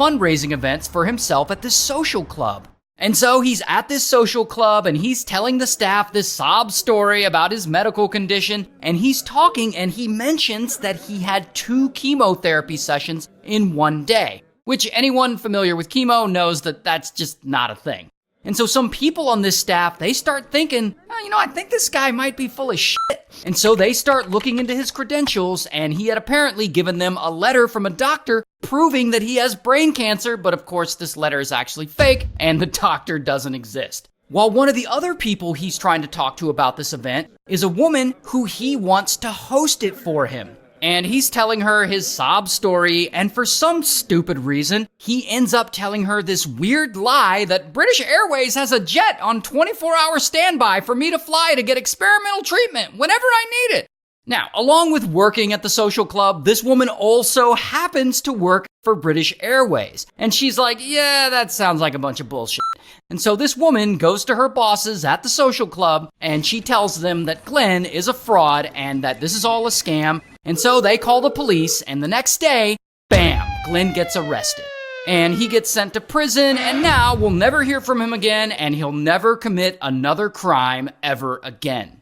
fundraising events for himself at this social club. And so he's at this social club and he's telling the staff this sob story about his medical condition, and he's talking and he mentions that he had 2 chemotherapy sessions in one day, which anyone familiar with chemo knows that that's just not a thing. And so some people on this staff, they start thinking, I think this guy might be full of shit. And so they start looking into his credentials, and he had apparently given them a letter from a doctor proving that he has brain cancer, but of course this letter is actually fake, and the doctor doesn't exist. While one of the other people he's trying to talk to about this event is a woman who he wants to host it for him. And he's telling her his sob story, and for some stupid reason, he ends up telling her this weird lie that British Airways has a jet on 24-hour standby for me to fly to get experimental treatment whenever I need it. Now, along with working at the social club, this woman also happens to work for British Airways. And she's like, yeah, that sounds like a bunch of bullshit. And so this woman goes to her bosses at the social club, and she tells them that Glenn is a fraud and that this is all a scam. And so they call the police, and the next day, bam, Glenn gets arrested. And he gets sent to prison, and now we'll never hear from him again, and he'll never commit another crime ever again.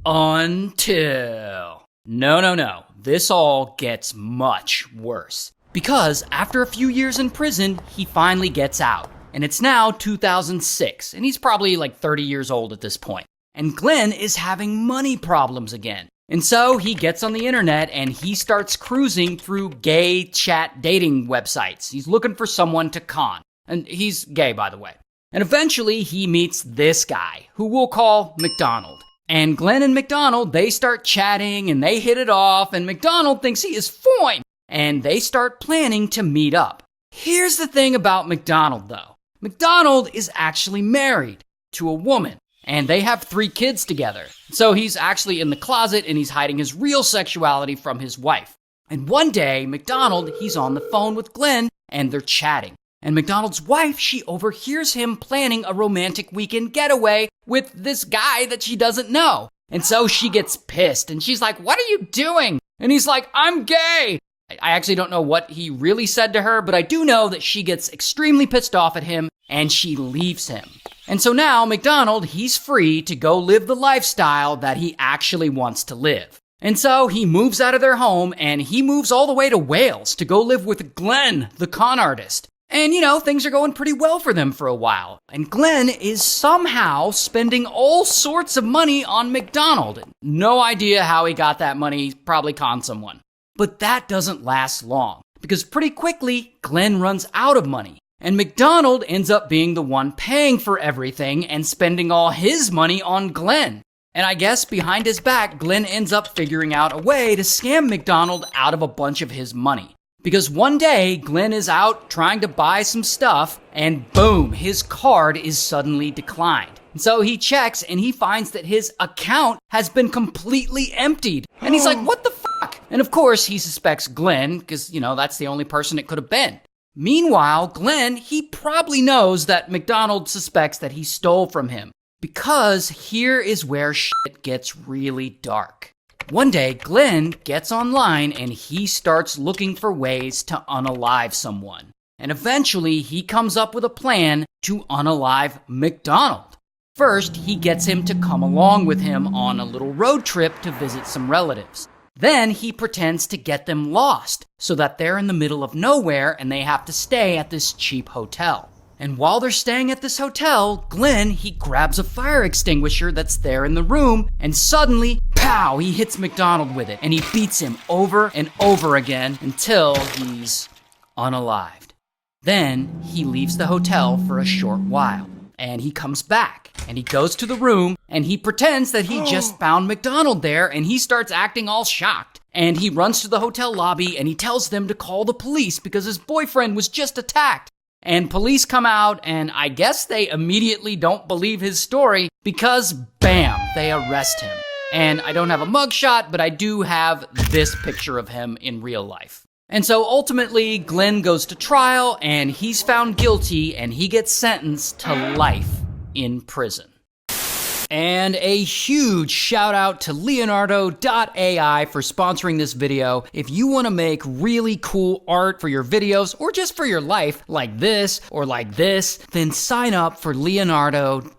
Until... No. This all gets much worse. Because after a few years in prison, he finally gets out. And it's now 2006, and he's probably like 30 years old at this point. And Glenn is having money problems again. And so he gets on the internet and he starts cruising through gay chat dating websites. He's looking for someone to con. And he's gay, by the way. And eventually he meets this guy, who we'll call McDonald. And Glenn and McDonald, they start chatting and they hit it off, and McDonald thinks he is fine. And they start planning to meet up. Here's the thing about McDonald, though. McDonald is actually married to a woman, and they have 3 kids together. So he's actually in the closet and he's hiding his real sexuality from his wife. And one day, McDonald, he's on the phone with Glenn and they're chatting. And McDonald's wife, she overhears him planning a romantic weekend getaway with this guy that she doesn't know. And so she gets pissed and she's like, "What are you doing?" And he's like, "I'm gay." I actually don't know what he really said to her, but I do know that she gets extremely pissed off at him and she leaves him. And so now McDonald, he's free to go live the lifestyle that he actually wants to live. And so he moves out of their home and he moves all the way to Wales to go live with Glenn, the con artist. And things are going pretty well for them for a while. And Glenn is somehow spending all sorts of money on McDonald. No idea how he got that money, probably conned someone. But that doesn't last long, because pretty quickly, Glenn runs out of money. And McDonald ends up being the one paying for everything and spending all his money on Glenn. And I guess behind his back, Glenn ends up figuring out a way to scam McDonald out of a bunch of his money. Because one day, Glenn is out trying to buy some stuff, and boom, his card is suddenly declined. And so he checks and he finds that his account has been completely emptied. And he's like, "What the fuck?" And of course, he suspects Glenn, because, that's the only person it could have been. Meanwhile, Glenn, he probably knows that McDonald suspects that he stole from him. Because here is where shit gets really dark. One day, Glenn gets online and he starts looking for ways to unalive someone. And eventually, he comes up with a plan to unalive McDonald. First, he gets him to come along with him on a little road trip to visit some relatives. Then he pretends to get them lost so that they're in the middle of nowhere and they have to stay at this cheap hotel. And while they're staying at this hotel, Glenn, he grabs a fire extinguisher that's there in the room, and suddenly, pow, he hits McDonald with it, and he beats him over and over again until he's unalived. Then he leaves the hotel for a short while, and he comes back, and he goes to the room, and he pretends that he just found McDonald there, and he starts acting all shocked. And he runs to the hotel lobby, and he tells them to call the police because his boyfriend was just attacked. And police come out, and I guess they immediately don't believe his story because, bam, they arrest him. And I don't have a mugshot, but I do have this picture of him in real life. And so ultimately, Glenn goes to trial, and he's found guilty, and he gets sentenced to life in prison. And a huge shout out to Leonardo.ai for sponsoring this video. If you want to make really cool art for your videos or just for your life, like this or like this, then sign up for Leonardo.ai.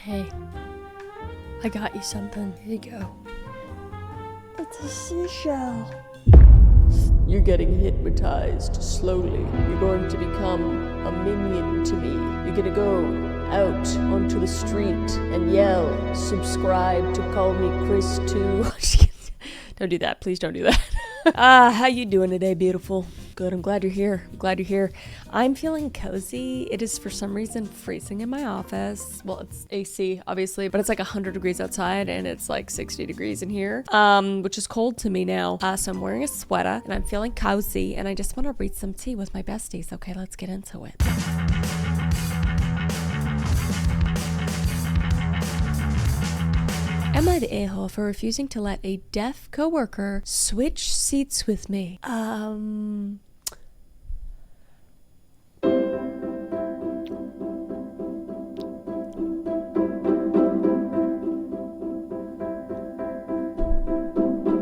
Hey, I got you something. Here you go. It's a seashell. You're getting hypnotized slowly. You're going to become a minion to me. You're gonna go out onto the street and yell, subscribe to Call Me Chris too. Don't do that. Please don't do that. How you doing today, beautiful? Good, I'm glad you're here. I'm feeling cozy. It is for some reason freezing in my office. Well, it's AC, obviously, but it's like 100 degrees outside and it's like 60 degrees in here, which is cold to me now. So I'm wearing a sweater and I'm feeling cozy and I just want to read some tea with my besties. Okay, let's get into it. Am I the a-hole for refusing to let a deaf coworker switch seats with me?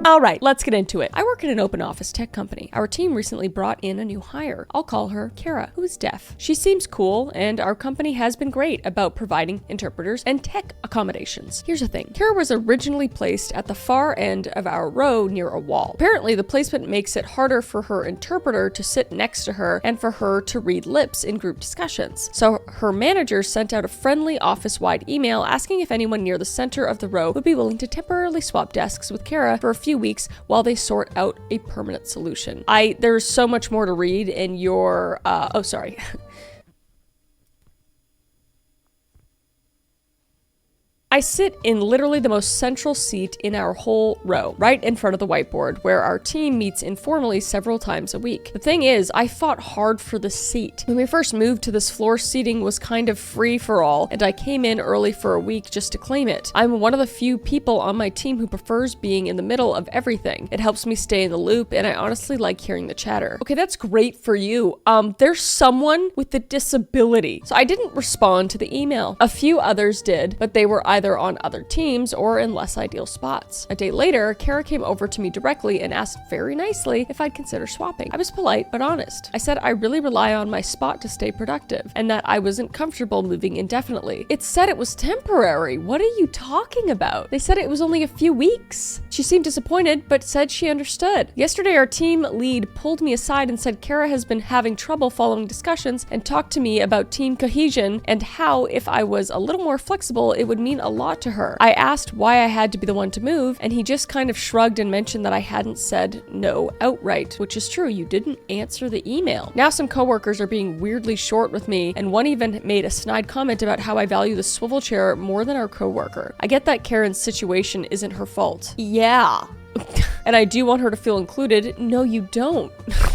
All right, let's get into it. I work in an open office tech company. Our team recently brought in a new hire. I'll call her Kara, who is deaf. She seems cool, and our company has been great about providing interpreters and tech accommodations. Here's the thing. Kara was originally placed at the far end of our row near a wall. Apparently, the placement makes it harder for her interpreter to sit next to her and for her to read lips in group discussions. So her manager sent out a friendly office-wide email asking if anyone near the center of the row would be willing to temporarily swap desks with Kara for a few weeks while they sort out a permanent solution. There's so much more to read in your, oh, sorry. I sit in literally the most central seat in our whole row, right in front of the whiteboard, where our team meets informally several times a week. The thing is, I fought hard for the seat. When we first moved to this floor, seating was kind of free for all, and I came in early for a week just to claim it. I'm one of the few people on my team who prefers being in the middle of everything. It helps me stay in the loop, and I honestly like hearing the chatter. Okay, that's great for you. There's someone with a disability. So I didn't respond to the email. A few others did, but they were either on other teams or in less ideal spots. A day later, Kara came over to me directly and asked very nicely if I'd consider swapping. I was polite but honest. I said I really rely on my spot to stay productive and that I wasn't comfortable moving indefinitely. It said it was temporary. What are you talking about? They said it was only a few weeks. She seemed disappointed but said she understood. Yesterday, our team lead pulled me aside and said Kara has been having trouble following discussions and talked to me about team cohesion and how if I was a little more flexible, it would mean a lot to her. I asked why I had to be the one to move, and he just kind of shrugged and mentioned that I hadn't said no outright, which is true. You didn't answer the email. Now some coworkers are being weirdly short with me, and one even made a snide comment about how I value the swivel chair more than our coworker. I get that Karen's situation isn't her fault. Yeah. And I do want her to feel included. No, you don't.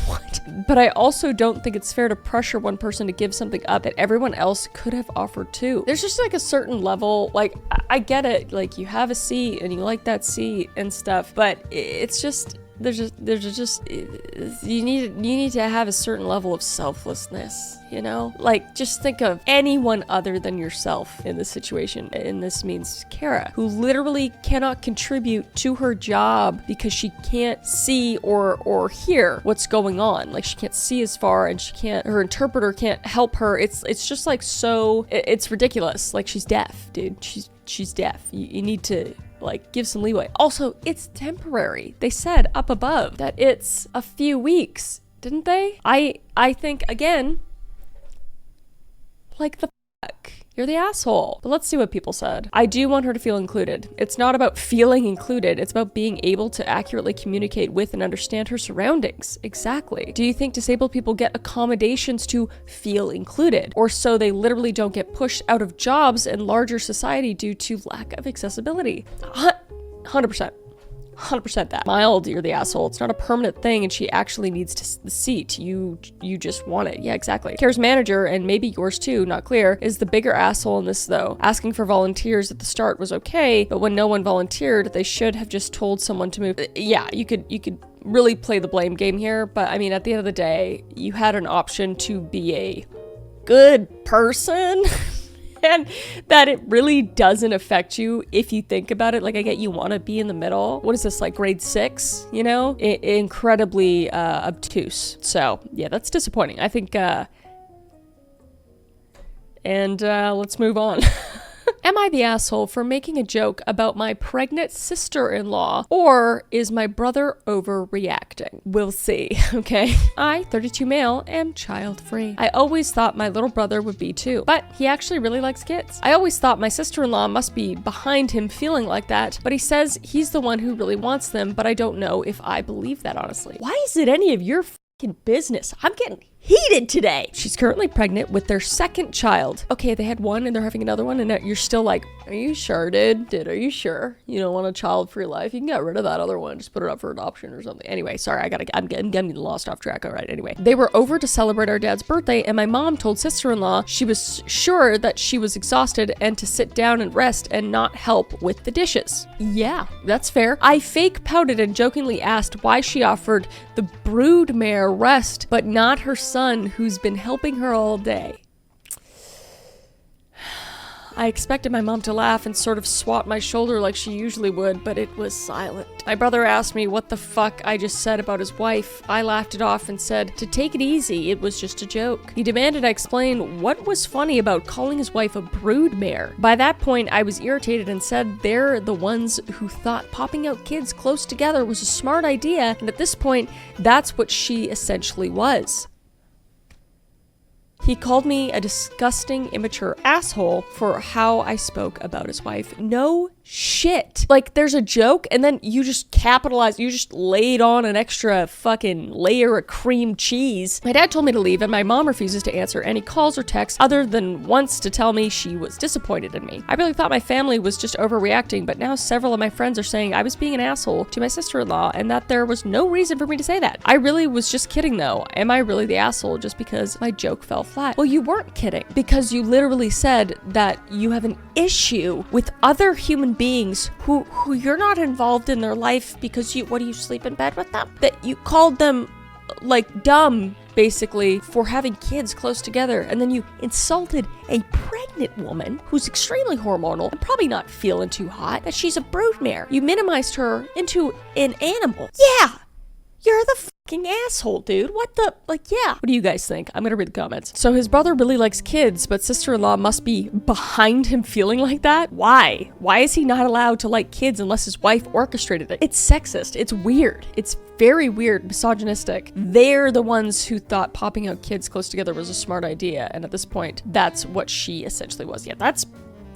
What? But I also don't think it's fair to pressure one person to give something up that everyone else could have offered too. There's just like a certain level, like, I get it, like you have a seat and you like that seat and stuff, but it's just, you need to have a certain level of selflessness, you know? Like, just think of anyone other than yourself in this situation. And this means Kara, who literally cannot contribute to her job because she can't see or hear what's going on. Like, she can't see as far and her interpreter can't help her. It's just like it's ridiculous. Like, she's deaf, dude. She's deaf. You need to, like, give some leeway. Also, it's temporary. They said up above that it's a few weeks, didn't they? I think, again, like, the fuck? You're the asshole. But let's see what people said. I do want her to feel included. It's not about feeling included. It's about being able to accurately communicate with and understand her surroundings. Exactly. Do you think disabled people get accommodations to feel included? Or so they literally don't get pushed out of jobs in larger society due to lack of accessibility? 100%. 100% that. Mild, you're the asshole. It's not a permanent thing and she actually needs the seat. You just want it. Yeah, exactly. Kara's manager, and maybe yours too, not clear, is the bigger asshole in this though. Asking for volunteers at the start was okay, but when no one volunteered, they should have just told someone to move. Yeah, you could really play the blame game here, but I mean, at the end of the day, you had an option to be a good person. And that it really doesn't affect you if you think about it. Like, I get you want to be in the middle. What is this, like grade 6, you know? Incredibly obtuse. So, yeah, that's disappointing. I think, let's move on. Am I the asshole for making a joke about my pregnant sister-in-law, or is my brother overreacting? We'll see, okay? I, 32 male, am child-free. I always thought my little brother would be too, but he actually really likes kids. I always thought my sister-in-law must be behind him feeling like that, but he says he's the one who really wants them, but I don't know if I believe that, honestly. Why is it any of your fucking business? I'm getting heated today. She's currently pregnant with their second child. Okay, they had one and they're having another one, and you're still like, are you sure, dude? Are you sure you don't want a child-free life? You can get rid of that other one. Just put it up for adoption or something. Anyway, sorry, I'm getting lost off track. All right, anyway. They were over to celebrate our dad's birthday, and my mom told sister-in-law she was sure that she was exhausted and to sit down and rest and not help with the dishes. Yeah, that's fair. I fake pouted and jokingly asked why she offered the broodmare rest, but not her son, who's been helping her all day. I expected my mom to laugh and sort of swat my shoulder like she usually would, but it was silent. My brother asked me what the fuck I just said about his wife. I laughed it off and said, to take it easy, it was just a joke. He demanded I explain what was funny about calling his wife a broodmare. By that point, I was irritated and said they're the ones who thought popping out kids close together was a smart idea, and at this point, that's what she essentially was. He called me a disgusting, immature asshole for how I spoke about his wife. No shit. Like, there's a joke, and then you just capitalize, you just laid on an extra fucking layer of cream cheese. My dad told me to leave, and my mom refuses to answer any calls or texts other than once to tell me she was disappointed in me. I really thought my family was just overreacting, but now several of my friends are saying I was being an asshole to my sister-in-law, and that there was no reason for me to say that. I really was just kidding, though. Am I really the asshole just because my joke fell flat? Well, you weren't kidding, because you literally said that you have an issue with other human beings who you're not involved in their life because you sleep in bed with them? That you called them like dumb, basically, for having kids close together, and then you insulted a pregnant woman who's extremely hormonal and probably not feeling too hot, that she's a broodmare. You minimized her into an animal. Yeah! You're the fucking asshole, dude. What the, yeah. What do you guys think? I'm gonna read the comments. So his brother really likes kids, but sister-in-law must be behind him feeling like that? Why? Why is he not allowed to like kids unless his wife orchestrated it? It's sexist. It's weird. It's very weird, misogynistic. They're the ones who thought popping out kids close together was a smart idea, and at this point, that's what she essentially was. Yeah, that's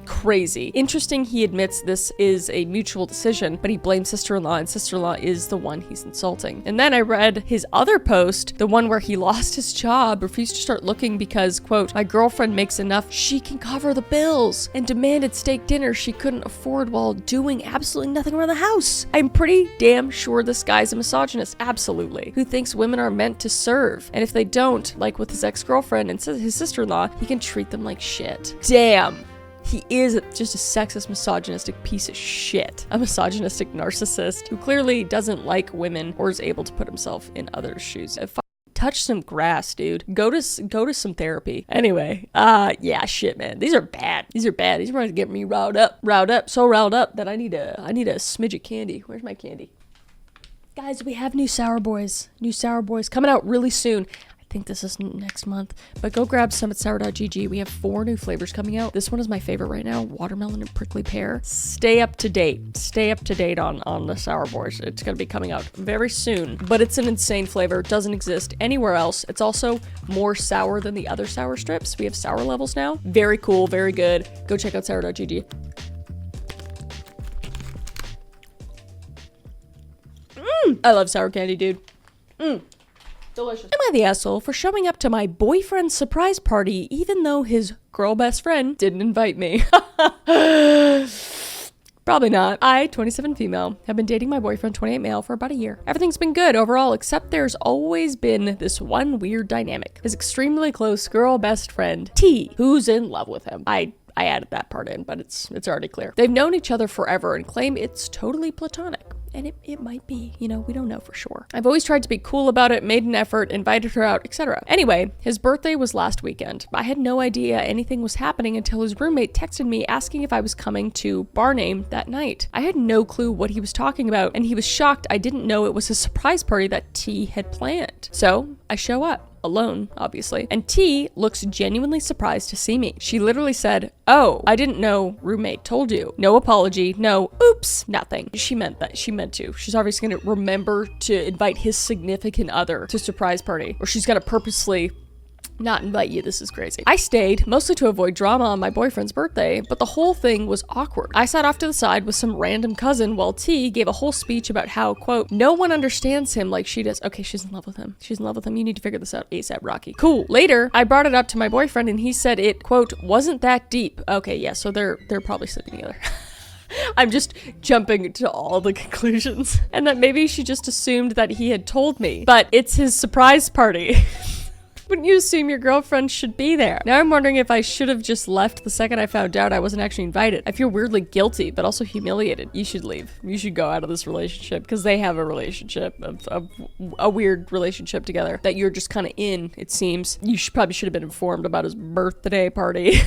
crazy. Interesting, he admits this is a mutual decision, but he blames sister-in-law, and sister-in-law is the one he's insulting. And then I read his other post, the one where he lost his job, refused to start looking because, quote, my girlfriend makes enough she can cover the bills, and demanded steak dinner she couldn't afford while doing absolutely nothing around the house. I'm pretty damn sure this guy's a misogynist, absolutely, who thinks women are meant to serve, and if they don't, like with his ex-girlfriend and his sister-in-law, he can treat them like shit. Damn. He is just a sexist, misogynistic piece of shit. A misogynistic narcissist who clearly doesn't like women or is able to put himself in others' shoes. Touch some grass, dude. Go to some therapy. Anyway, yeah, shit, man. These are bad. These are going to get me riled up, so riled up that I need a smidge of candy. Where's my candy? Guys, we have new Sour Boys coming out really soon. I think this is next month, but go grab some at sour.gg. We have 4 new flavors coming out. This one is my favorite right now, watermelon and prickly pear. Stay up to date on the Sour Boys. It's going to be coming out very soon, but it's an insane flavor. It doesn't exist anywhere else. It's also more sour than the other sour strips. We have sour levels now. Very cool, very good. Go check out sour.gg. I love sour candy, dude. Delicious. Am I the asshole for showing up to my boyfriend's surprise party even though his girl best friend didn't invite me? Probably not. I, 27 female, have been dating my boyfriend, 28 male, for about a year. Everything's been good overall, except there's always been this one weird dynamic. His extremely close girl best friend, T, who's in love with him. I added that part in, but it's already clear. They've known each other forever and claim it's totally platonic. And it might be, we don't know for sure. I've always tried to be cool about it, made an effort, invited her out, etc. Anyway, his birthday was last weekend. I had no idea anything was happening until his roommate texted me asking if I was coming to bar name that night. I had no clue what he was talking about, and he was shocked I didn't know it was a surprise party that T had planned. So I show up. alone, obviously, and T looks genuinely surprised to see me. She literally said, "Oh, I didn't know roommate told you." No apology, no oops, nothing. She meant that. She meant to. She's obviously gonna remember to invite his significant other to surprise party, or she's gonna purposely not invite you. This is crazy. I stayed, mostly to avoid drama on my boyfriend's birthday, but the whole thing was awkward. I sat off to the side with some random cousin while T gave a whole speech about how, quote, no one understands him like she does. Okay, she's in love with him. She's in love with him. You need to figure this out ASAP, Rocky. Cool. Later, I brought it up to my boyfriend and he said it, quote, wasn't that deep. Okay, yeah, so they're probably sleeping together. I'm just jumping to all the conclusions. And that maybe she just assumed that he had told me, but it's his surprise party. Wouldn't you assume your girlfriend should be there? Now I'm wondering if I should have just left the second I found out I wasn't actually invited. I feel weirdly guilty, but also humiliated. You should leave. You should go out of this relationship because they have a relationship, a weird relationship together that you're just kind of in, it seems. You probably should have been informed about his birthday party.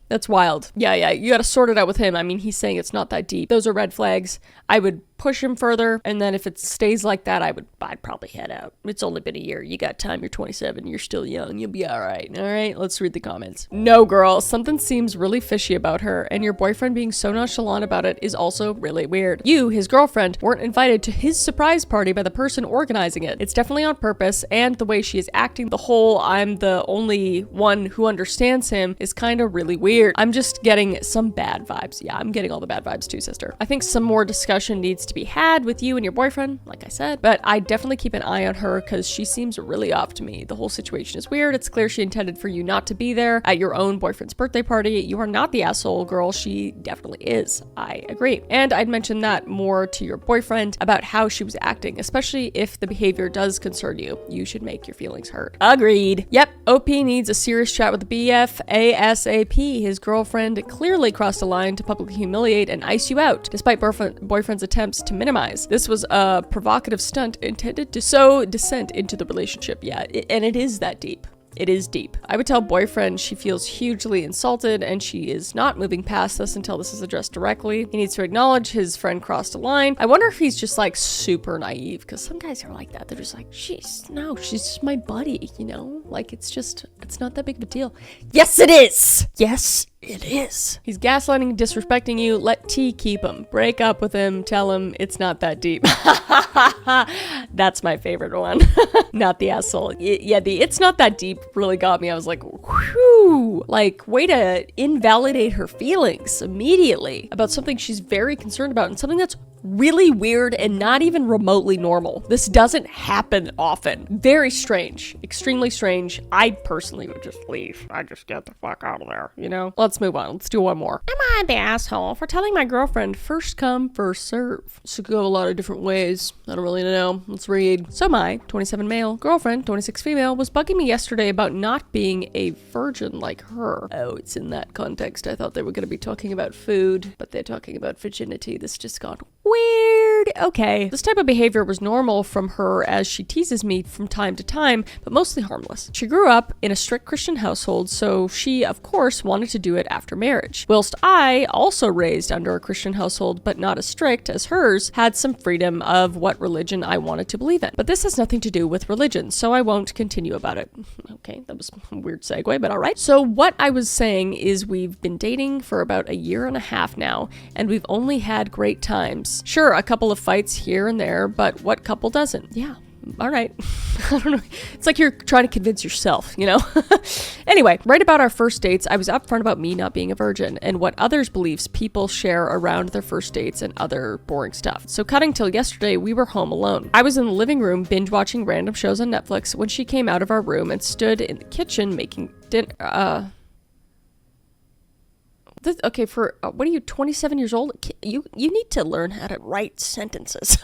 That's wild. Yeah, you gotta sort it out with him. I mean, he's saying it's not that deep. Those are red flags. I would push him further, and then if it stays like that, I'd probably head out. It's only been a year. You got time. You're 27. You're still young. You'll be all right. All right, let's read the comments. No, girl. Something seems really fishy about her, and your boyfriend being so nonchalant about it is also really weird. You, his girlfriend, weren't invited to his surprise party by the person organizing it. It's definitely on purpose, and the way she is acting, the whole I'm the only one who understands him is kind of really weird. I'm just getting some bad vibes. Yeah, I'm getting all the bad vibes too, sister. I think some more discussion needs to be had with you and your boyfriend, like I said, but I definitely keep an eye on her because she seems really off to me. The whole situation is weird. It's clear she intended for you not to be there at your own boyfriend's birthday party. You are not the asshole, girl. She definitely is. I agree. And I'd mention that more to your boyfriend about how she was acting, especially if the behavior does concern you. You should make your feelings hurt. Agreed. Yep, OP needs a serious chat with the BF ASAP. His girlfriend clearly crossed a line to publicly humiliate and ice you out, despite boyfriend's attempts to minimize. This was a provocative stunt intended to sow dissent into the relationship. Yeah, and it is that deep. It is deep. I would tell boyfriend she feels hugely insulted and she is not moving past this until this is addressed directly. He needs to acknowledge his friend crossed a line. I wonder if he's just like super naive, because some guys are like that. They're just like, she's just my buddy, you know? Like it's not that big of a deal. Yes, it is! Yes, it is. He's gaslighting, disrespecting you. Let T keep him. Break up with him. Tell him it's not that deep. That's my favorite one. Not the asshole. Yeah, the it's not that deep really got me. I was like, whew. Like, way to invalidate her feelings immediately about something she's very concerned about and something that's really weird and not even remotely normal. This doesn't happen often. Very strange. Extremely strange. I personally would just leave. I just get the fuck out of there, you know? Let's move on. Let's do one more. Am I the asshole for telling my girlfriend first come, first serve? This could go a lot of different ways. I don't really know. Let's read. So my 27 male girlfriend, 26 female, was bugging me yesterday about not being a virgin like her. Oh, it's in that context. I thought they were going to be talking about food, but they're talking about virginity. This just got weird. Okay. This type of behavior was normal from her as she teases me from time to time, but mostly harmless. She grew up in a strict Christian household, so she, of course, wanted to do it after marriage. Whilst I, also raised under a Christian household, but not as strict as hers, had some freedom of what religion I wanted to believe in. But this has nothing to do with religion, so I won't continue about it. Okay, that was a weird segue, but alright. So what I was saying is we've been dating for about a year and a half now, and we've only had great times. Sure, a couple of fights here and there, but what couple doesn't? Yeah. All right. I don't know. It's like you're trying to convince yourself, you know? Anyway, right about our first dates, I was upfront about me not being a virgin and what others' beliefs people share around their first dates and other boring stuff. So cutting till yesterday, we were home alone. I was in the living room binge watching random shows on Netflix when she came out of our room and stood in the kitchen making dinner. Okay, for what are you, 27 years old? You need to learn how to write sentences.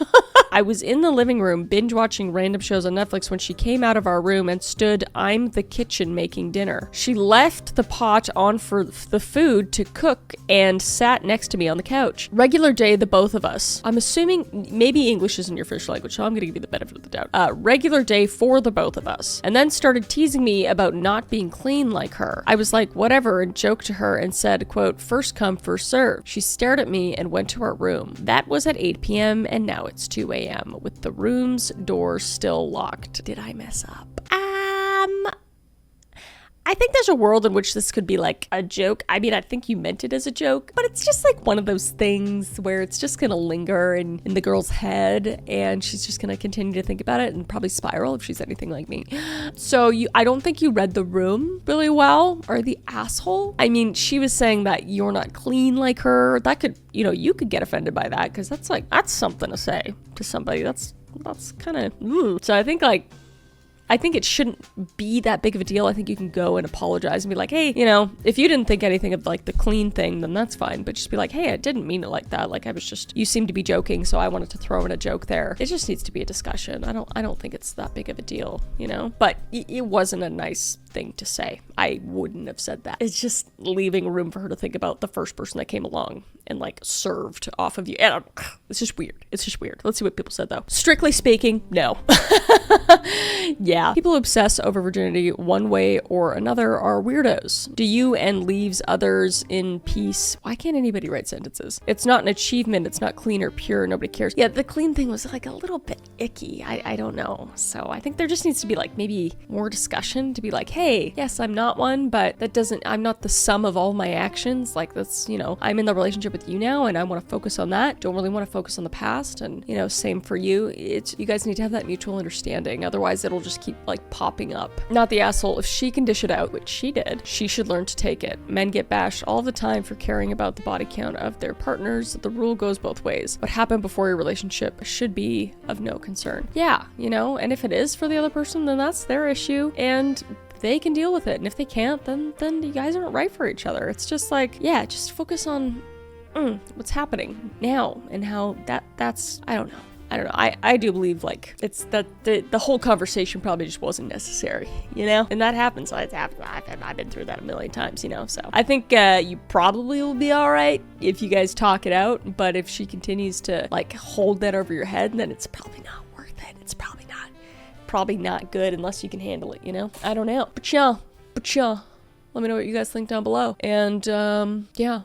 I was in the living room binge watching random shows on Netflix when she came out of our room and stood I'm the kitchen making dinner. She left the pot on for the food to cook and sat next to me on the couch. Regular day, the both of us. I'm assuming maybe English isn't your first language, so I'm gonna give you the benefit of the doubt. Regular day for the both of us. And then started teasing me about not being clean like her. I was like, whatever, and joked to her and said, quote, first come, first serve. She stared at me and went to our room. That was at 8 p.m. and now it's 2 a.m. a.m. with the room's door still locked. Did I mess up? I think there's a world in which this could be like a joke. I mean, I think you meant it as a joke, but it's just like one of those things where it's just gonna linger in the girl's head, and she's just gonna continue to think about it and probably spiral if she's anything like me. So I don't think you read the room really well, or the asshole. I mean, she was saying that you're not clean like her. That could, you could get offended by that, because that's something to say to somebody. That's kind of, so I think it shouldn't be that big of a deal. I think you can go and apologize and be like, hey, if you didn't think anything of like the clean thing, then that's fine. But just be like, hey, I didn't mean it like that. Like, you seem to be joking, so I wanted to throw in a joke there. It just needs to be a discussion. I don't think it's that big of a deal, But it wasn't a nice thing to say. I wouldn't have said that. It's just leaving room for her to think about the first person that came along and like served off of you. And it's just weird. Let's see what people said though. Strictly speaking, no. Yeah. People who obsess over virginity one way or another are weirdos. Do you and leaves others in peace? Why can't anybody write sentences? It's not an achievement. It's not clean or pure. Nobody cares. Yeah, the clean thing was like a little bit icky. I don't know. So I think there just needs to be like maybe more discussion to be like, hey, yes, I'm not one, but I'm not the sum of all my actions. Like that's, I'm in the relationship with you now and I want to focus on that. Don't really want to focus on the past. And, same for you. You guys need to have that mutual understanding. Otherwise it'll just keep like popping up. Not the asshole. If she can dish it out, which she did, she should learn to take it. Men get bashed all the time for caring about the body count of their partners. The rule goes both ways. What happened before your relationship should be of no concern. Yeah, and if it is for the other person, then that's their issue and they can deal with it. And if they can't, then you guys aren't right for each other. It's just like, yeah, just focus on what's happening now and how that's, I don't know. I do believe like it's that the whole conversation probably just wasn't necessary, and that happens. I've been through that a million times, so I think you probably will be all right if you guys talk it out. But if she continues to like hold that over your head, then it's probably not worth it. It's probably not good unless you can handle it, I don't know. But yeah, let me know what you guys think down below. And yeah.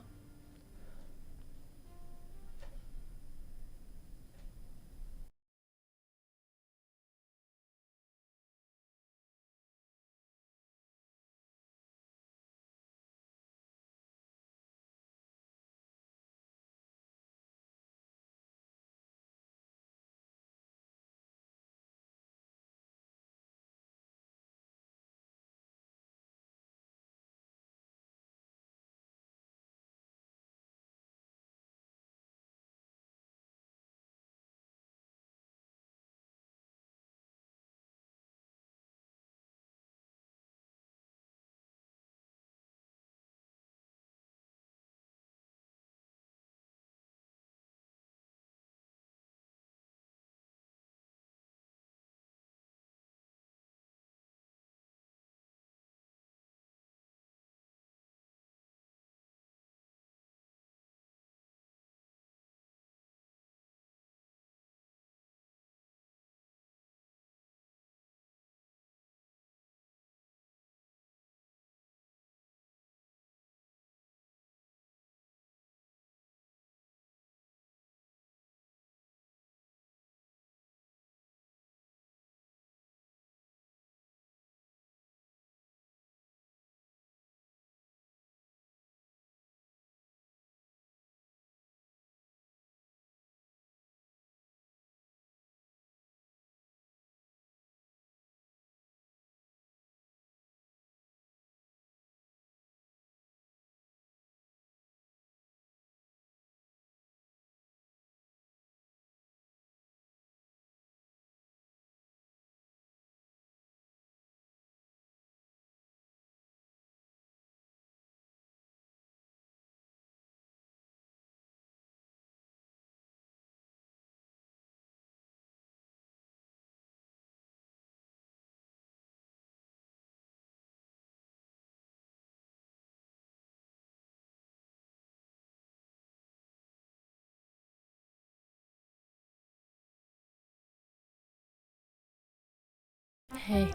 Hey,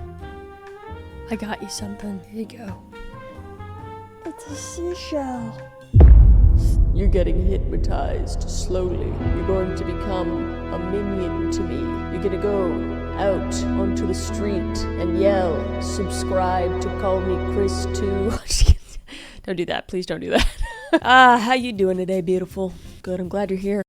I got you something. Here you go. It's a seashell. You're getting hypnotized slowly. You're going to become a minion to me. You're gonna go out onto the street and yell, subscribe to Call Me Chris too. Don't do that. Please don't do that. How you doing today, beautiful? Good, I'm glad you're here.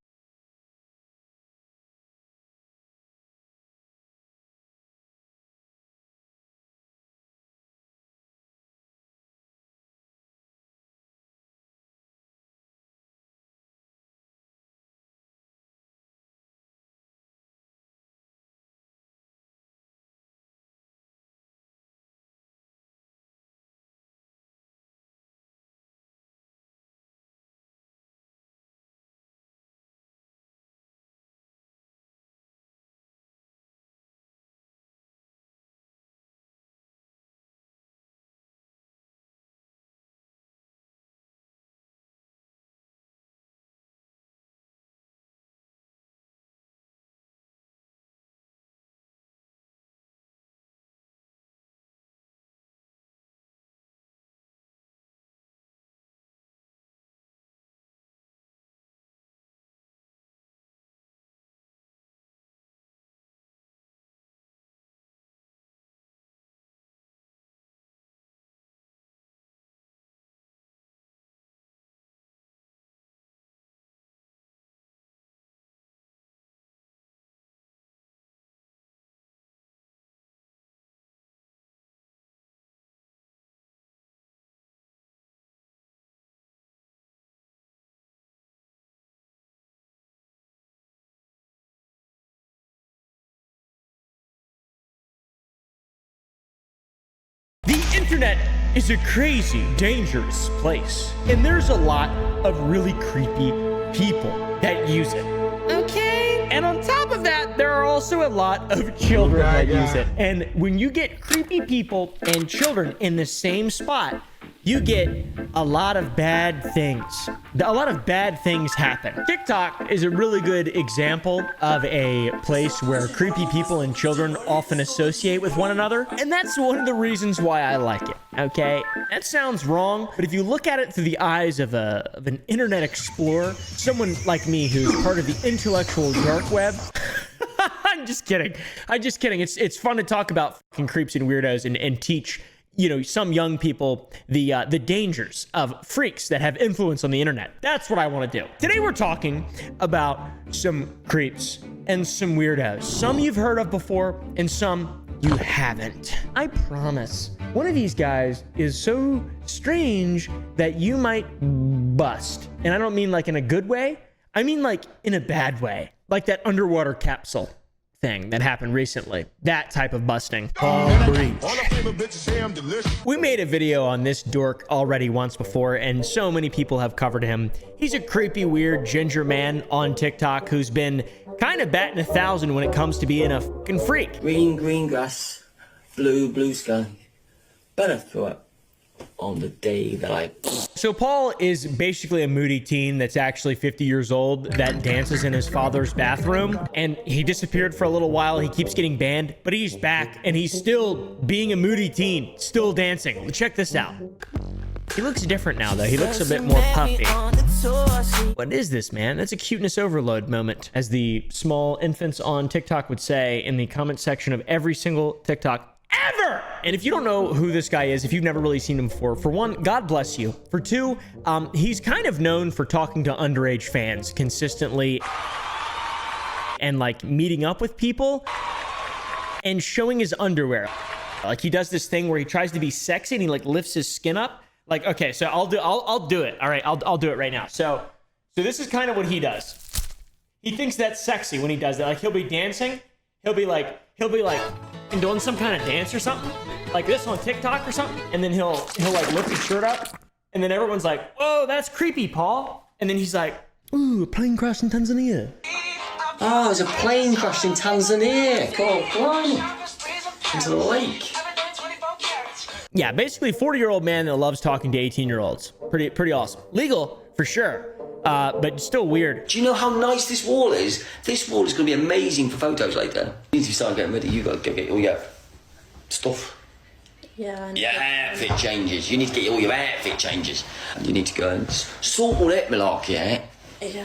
The internet is a crazy, dangerous place, and there's a lot of really creepy people that use it. Okay? And on top of that, there are also a lot of children that use it. And when you get creepy people and children in the same spot, you get a lot of bad things. A lot of bad things happen. TikTok is a really good example of a place where creepy people and children often associate with one another. And that's one of the reasons why I like it, okay? That sounds wrong, but if you look at it through the eyes of an internet explorer, someone like me who's part of the intellectual dark web, I'm just kidding. It's fun to talk about fucking creeps and weirdos and teach, you know, some young people the dangers of freaks that have influence on the internet. That's what I want to do. Today we're talking about some creeps and some weirdos. Some you've heard of before and some you haven't. I promise. One of these guys is so strange that you might bust. And I don't mean like in a good way. I mean like in a bad way. Like that underwater capsule thing that happened recently. That type of busting. We made a video on this dork already once before, and so many people have covered him. He's a creepy, weird ginger man on TikTok who's been kind of batting 1,000 when it comes to being a fucking freak. Green grass, blue sky. Butterfly on the day that I... So Paul is basically a moody teen that's actually 50 years old that dances in his father's bathroom, and he disappeared for a little while. He keeps getting banned, but he's back and he's still being a moody teen, still dancing. Check this out. He looks different now though. He looks a bit more puffy. What is this, man? That's a cuteness overload moment, as the small infants on TikTok would say in the comment section of every single TikTok ever. And if you don't know who this guy is, if you've never really seen him before, for one, God bless you. For two, he's kind of known for talking to underage fans consistently and like meeting up with people and showing his underwear. Like he does this thing where he tries to be sexy and he like lifts his skin up. Like, okay, so I'll do it. All right, I'll do it right now. So this is kind of what he does. He thinks that's sexy when he does that. Like he'll be dancing, he'll be like and doing some kind of dance or something like this on TikTok or something, and then he'll like lift his shirt up, and then everyone's like, "Whoa, that's creepy, Paul." And then he's like, "Ooh, a plane crash in Tanzania." Oh, there's a plane crash in Tanzania. Come on. Into the lake. Yeah, basically 40-year-old man that loves talking to 18-year-olds. Pretty awesome. Legal for sure, but still weird. Do you know how nice this wall is? This wall is going to be amazing for photos later. You need to start getting ready. You got to go get all your stuff. Yeah. Your outfit changes. You need to get all your outfit changes. And you need to go and sort all that malarkey out. Yeah.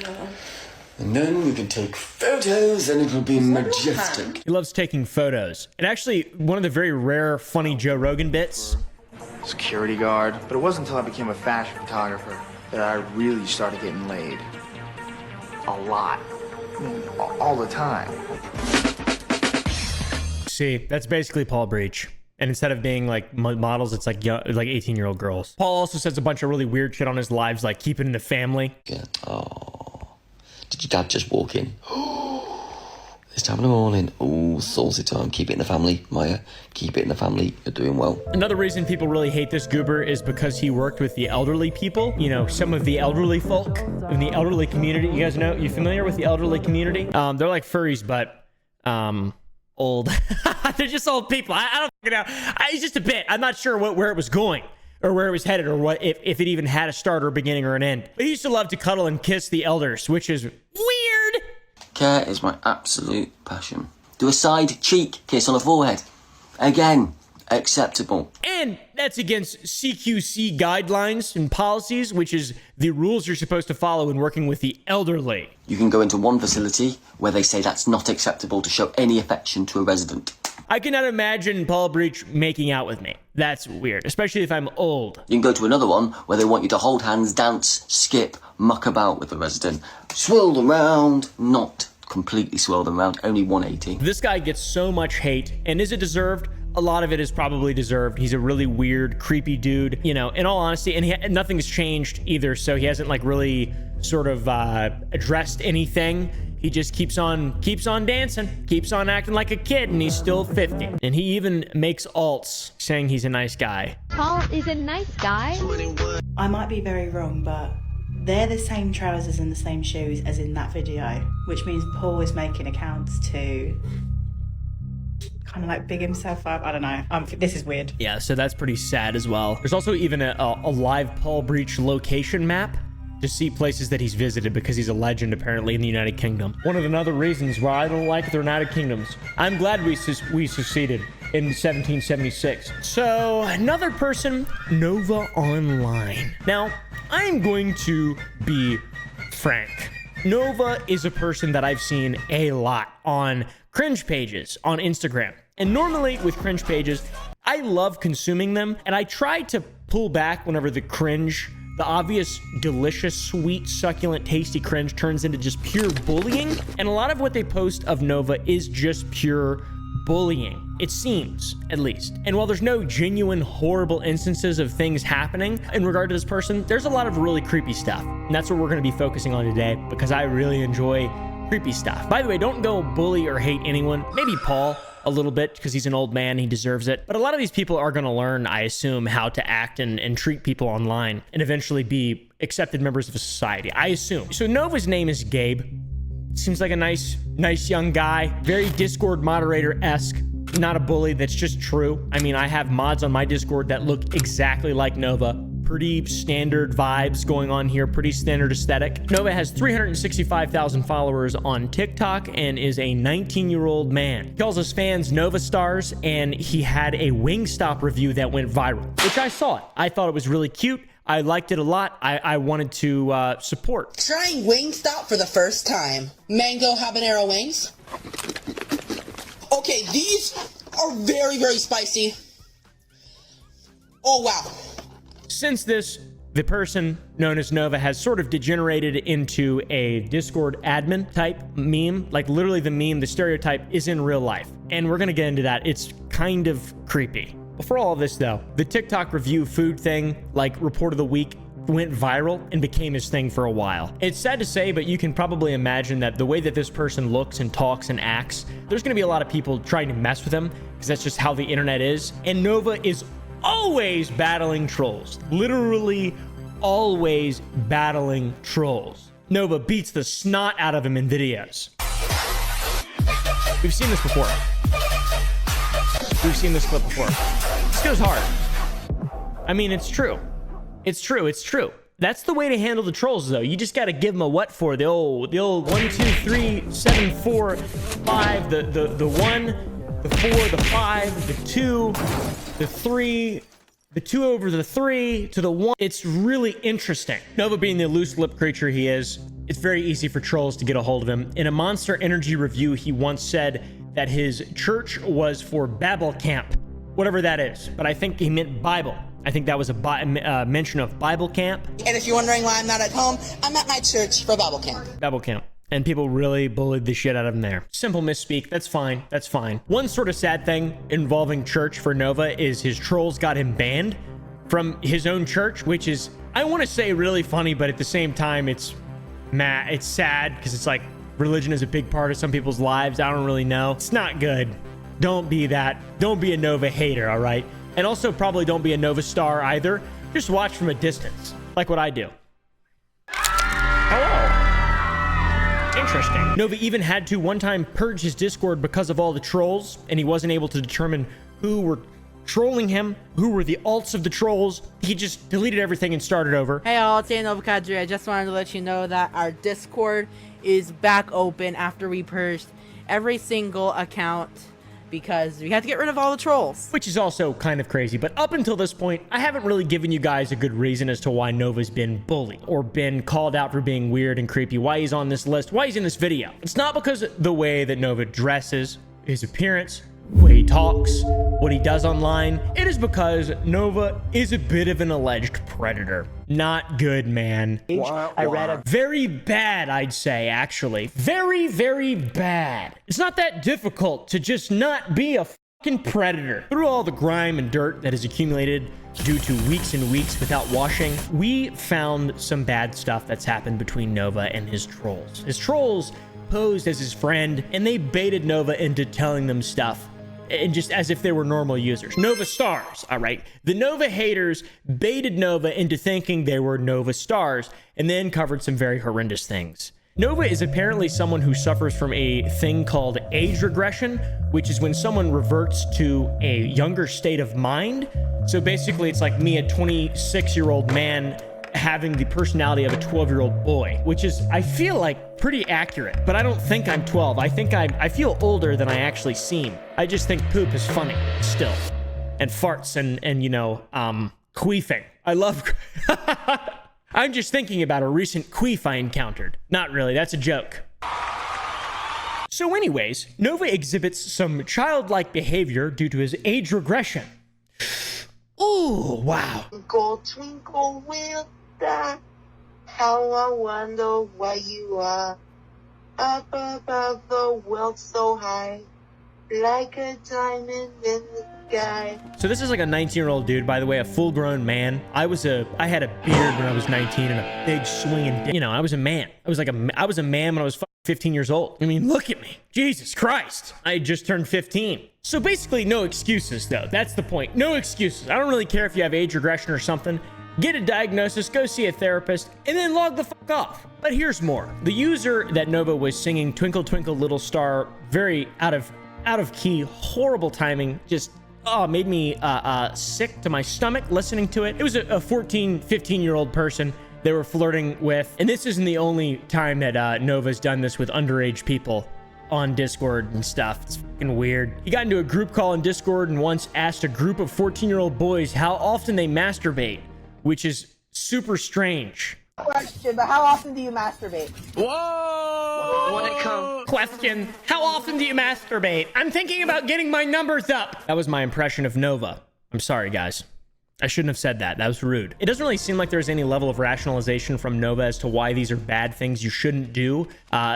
And then we can take photos and it'll be majestic. He loves taking photos. And actually, one of the very rare, funny Joe Rogan bits. Security guard. But it wasn't until I became a fashion photographer that I really started getting laid. A lot. All the time. See, that's basically Paul Breach. And instead of being like models, it's like young, like 18-year-old girls. Paul also says a bunch of really weird shit on his lives, like keep it in the family. Yeah. Oh, did your dad just walk in? This time in the morning. Oh, saucy time. Keep it in the family, Maya. Keep it in the family. You're doing well. Another reason people really hate this goober is because he worked with the elderly people. You know, some of the elderly folk in the elderly community. You guys know, you familiar with the elderly community? They're like furries, but old. They're just old people. I don't know. It's just a bit. I'm not sure where it was going or where it was headed or what if it even had a start or a beginning or an end. But he used to love to cuddle and kiss the elders, which is weird. Care is my absolute passion. Do a side cheek kiss on the forehead. Again, acceptable. And that's against CQC guidelines and policies, which is the rules you're supposed to follow in working with the elderly. You can go into one facility where they say that's not acceptable to show any affection to a resident. I cannot imagine Paul Breach making out with me. That's weird, especially if I'm old. You can go to another one where they want you to hold hands, dance, skip, muck about with the resident. Swirl them round, not completely swirl them round, only 180. This guy gets so much hate, and is it deserved? A lot of it is probably deserved. He's a really weird, creepy dude, you know, in all honesty, and nothing's changed either, so he hasn't like really sort of addressed anything. He just keeps on dancing, keeps on acting like a kid, and he's still 50. And he even makes alts saying he's a nice guy. Paul is a nice guy. I might be very wrong, but they're the same trousers and the same shoes as in that video, which means Paul is making accounts to kind of like big himself up. I don't know. This is weird. Yeah, so that's pretty sad as well. There's also even a live Paul Breach location map to see places that he's visited because he's a legend apparently in the United Kingdom. One of the other reasons why I don't like the United Kingdoms. I'm glad we seceded in 1776. So another person, Nova Online. Now, I'm going to be frank. Nova is a person that I've seen a lot on cringe pages on Instagram. And normally with cringe pages, I love consuming them and I try to pull back whenever the cringe, the obvious, delicious, sweet, succulent, tasty cringe turns into just pure bullying. And a lot of what they post of Nova is just pure bullying. It seems, at least. And while there's no genuine, horrible instances of things happening in regard to this person, there's a lot of really creepy stuff. And that's what we're going to be focusing on today because I really enjoy creepy stuff. By the way, don't go bully or hate anyone. Maybe Paul a little bit because he's an old man, he deserves it. But a lot of these people are going to learn, I assume, how to act and treat people online and eventually be accepted members of a society, I assume. So Nova's name is Gabe. Seems like a nice young guy, very Discord moderator-esque, not a bully. That's just true. I mean, I have mods on my Discord that look exactly like Nova. Pretty standard vibes going on here, pretty standard aesthetic. Nova has 365,000 followers on TikTok and is a 19-year-old man. He calls his fans Nova stars, and he had a Wingstop review that went viral, which I saw it. I thought it was really cute. I liked it a lot. I wanted to support. Trying Wingstop for the first time. Mango habanero wings. Okay, these are very, very spicy. Oh, wow. Since this, the person known as Nova has sort of degenerated into a Discord admin type meme. Like literally the meme, the stereotype is in real life. And we're going to get into that. It's kind of creepy. Before all of this though, the TikTok review food thing, like report of the week, went viral and became his thing for a while. It's sad to say, but you can probably imagine that the way that this person looks and talks and acts, there's going to be a lot of people trying to mess with him because that's just how the internet is. And Nova is always battling trolls. Literally always battling trolls. Nova beats the snot out of him in videos. We've seen this before. We've seen this clip before. This goes hard. I mean, it's true. It's true. It's true. That's the way to handle the trolls, though. You just got to give them a what for. The old 1, 2, 3, 7, 4, 5, the 1, the 4, the 5, the 2, the 3, the 2 over the 3 to the 1. It's really interesting. Nova being the loose lip creature he is, it's very easy for trolls to get a hold of him. In a Monster Energy review, he once said that his church was for Babel Camp, whatever that is. But I think he meant Bible. I think that was a mention of Bible Camp. And if you're wondering why I'm not at home, I'm at my church for Bible camp. Bible Camp. And people really bullied the shit out of him there. Simple misspeak. That's fine. That's fine. One sort of sad thing involving church for Nova is his trolls got him banned from his own church, which is, I want to say, really funny, but at the same time, it's sad because it's like religion is a big part of some people's lives. I don't really know. It's not good. Don't be that. Don't be a Nova hater, all right? And also probably don't be a Nova star either. Just watch from a distance, like what I do. Hello. Interesting. Nova even had to one time purge his Discord because of all the trolls, and he wasn't able to determine who were trolling him, who were the alts of the trolls. He just deleted everything and started over. Hey all, it's Nova Kadri. I just wanted to let you know that our Discord is back open after we purged every single account because we had to get rid of all the trolls. Which is also kind of crazy, but up until this point, I haven't really given you guys a good reason as to why Nova's been bullied or been called out for being weird and creepy, why he's on this list, why he's in this video. It's not because of the way that Nova dresses, his appearance, the way he talks, what he does online. It is because Nova is a bit of an alleged predator. Not good, man. I read a very bad, I'd say, actually. Very, very bad. It's not that difficult to just not be a fucking predator. Through all the grime and dirt that has accumulated due to weeks and weeks without washing, we found some bad stuff that's happened between Nova and his trolls. His trolls posed as his friend, and they baited Nova into telling them stuff, and just as if they were normal users. Nova stars, all right? The Nova haters baited Nova into thinking they were Nova stars, and then covered some very horrendous things. Nova is apparently someone who suffers from a thing called age regression, which is when someone reverts to a younger state of mind. So basically, it's like me, a 26-year-old man, having the personality of a 12-year-old boy, which is, I feel like, pretty accurate. But I don't think I'm 12. I think I feel older than I actually seem. I just think poop is funny still, and farts and you know, queefing. I love. I'm just thinking about a recent queef I encountered. Not really. That's a joke. So, anyways, Nova exhibits some childlike behavior due to his age regression. Ooh, wow. Twinkle, twinkle, little star, how I wonder where you are. Up above the world so high, like a diamond in the sky. So this is like a 19-year-old dude, by the way, a full-grown man. I had a beard when I was 19 and a big swinging, you know, I was a man. I was a man when I was 15 years old. I mean, look at me. Jesus Christ. I just turned 15. So basically, no excuses, though. That's the point. No excuses. I don't really care if you have age regression or something. Get a diagnosis, go see a therapist, and then log the fuck off. But here's more. The user that Nova was singing Twinkle Twinkle Little Star, very out of key, horrible timing, just made me sick to my stomach listening to it. It was a 14, 15-year-old person they were flirting with. And this isn't the only time that Nova's done this with underage people on Discord and stuff. It's fucking weird. He got into a group call in Discord and once asked a group of 14-year-old boys how often they masturbate, which is super strange. Question, but how often do you masturbate? Question, how often do you masturbate? I'm thinking about getting my numbers up. That was my impression of Nova. I'm sorry, guys. I shouldn't have said that. That was rude. It doesn't really seem like there's any level of rationalization from Nova as to why these are bad things you shouldn't do.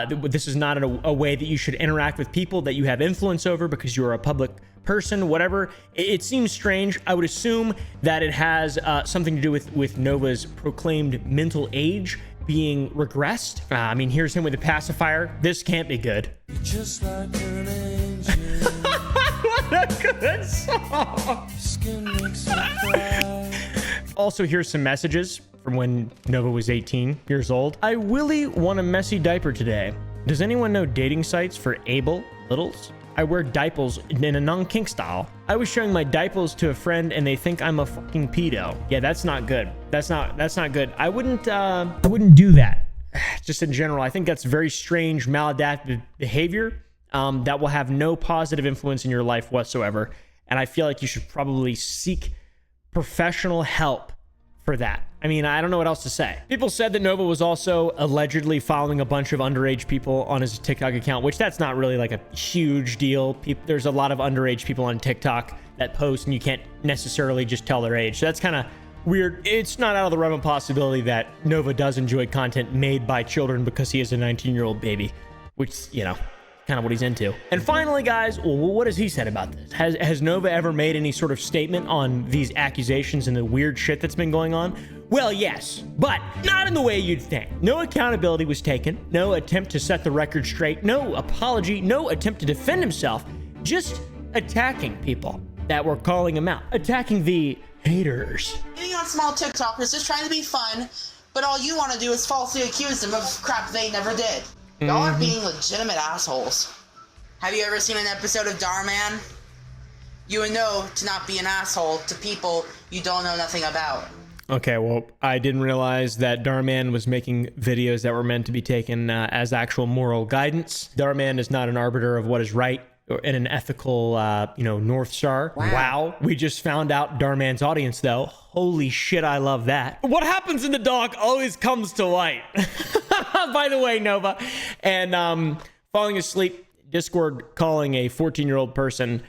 This is not a way that you should interact with people that you have influence over because you're a public person, whatever. It seems strange. I would assume that it has something to do with Nova's proclaimed mental age being regressed. I mean, here's him with a pacifier. This can't be good. Just like an angel. What a good song. Also, here's some messages from when Nova was 18 years old. I really want a messy diaper today. Does anyone know dating sites for able littles? I wear diapers in a non-kink style. I was showing my diapers to a friend and they think I'm a fucking pedo. Yeah, that's not good. That's not good. I wouldn't do that. Just in general, I think that's very strange, maladaptive behavior that will have no positive influence in your life whatsoever. And I feel like you should probably seek professional help for that. I mean, I don't know what else to say. People said that Nova was also allegedly following a bunch of underage people on his TikTok account, which that's not really like a huge deal. There's a lot of underage people on TikTok that post and you can't necessarily just tell their age. So that's kind of weird. It's not out of the realm of possibility that Nova does enjoy content made by children because he is a 19-year-old baby, which, you know, kind of what he's into. And finally, guys, well, what has he said about this? Has Nova ever made any sort of statement on these accusations and the weird shit that's been going on? Well, yes, but not in the way you'd think. No accountability was taken, no attempt to set the record straight, no apology, no attempt to defend himself, just attacking people that were calling him out, attacking the haters. Getting on small TikTokers just trying to be fun, but all you want to do is falsely accuse them of crap they never did. Y'all are being legitimate assholes. Have you ever seen an episode of Darman? You would know to not be an asshole to people you don't know nothing about. Okay, well, I didn't realize that Darman was making videos that were meant to be taken as actual moral guidance. Darman is not an arbiter of what is right and an ethical, North Star. Wow. We just found out Darman's audience, though. Holy shit, I love that. What happens in the dark always comes to light. By the way, Nova. And falling asleep, Discord calling a 14-year-old person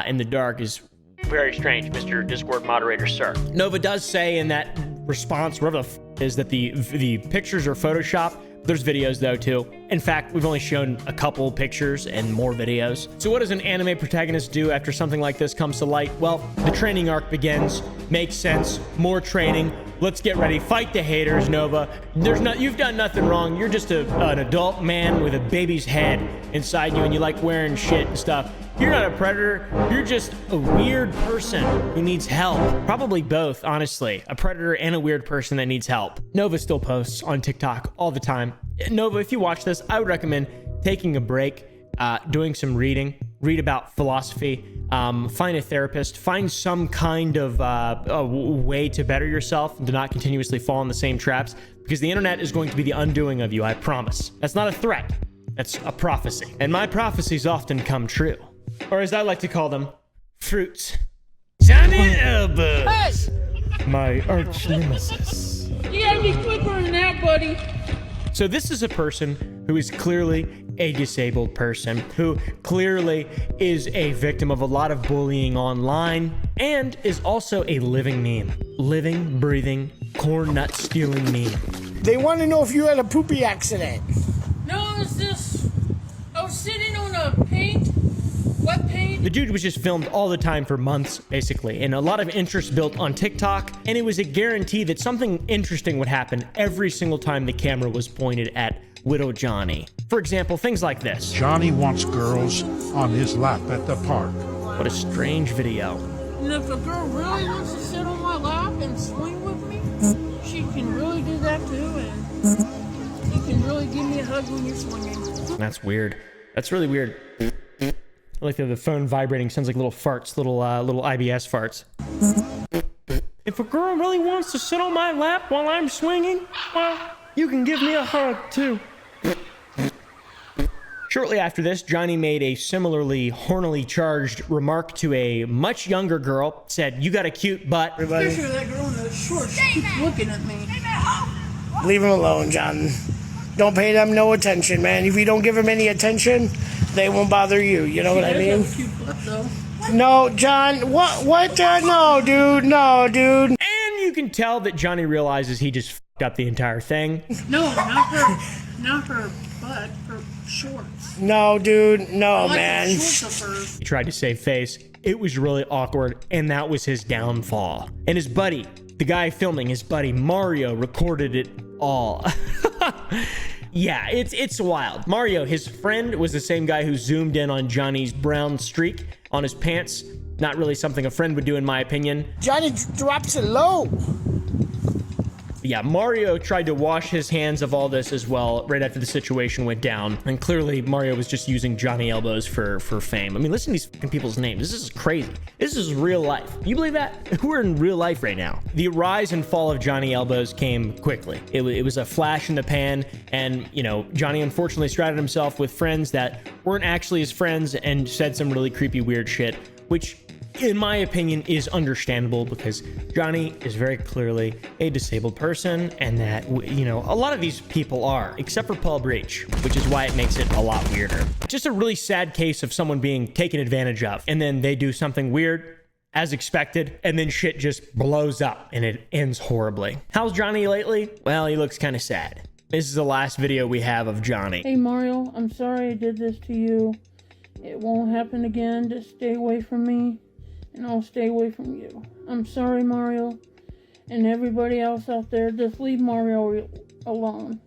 in the dark is very strange, Mr. Discord moderator, sir. Nova does say in that response, wherever the is, that the pictures are Photoshop. There's videos though too. In fact, we've only shown a couple pictures and more videos. So what does an anime protagonist do after something like this comes to light? Well, the training arc begins. Makes sense. More training. Let's get ready. Fight the haters, Nova. You've done nothing wrong. You're just an adult man with a baby's head inside you and you like wearing shit and stuff. You're not a predator. You're just a weird person who needs help. Probably both, honestly. A predator and a weird person that needs help. Nova still posts on TikTok all the time. Nova, if you watch this, I would recommend taking a break, doing some reading. Read about philosophy. Find a therapist. Find some kind of a way to better yourself and to not continuously fall in the same traps, because the internet is going to be the undoing of you, I promise. That's not a threat. That's a prophecy. And my prophecies often come true. Or as I like to call them, fruits. Johnny Elbows! Hey! My arch nemesis. You gotta be quicker than that, buddy. So this is a person who is clearly a disabled person, who clearly is a victim of a lot of bullying online, and is also a living meme. Living, breathing, corn nut stealing meme. They want to know if you had a poopy accident. No, I was sitting on a wet paint. The dude was just filmed all the time for months, basically, and a lot of interest built on TikTok, and it was a guarantee that something interesting would happen every single time the camera was pointed at Widow Johnny. For example, things like this. Johnny wants girls on his lap at the park. What a strange video. And if a girl really wants to sit on my lap and swing with me, she can really do that too, and you can really give me a hug when you're swinging. That's weird. That's really weird. I like the phone vibrating. Sounds like little farts, little IBS farts. If a girl really wants to sit on my lap while I'm swinging, well, you can give me a hug too. Shortly after this, Johnny made a similarly hornily charged remark to a much younger girl. Said, "You got a cute butt." Especially that girl in the shorts keeps looking at me. Leave him alone, John. Don't pay them no attention, man. If you don't give them any attention, they won't bother you. You know what I mean? No, John. What? No, dude. No, dude. And you can tell that Johnny realizes he just fucked up the entire thing. No, not her butt. Her shorts. No, dude. No, like man. The shorts of hers. He tried to save face. It was really awkward, and that was his downfall. And his buddy, the guy filming, his buddy Mario, recorded it all. Yeah, it's wild. Mario, his friend, was the same guy who zoomed in on Johnny's brown streak on his pants. Not really something a friend would do, in my opinion. Johnny drops it low. Yeah, Mario tried to wash his hands of all this as well right after the situation went down. And clearly, Mario was just using Johnny Elbows for fame. I mean, listen to these fucking people's names. This is crazy. This is real life. You believe that? We're in real life right now. The rise and fall of Johnny Elbows came quickly. It was a flash in the pan. And, Johnny unfortunately surrounded himself with friends that weren't actually his friends and said some really creepy, weird shit, which in my opinion, is understandable because Johnny is very clearly a disabled person, and that, you know, a lot of these people are, except for Paul Breach, which is why it makes it a lot weirder. Just a really sad case of someone being taken advantage of, and then they do something weird, as expected, and then shit just blows up, and it ends horribly. How's Johnny lately? Well, he looks kind of sad. This is the last video we have of Johnny. Hey Mario, I'm sorry I did this to you. It won't happen again. Just stay away from me, and I'll stay away from you. I'm sorry, Mario. And everybody else out there, just leave Mario alone.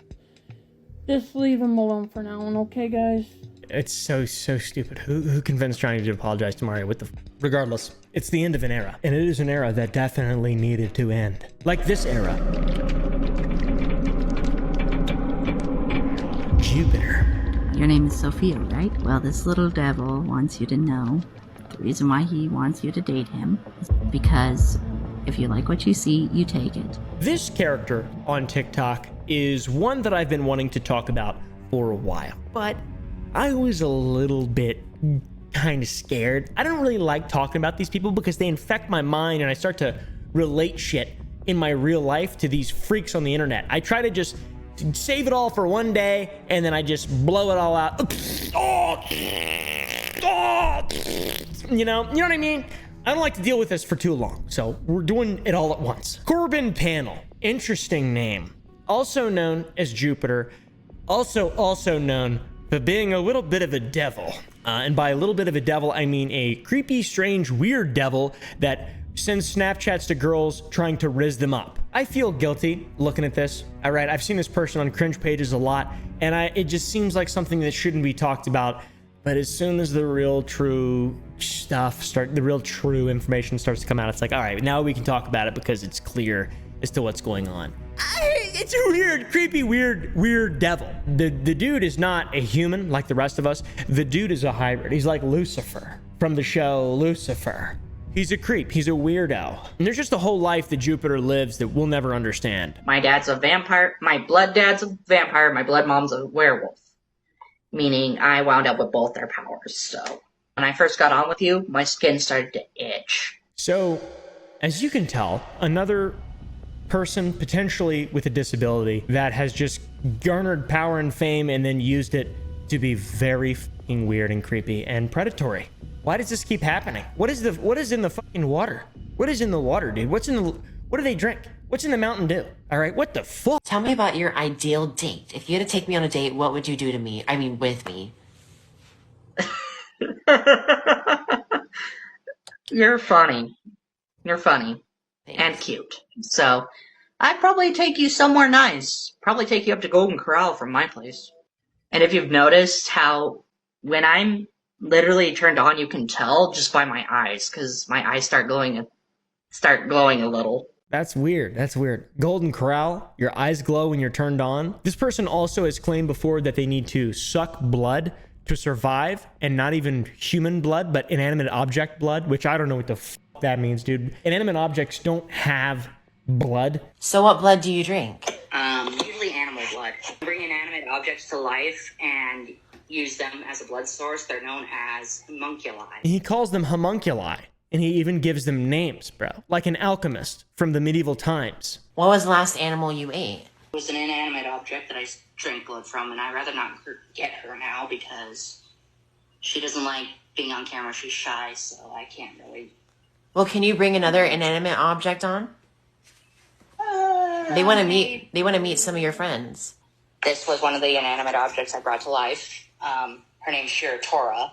Just leave him alone for now, okay, guys? It's so stupid. Who convinced Johnny to apologize to Mario? Regardless, it's the end of an era, and it is an era that definitely needed to end. Like this era. Jupiter. Your name is Sophia, right? Well, this little devil wants you to know the reason why he wants you to date him is because if you like what you see, you take it. This character on TikTok is one that I've been wanting to talk about for a while, but I was a little bit kind of scared. I don't really like talking about these people because they infect my mind and I start to relate shit in my real life to these freaks on the internet. I try to just save it all for one day and then I just blow it all out. You know what I mean? I don't like to deal with this for too long, so we're doing it all at once. Corbin Panel, interesting name. Also known as Jupiter, also known for being a little bit of a devil. And by a little bit of a devil, I mean a creepy, strange, weird devil that sends Snapchats to girls trying to riz them up. I feel guilty looking at this. All right, I've seen this person on cringe pages a lot, and it just seems like something that shouldn't be talked about. But as soon as the real true stuff the real true information starts to come out, it's like, all right, now we can talk about it because it's clear as to what's going on. It's a weird, creepy, weird devil. The dude is not a human like the rest of us. The dude is a hybrid. He's like Lucifer from the show Lucifer. He's a creep. He's a weirdo. And there's just a whole life that Jupiter lives that we'll never understand. My dad's a vampire. My blood dad's a vampire. My blood mom's a werewolf. Meaning I wound up with both their powers. So when I first got on with you, my skin started to itch. So, as you can tell, another person potentially with a disability that has just garnered power and fame and then used it to be very fucking weird and creepy and predatory. Why does this keep happening? What is in the fucking water? What is in the water, dude? What do they drink? What's in the Mountain Dew? All right, what the fuck? Tell me about your ideal date. If you had to take me on a date, what would you do to me? I mean, with me. You're funny. You're funny. Thanks. And cute. So, I'd probably take you somewhere nice. Probably take you up to Golden Corral from my place. And if you've noticed how when I'm literally turned on, you can tell just by my eyes, because my eyes start glowing a little. That's weird. That's weird. Golden Corral, your eyes glow when you're turned on. This person also has claimed before that they need to suck blood to survive, and not even human blood, but inanimate object blood, which I don't know what the f that means, dude. Inanimate objects don't have blood. So what blood do you drink? Usually animal blood. Bring inanimate objects to life and use them as a blood source. They're known as homunculi. He calls them homunculi, and he even gives them names, bro. Like an alchemist from the medieval times. What was the last animal you ate? It was an inanimate object that I drank blood from, and I'd rather not get her now because she doesn't like being on camera. She's shy, so I can't really. Well, can you bring another inanimate object on? They want to meet. They want to meet some of your friends. This was one of the inanimate objects I brought to life. Her name's Shiratora,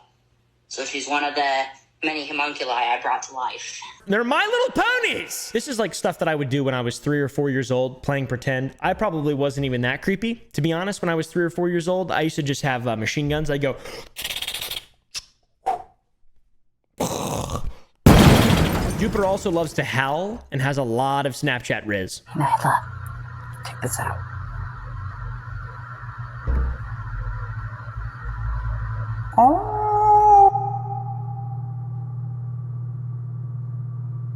so she's one of the many homunculi I brought to life. They're My Little Ponies! This is like stuff that I would do when I was 3 or 4 years old, playing pretend. I probably wasn't even that creepy. To be honest, when I was 3 or 4 years old, I used to just have machine guns. I'd go. Jupiter also loves to howl and has a lot of Snapchat riz. Nyla, check this out.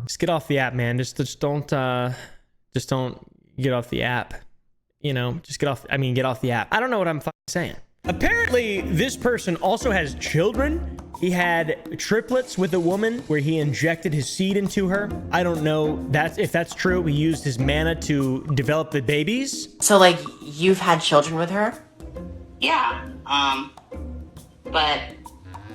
Just get off the app, man. Just don't get off the app. You know, just get off the app. I don't know what I'm saying. Apparently, this person also has children. He had triplets with a woman where he injected his seed into her. I don't know if that's true. He used his mana to develop the babies. So, like, you've had children with her? Yeah, but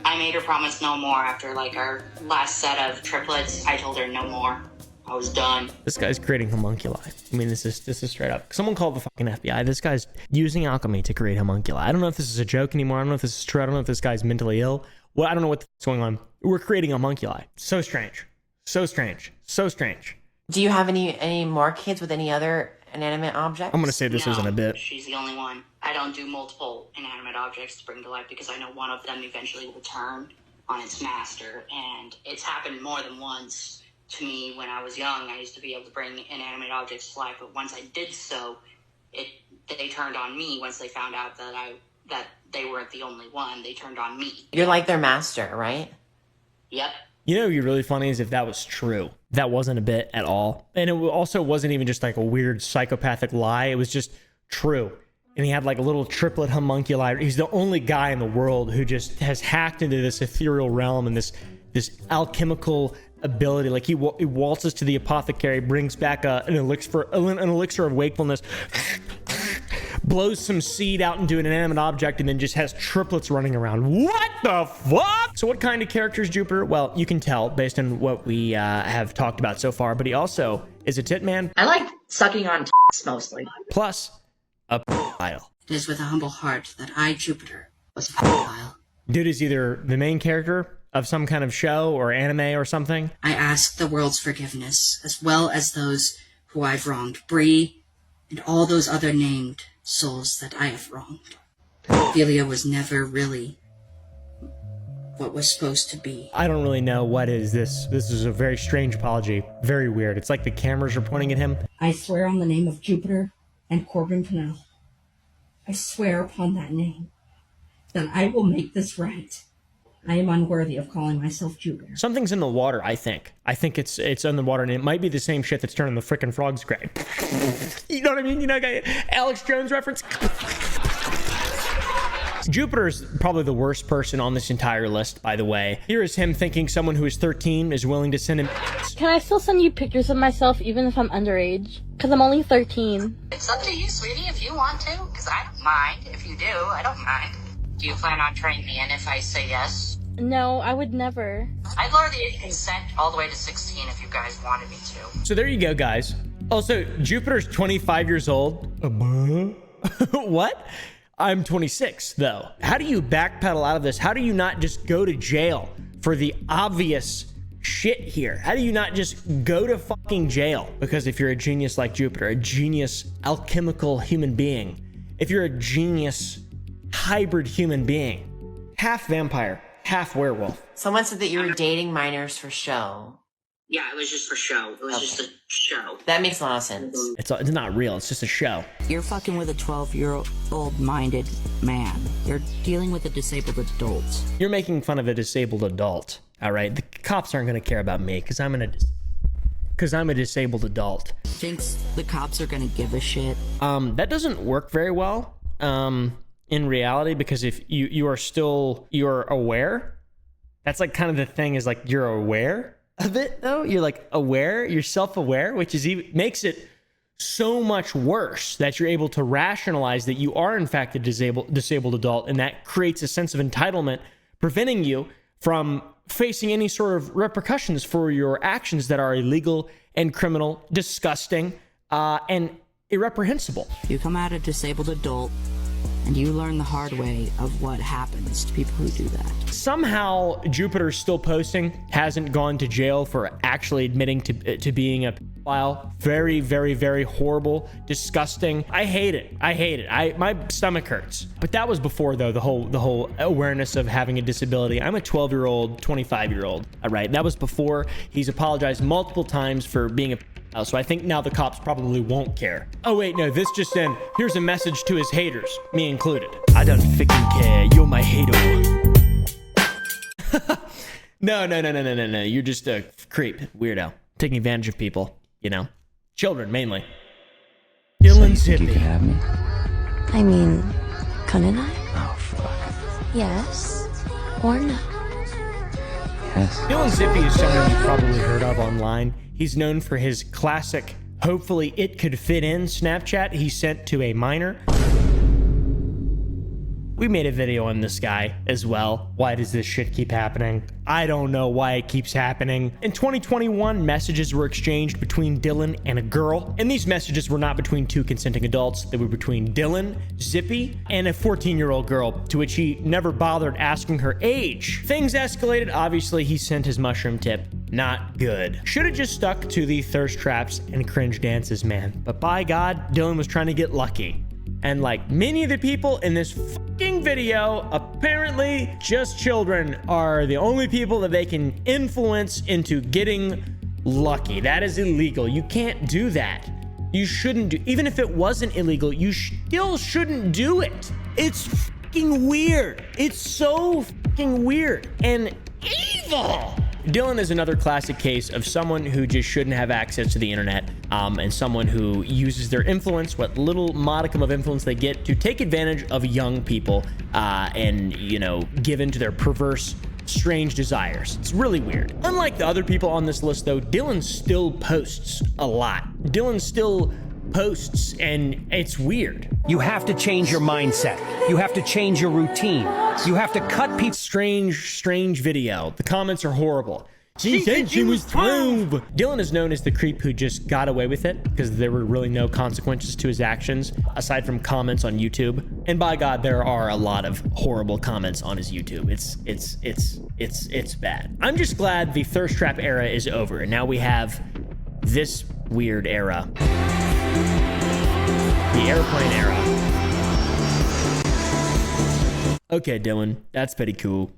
I made her promise no more after, like, our last set of triplets. I told her no more. I was done. This guy's creating homunculi. I mean, this is straight up. Someone called the fucking FBI. This guy's using alchemy to create homunculi. I don't know if this is a joke anymore. I don't know if this is true. I don't know if this guy's mentally ill. Well, I don't know what's going on. We're creating homunculi. So strange. So strange. So strange. Do you have any more kids with any other inanimate objects? I'm gonna say this isn't a bit. She's the only one. I don't do multiple inanimate objects to bring to life because I know one of them eventually will turn on its master, and it's happened more than once to me when I was young. I used to be able to bring inanimate objects to life, but once I did so, they turned on me. Once they found out that they weren't the only one, they turned on me. You're like their master, right? Yep. You know what would be really funny is if that was true. That wasn't a bit at all. And it also wasn't even just like a weird psychopathic lie. It was just true. And he had like a little triplet homunculi. He's the only guy in the world who just has hacked into this ethereal realm and this alchemical ability. Like he waltzes to the apothecary, brings back an elixir of wakefulness, blows some seed out into an inanimate object, and then just has triplets running around. What the fuck? So what kind of character is Jupiter? Well, you can tell based on what we have talked about so far, but he also is a tit man. I like sucking on tits mostly. Plus, a pedophile. It is with a humble heart that I, Jupiter, was a pedophile. Dude is either the main character of some kind of show or anime or something. I ask the world's forgiveness, as well as those who I've wronged. Bree, and all those other named souls that I have wronged. Pedophilia was never really what was supposed to be. I don't really know what is this. This is a very strange apology. Very weird. It's like the cameras are pointing at him. I swear on the name of Jupiter and Corbin Pennell. I swear upon that name that I will make this right. I am unworthy of calling myself Jupiter. Something's in the water, I think. I think it's in the water, and it might be the same shit that's turning the frickin' frogs gray. You know what I mean? You know, Alex Jones reference? Jupiter's probably the worst person on this entire list, by the way. Here is him thinking someone who is 13 is willing to send him... Can I still send you pictures of myself even if I'm underage? Because I'm only 13. It's up to you, sweetie, if you want to. Because I don't mind. If you do, I don't mind. Do you plan on trading me in if I say yes? No, I would never. I'd lower the age of consent all the way to 16 if you guys wanted me to. So there you go, guys. Also, Jupiter's 25 years old. What? I'm 26, though. How do you backpedal out of this? How do you not just go to jail for the obvious shit here? How do you not just go to fucking jail? Because if you're a genius like Jupiter, a genius alchemical human being, if you're a genius hybrid human being, half vampire, half werewolf. Someone said that you were dating minors for show. Yeah, it was just for show. It was just a show. That makes a lot of sense. It's not real. It's just a show. You're fucking with a 12-year-old minded man. You're dealing with a disabled adult. You're making fun of a disabled adult. All right, the cops aren't going to care about me because I'm a disabled adult. Thinks the cops are gonna give a shit? That doesn't work very well. In reality, because if you're aware, that's like kind of the thing is like you're aware of it though. You're like aware, you're self-aware, which is even makes it so much worse that you're able to rationalize that you are in fact a disabled adult, and that creates a sense of entitlement, preventing you from facing any sort of repercussions for your actions that are illegal and criminal, disgusting, and irreprehensible. You come out a disabled adult, and you learn the hard way of what happens to people who do that. Somehow, Jupiter's still posting, hasn't gone to jail for actually admitting to being a pedophile. Very, very, very horrible, disgusting. I hate it. My stomach hurts. But that was before, though, the whole awareness of having a disability. I'm a 12-year-old, 25-year-old. All right, that was before. He's apologized multiple times for being a pedophile. So I think now the cops probably won't care. Oh wait, no, this just in. Here's a message to his haters, me included. I don't freaking care, you're my hater. No, you're just a creep, weirdo. Taking advantage of people, you know. Children, mainly. Dylan's hippie. You can have me? I mean, couldn't I? Oh, Yes or no? Dylan Zippy is someone you've probably heard of online. He's known for his classic, hopefully it could fit in Snapchat he sent to a minor. We made a video on this guy as well. Why does this shit keep happening? I don't know why it keeps happening. In 2021, messages were exchanged between Dylan and a girl, and these messages were not between two consenting adults. They were between Dylan, Zippy, and a 14-year-old girl, to which he never bothered asking her age. Things escalated. Obviously, he sent his mushroom tip. Not good. Should have just stuck to the thirst traps and cringe dances, man. But by God, Dylan was trying to get lucky. And like many of the people in this fucking video, apparently just children are the only people that they can influence into getting lucky. That is illegal. You can't do that. You shouldn't do, even if it wasn't illegal, you still shouldn't do it. It's fucking weird. It's so fucking weird and evil. Dylan is another classic case of someone who just shouldn't have access to the internet, and someone who uses their influence, what little modicum of influence they get, to take advantage of young people and, you know, give in to their perverse, strange desires. It's really weird. Unlike the other people on this list, though, Dylan still posts a lot. Dylan still posts, and it's weird. You have to change your mindset. You have to change your routine. You have to cut people. Strange video. The comments are horrible. She said she was 12. Dylan is known as the creep who just got away with it because there were really no consequences to his actions aside from comments on YouTube. And by God, there are a lot of horrible comments on his YouTube. It's bad. I'm just glad the thirst trap era is over, and now we have this weird era. The airplane era. Okay, Dylan, that's pretty cool.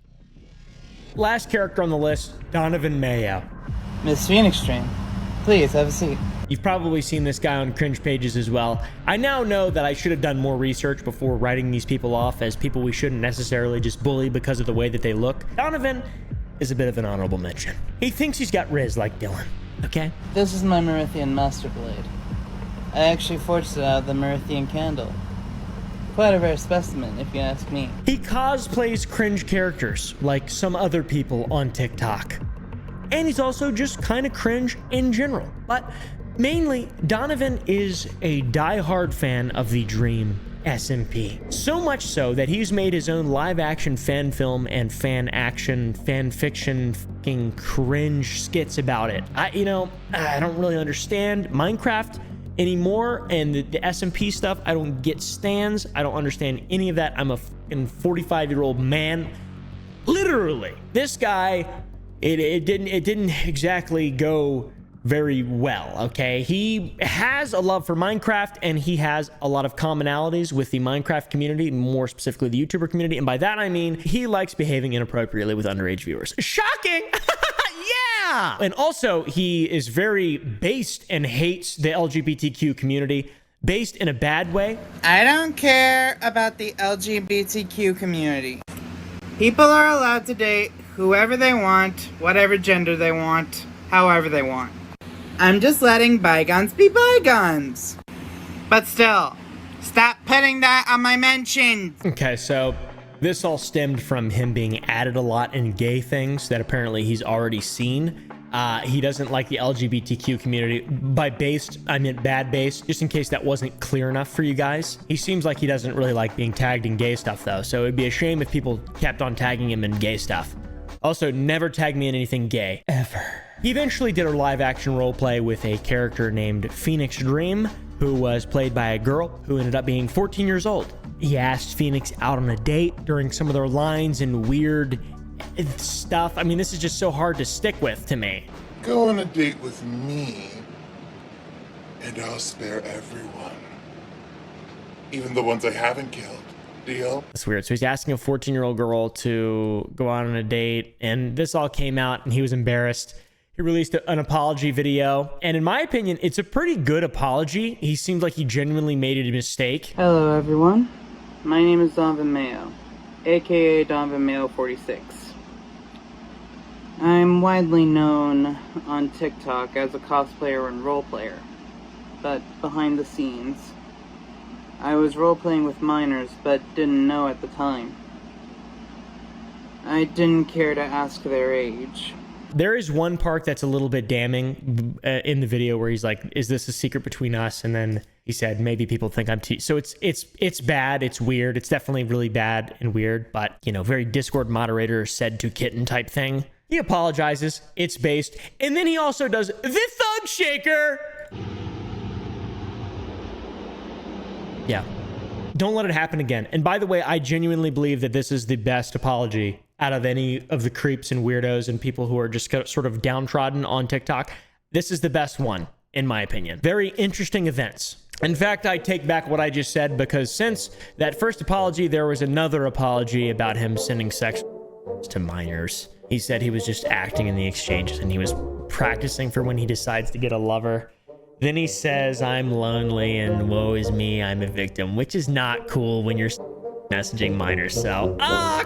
Last character on the list, Donovan Mayo. Miss Phoenix Train, please have a seat. You've probably seen this guy on cringe pages as well. I now know that I should have done more research before writing these people off as people we shouldn't necessarily just bully because of the way that they look. Donovan is a bit of an honorable mention. He thinks he's got Riz like Dylan, okay? This is my Merithian Master Blade. I actually forged it out of the Merithian candle. Quite a rare specimen, if you ask me. He cosplays cringe characters like some other people on TikTok. And he's also just kind of cringe in general. But mainly, Donovan is a diehard fan of the Dream SMP. So much so that he's made his own live-action fan film and fan fiction fucking cringe skits about it. I don't really understand Minecraft anymore, and the SMP stuff, I don't get stands. I don't understand any of that. I'm a fucking 45-year-old man. Literally, this guy, it didn't exactly go very well, okay? He has a love for Minecraft, and he has a lot of commonalities with the Minecraft community, more specifically the YouTuber community, and by that I mean he likes behaving inappropriately with underage viewers. Shocking! Yeah! And also, he is very based and hates the LGBTQ community, based in a bad way. I don't care about the LGBTQ community. People are allowed to date whoever they want, whatever gender they want, however they want. I'm just letting bygones be bygones. But still, stop putting that on my mentions. Okay, so this all stemmed from him being added a lot in gay things that apparently he's already seen. He doesn't like the LGBTQ community. By based, I meant bad based, just in case that wasn't clear enough for you guys. He seems like he doesn't really like being tagged in gay stuff, though, so it'd be a shame if people kept on tagging him in gay stuff. Also, never tag me in anything gay, ever. He eventually did a live-action roleplay with a character named Phoenix Dream, who was played by a girl who ended up being 14 years old. He asked Phoenix out on a date during some of their lines and weird stuff. I mean, this is just so hard to stick with to me. Go on a date with me, and I'll spare everyone. Even the ones I haven't killed. Deal? That's weird. So he's asking a 14-year-old girl to go out on a date, and this all came out, and he was embarrassed. He released an apology video, and in my opinion, it's a pretty good apology. He seems like he genuinely made a mistake. Hello, everyone. My name is Donovan Mayo, aka Donovan Mayo 46. I'm widely known on TikTok as a cosplayer and roleplayer, but behind the scenes, I was roleplaying with minors but didn't know at the time. I didn't care to ask their age. There is one part that's a little bit damning in the video where he's like, "Is this a secret between us?" And then he said, "Maybe people think I'm too." So it's bad. It's weird. It's definitely really bad and weird. But very Discord moderator said to kitten type thing. He apologizes. It's based, and then he also does the thug shaker. Yeah. Don't let it happen again. And by the way, I genuinely believe that this is the best apology out of any of the creeps and weirdos and people who are just sort of downtrodden on TikTok. This is the best one, in my opinion. Very interesting events. In fact, I take back what I just said, because since that first apology, there was another apology about him sending sex to minors. He said he was just acting in the exchanges and he was practicing for when he decides to get a lover. Then he says, "I'm lonely and woe is me, I'm a victim," which is not cool when you're messaging minors. So,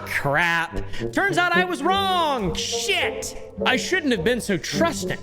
crap. Turns out I was wrong. Shit. I shouldn't have been so trusting.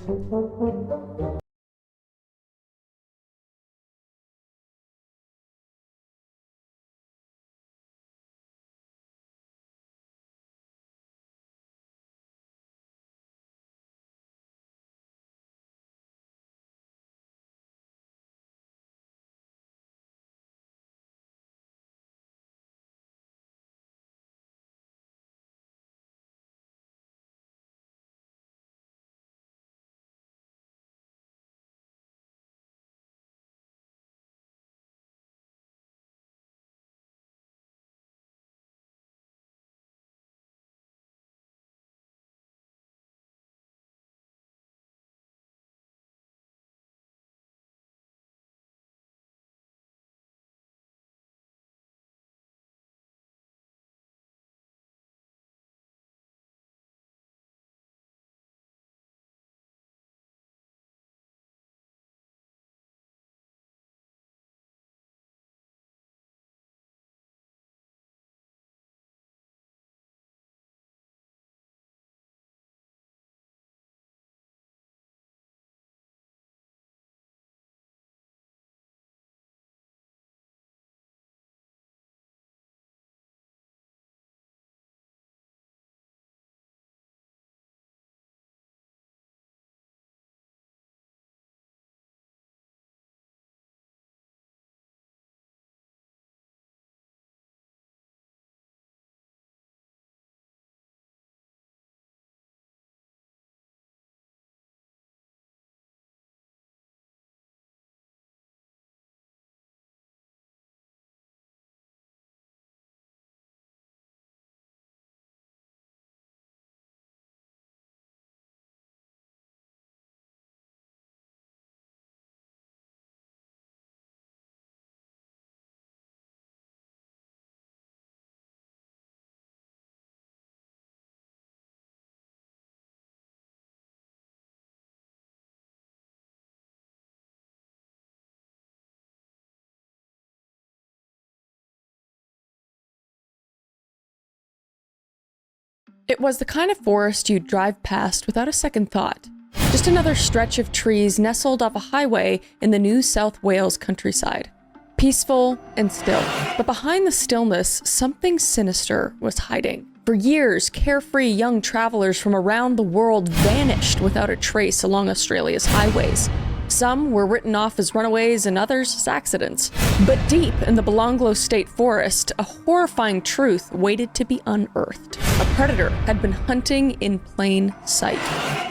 It was the kind of forest you'd drive past without a second thought. Just another stretch of trees nestled off a highway in the New South Wales countryside. Peaceful and still. But behind the stillness, something sinister was hiding. For years, carefree young travelers from around the world vanished without a trace along Australia's highways. Some were written off as runaways and others as accidents. But deep in the Belanglo State Forest, a horrifying truth waited to be unearthed. A predator had been hunting in plain sight,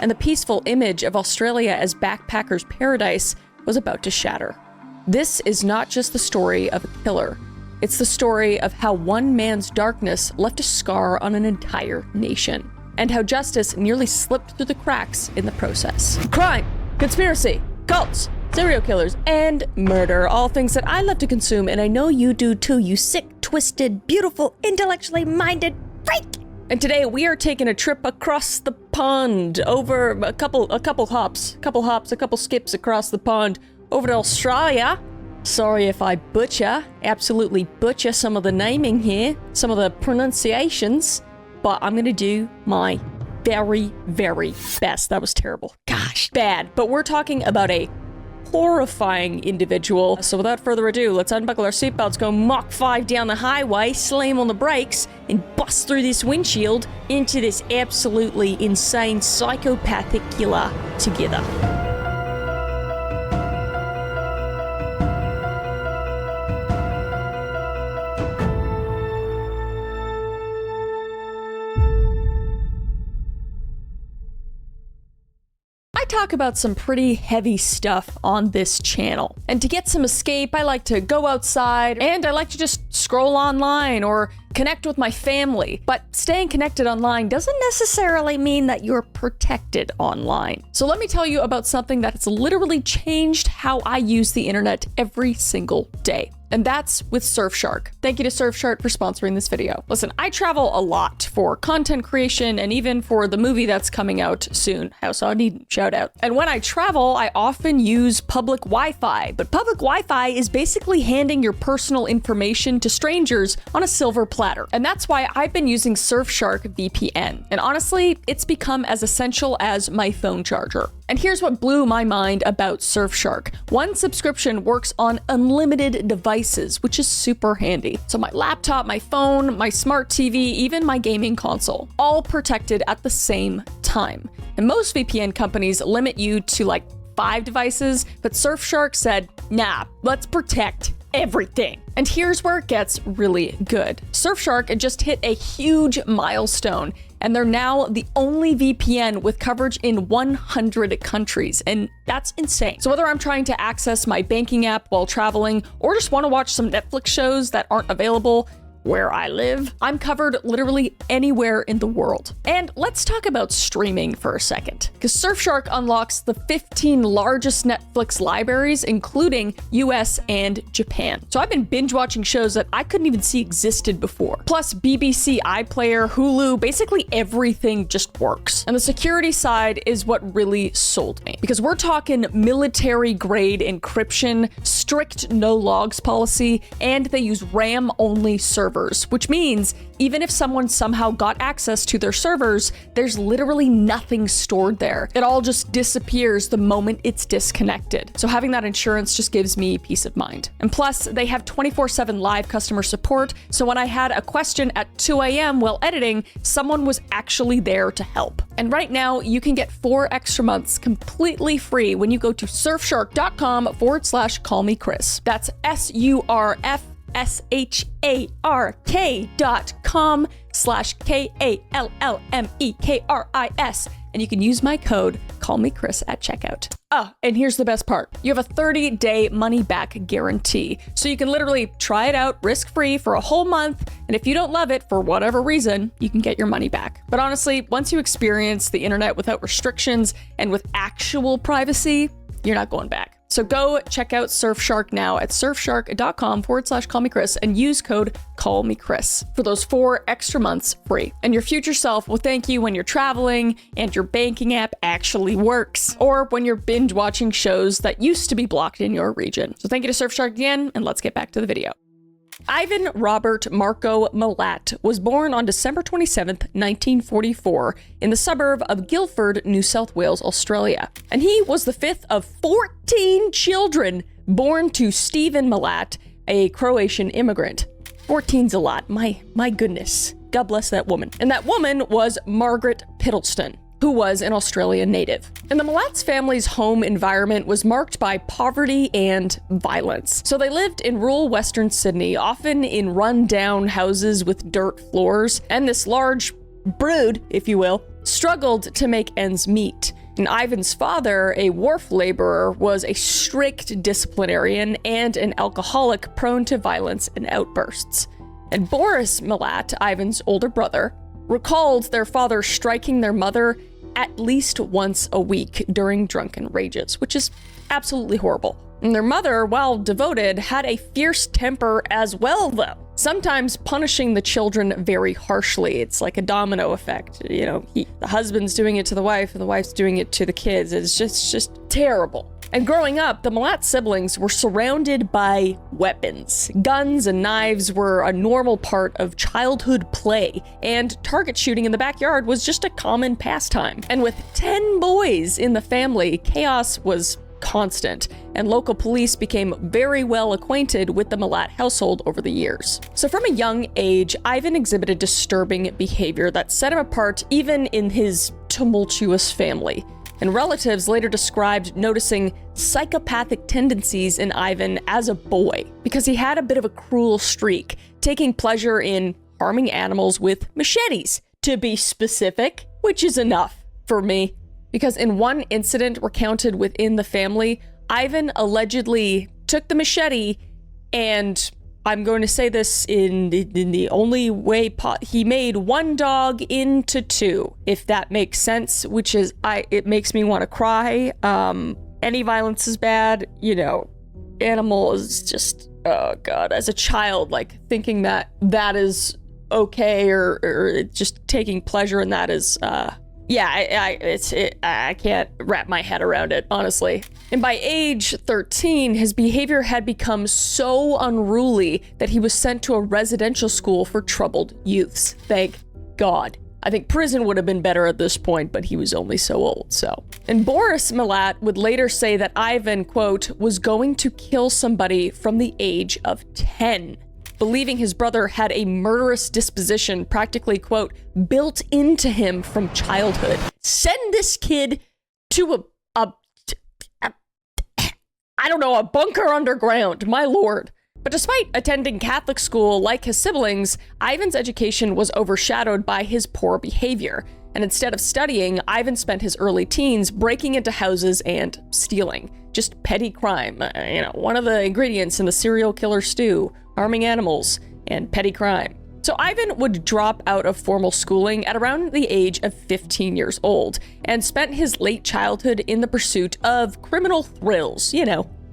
and the peaceful image of Australia as backpackers' paradise was about to shatter. This is not just the story of a killer. It's the story of how one man's darkness left a scar on an entire nation, and how justice nearly slipped through the cracks in the process. Crime, conspiracy, cults, serial killers, and murder. All things that I love to consume, and I know you do too, you sick, twisted, beautiful, intellectually minded freak! And today we are taking a trip across the pond, over a couple skips across the pond, over to Australia. Sorry if I absolutely butcher some of the naming here, some of the pronunciations, but I'm gonna do my very, very best. That was terrible. Gosh, bad. But we're talking about a horrifying individual. So without further ado, let's unbuckle our seatbelts, go Mach 5 down the highway, slam on the brakes, and bust through this windshield into this absolutely insane psychopathic killer together. I talk about some pretty heavy stuff on this channel. And to get some escape, I like to go outside and I like to just scroll online or connect with my family. But staying connected online doesn't necessarily mean that you're protected online. So let me tell you about something that has literally changed how I use the internet every single day. And that's with Surfshark. Thank you to Surfshark for sponsoring this video. Listen, I travel a lot for content creation and even for the movie that's coming out soon. House on Eden, shout out. And when I travel, I often use public Wi-Fi. But public Wi-Fi is basically handing your personal information to strangers on a silver platter. And that's why I've been using Surfshark VPN. And honestly, it's become as essential as my phone charger. And here's what blew my mind about Surfshark. One subscription works on unlimited devices, which is super handy. So my laptop, my phone, my smart TV, even my gaming console, all protected at the same time. And most VPN companies limit you to like 5 devices, but Surfshark said, nah, let's protect everything. And here's where it gets really good. Surfshark just hit a huge milestone, and they're now the only VPN with coverage in 100 countries, and that's insane. So whether I'm trying to access my banking app while traveling, or just want to watch some Netflix shows that aren't available where I live, I'm covered literally anywhere in the world. And let's talk about streaming for a second, because Surfshark unlocks the 15 largest Netflix libraries, including US and Japan. So I've been binge watching shows that I couldn't even see existed before. Plus BBC iPlayer, Hulu, basically everything just works. And the security side is what really sold me, because we're talking military grade encryption, strict no logs policy, and they use RAM only servers, which means even if someone somehow got access to their servers, there's literally nothing stored there. It all just disappears the moment it's disconnected. So having that insurance just gives me peace of mind. And plus, they have 24/7 live customer support, so when I had a question at 2 a.m. while editing, someone was actually there to help. And right now, you can get 4 extra months completely free when you go to surfshark.com/callmechris. That's surfshark.com/KALLMEKRIS. And you can use my code CallMeChris at checkout. Oh, and here's the best part. You have a 30-day money-back guarantee. So you can literally try it out risk-free for a whole month, and if you don't love it for whatever reason, you can get your money back. But honestly, once you experience the internet without restrictions and with actual privacy, you're not going back. So go check out Surfshark now at surfshark.com/callmechris and use code CallMeChris for those 4 extra months free. And your future self will thank you when you're traveling and your banking app actually works, or when you're binge watching shows that used to be blocked in your region. So thank you to Surfshark again, and let's get back to the video. Ivan Robert Marco Malat was born on December 27th, 1944, in the suburb of Guildford, New South Wales, Australia. And he was the 5th of 14 children born to Stephen Malat, a Croatian immigrant. 14's a lot, my goodness. God bless that woman. And that woman was Margaret Piddleston, who was an Australian native. And the Malat's family's home environment was marked by poverty and violence. So they lived in rural Western Sydney, often in run-down houses with dirt floors, and this large brood, if you will, struggled to make ends meet. And Ivan's father, a wharf laborer, was a strict disciplinarian and an alcoholic prone to violence and outbursts. And Boris Malat, Ivan's older brother, recalled their father striking their mother at least once a week during drunken rages, which is absolutely horrible. And their mother, while devoted, had a fierce temper as well, though, sometimes punishing the children very harshly. It's like a domino effect. You know, the husband's doing it to the wife, and the wife's doing it to the kids. It's just terrible. And growing up, the Malat siblings were surrounded by weapons. Guns and knives were a normal part of childhood play, and target shooting in the backyard was just a common pastime. And with 10 boys in the family, chaos was constant, and local police became very well acquainted with the Malat household over the years. So from a young age, Ivan exhibited disturbing behavior that set him apart even in his tumultuous family. And relatives later described noticing psychopathic tendencies in Ivan as a boy, because he had a bit of a cruel streak, taking pleasure in harming animals with machetes, to be specific, which is enough for me. Because in one incident recounted within the family, Ivan allegedly took the machete and, I'm going to say this in the only way he made one dog into two, if that makes sense, which is, it makes me want to cry. Any violence is bad, you know, animal is just, oh God, as a child, like thinking that that is okay or just taking pleasure in that is, I can't wrap my head around it, honestly. And by age 13, his behavior had become so unruly that he was sent to a residential school for troubled youths. Thank God. I think prison would have been better at this point, but he was only so old, so. And Boris Malat would later say that Ivan, quote, was going to kill somebody from the age of 10. Believing his brother had a murderous disposition practically, quote, built into him from childhood. Send this kid to a bunker underground, my lord. But despite attending Catholic school like his siblings, Ivan's education was overshadowed by his poor behavior. And instead of studying, Ivan spent his early teens breaking into houses and stealing. Just petty crime, one of the ingredients in the serial killer stew. Harming animals, and petty crime. So Ivan would drop out of formal schooling at around the age of 15 years old, and spent his late childhood in the pursuit of criminal thrills,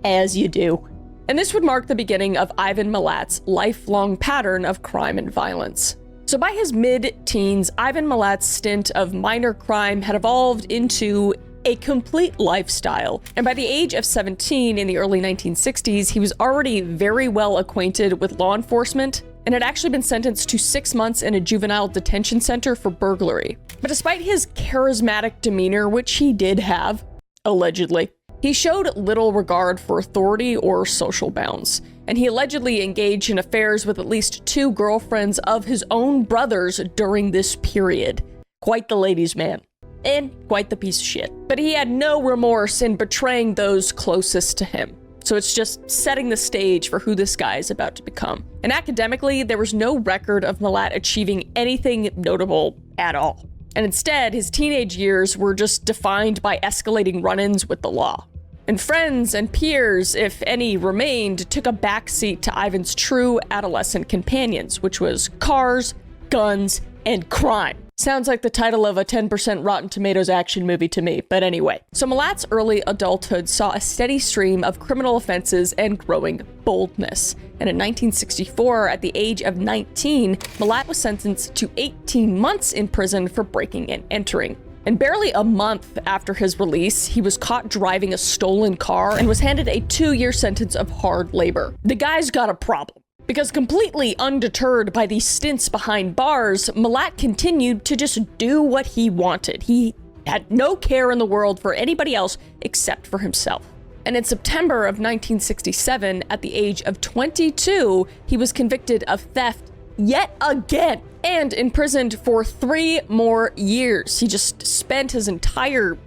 as you do. And this would mark the beginning of Ivan Malat's lifelong pattern of crime and violence. So by his mid-teens, Ivan Malat's stint of minor crime had evolved into a complete lifestyle. And by the age of 17 in the early 1960s, he was already very well acquainted with law enforcement and had actually been sentenced to 6 months in a juvenile detention center for burglary. But despite his charismatic demeanor, which he did have, allegedly, he showed little regard for authority or social bounds. And he allegedly engaged in affairs with at least 2 girlfriends of his own brothers during this period. Quite the ladies' man. And quite the piece of shit. But he had no remorse in betraying those closest to him. So it's just setting the stage for who this guy is about to become. And academically, there was no record of Malat achieving anything notable at all. And instead, his teenage years were just defined by escalating run-ins with the law. And friends and peers, if any remained, took a backseat to Ivan's true adolescent companions, which was cars, guns, and crime. Sounds like the title of a 10% Rotten Tomatoes action movie to me, but anyway. So Malat's early adulthood saw a steady stream of criminal offenses and growing boldness. And in 1964, at the age of 19, Malat was sentenced to 18 months in prison for breaking and entering. And barely a month after his release, he was caught driving a stolen car and was handed a 2-year sentence of hard labor. The guy's got a problem. Because completely undeterred by these stints behind bars, Malat continued to just do what he wanted. He had no care in the world for anybody else except for himself. And in September of 1967, at the age of 22, he was convicted of theft yet again and imprisoned for 3 more years. He just spent his entire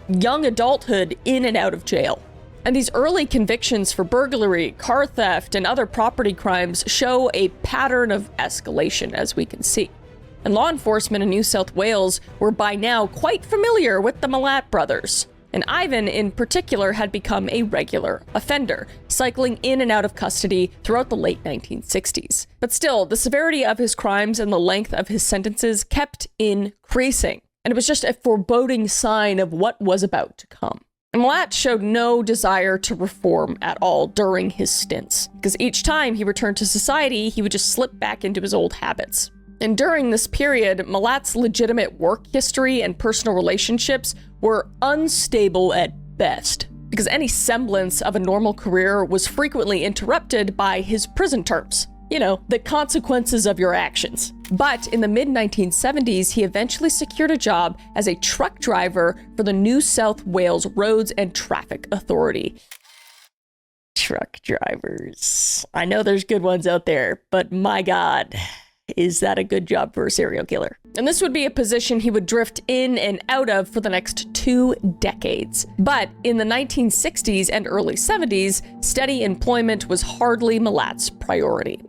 young adulthood in and out of jail. And these early convictions for burglary, car theft, and other property crimes show a pattern of escalation, as we can see. And law enforcement in New South Wales were by now quite familiar with the Malat brothers. And Ivan, in particular, had become a regular offender, cycling in and out of custody throughout the late 1960s. But still, the severity of his crimes and the length of his sentences kept increasing. And it was just a foreboding sign of what was about to come. And Malat showed no desire to reform at all during his stints, because each time he returned to society, he would just slip back into his old habits. And during this period, Malat's legitimate work history and personal relationships were unstable at best, because any semblance of a normal career was frequently interrupted by his prison terms. the consequences of your actions. But in the mid-1970s, he eventually secured a job as a truck driver for the New South Wales Roads and Traffic Authority. Truck drivers. I know there's good ones out there, but my God, is that a good job for a serial killer? And this would be a position he would drift in and out of for the next 2 decades. But in the 1960s and early 70s, steady employment was hardly Malat's priority,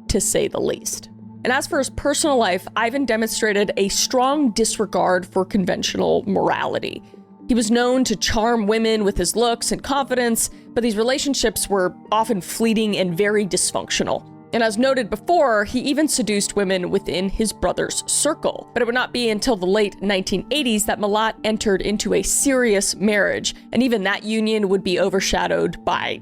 to say the least. And as for his personal life, Ivan demonstrated a strong disregard for conventional morality. He was known to charm women with his looks and confidence, but these relationships were often fleeting and very dysfunctional. And as noted before, he even seduced women within his brother's circle. But it would not be until the late 1980s that Malat entered into a serious marriage, and even that union would be overshadowed by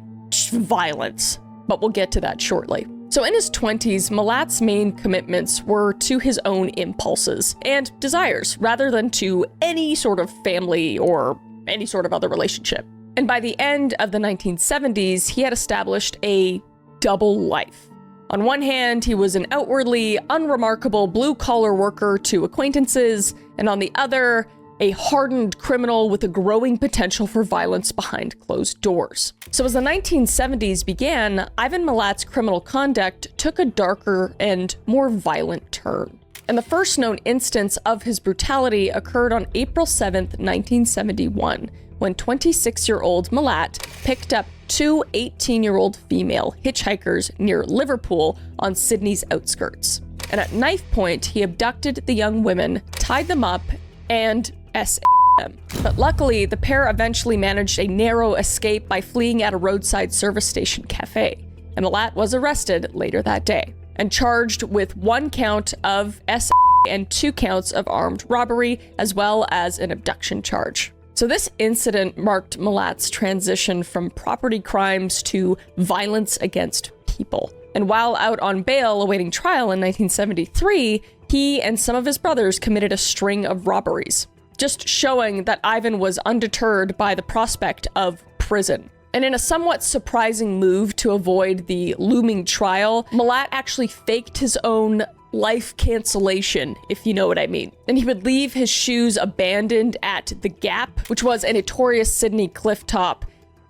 violence. But we'll get to that shortly. So in his 20s, Malat's main commitments were to his own impulses and desires, rather than to any sort of family or any sort of other relationship. And by the end of the 1970s, he had established a double life. On one hand, he was an outwardly unremarkable blue-collar worker to acquaintances, and on the other, a hardened criminal with a growing potential for violence behind closed doors. So as the 1970s began, Ivan Malat's criminal conduct took a darker and more violent turn. And the first known instance of his brutality occurred on April 7th, 1971, when 26-year-old Malat picked up 2 18-year-old female hitchhikers near Liverpool on Sydney's outskirts. And at knife point, he abducted the young women, tied them up, and them. But luckily, the pair eventually managed a narrow escape by fleeing at a roadside service station cafe. And Malat was arrested later that day and charged with 1 count of and 2 counts of armed robbery, as well as an abduction charge. So this incident marked Malat's transition from property crimes to violence against people. And while out on bail awaiting trial in 1973, he and some of his brothers committed a string of robberies, just showing that Ivan was undeterred by the prospect of prison. And in a somewhat surprising move to avoid the looming trial, Malat actually faked his own life cancellation, if you know what I mean. And he would leave his shoes abandoned at The Gap, which was a notorious Sydney clifftop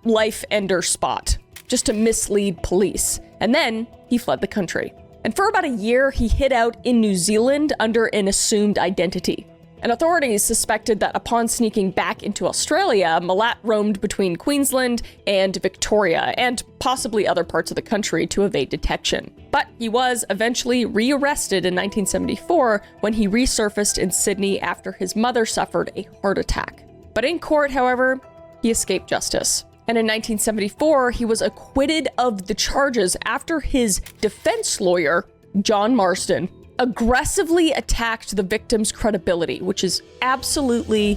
life ender spot, just to mislead police. And then he fled the country. And for about a year, he hid out in New Zealand under an assumed identity. And authorities suspected that upon sneaking back into Australia, Malat roamed between Queensland and Victoria, and possibly other parts of the country to evade detection. But he was eventually rearrested in 1974 when he resurfaced in Sydney after his mother suffered a heart attack. But in court, however, he escaped justice. And in 1974, he was acquitted of the charges after his defense lawyer, John Marston, aggressively attacked the victim's credibility, which is absolutely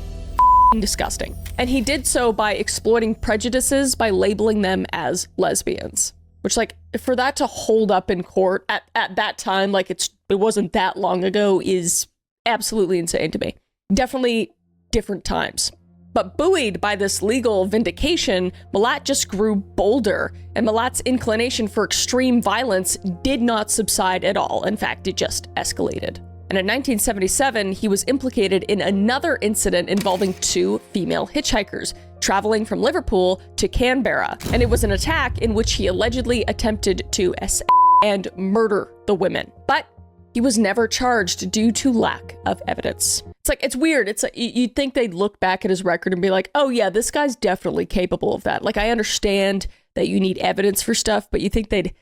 disgusting. And he did so by exploiting prejudices by labeling them as lesbians. Which, like, for that to hold up in court at that time, like it wasn't that long ago, is absolutely insane to me. Definitely different times. But buoyed by this legal vindication, Malat just grew bolder, and Malat's inclination for extreme violence did not subside at all. In fact, it just escalated. And in 1977, he was implicated in another incident involving 2 female hitchhikers traveling from Liverpool to Canberra. And it was an attack in which he allegedly attempted to and murder the women. But he was never charged due to lack of evidence. It's like, it's weird. It's like, you'd think they'd look back at his record and be like, oh yeah, this guy's definitely capable of that. Like, I understand that you need evidence for stuff, but you think they'd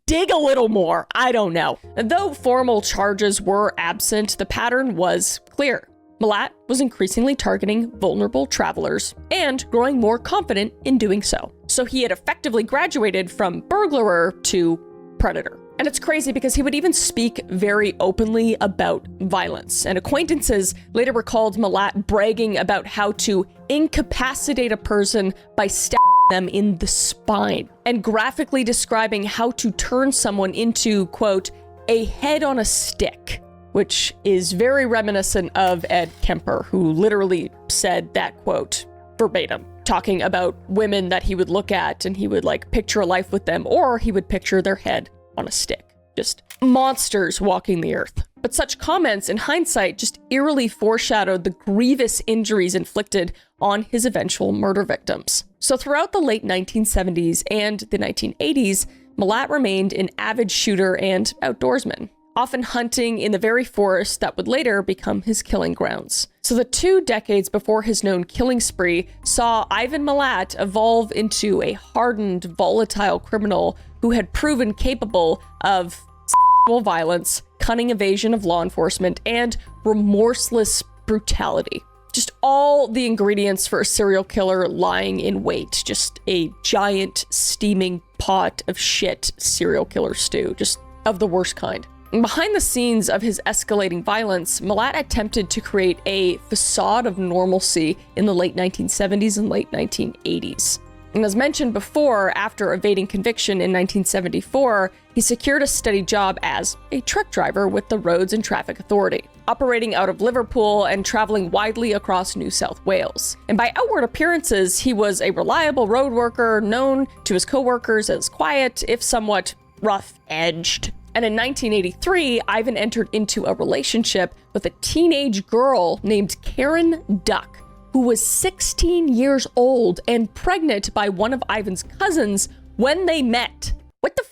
dig a little more. I don't know. And though formal charges were absent, the pattern was clear. Malat was increasingly targeting vulnerable travelers and growing more confident in doing so. So he had effectively graduated from burglar to predator. And it's crazy because he would even speak very openly about violence. And acquaintances later recalled Malat bragging about how to incapacitate a person by stabbing them in the spine, and graphically describing how to turn someone into, quote, a head on a stick, which is very reminiscent of Ed Kemper, who literally said that quote verbatim, talking about women that he would look at and he would like picture a life with them, or he would picture their head on a stick. just monsters walking the earth. But such comments, in hindsight, just eerily foreshadowed the grievous injuries inflicted on his eventual murder victims. So throughout the late 1970s and the 1980s, Malat remained an avid shooter and outdoorsman, often hunting in the very forest that would later become his killing grounds. So the 2 decades before his known killing spree saw Ivan Malat evolve into a hardened, volatile criminal who had proven capable of sexual violence, cunning evasion of law enforcement, and remorseless brutality. Just all the ingredients for a serial killer lying in wait. Just a giant steaming pot of shit serial killer stew, just of the worst kind. And behind the scenes of his escalating violence, Malat attempted to create a facade of normalcy in the late 1970s and late 1980s. And as mentioned before, after evading conviction in 1974, he secured a steady job as a truck driver with the Roads and Traffic Authority, operating out of Liverpool and traveling widely across New South Wales. And by outward appearances, he was a reliable road worker, known to his co-workers as quiet, if somewhat rough-edged. And in 1983, Ivan entered into a relationship with a teenage girl named Karen Duck, who was 16 years old and pregnant by one of Ivan's cousins when they met. What the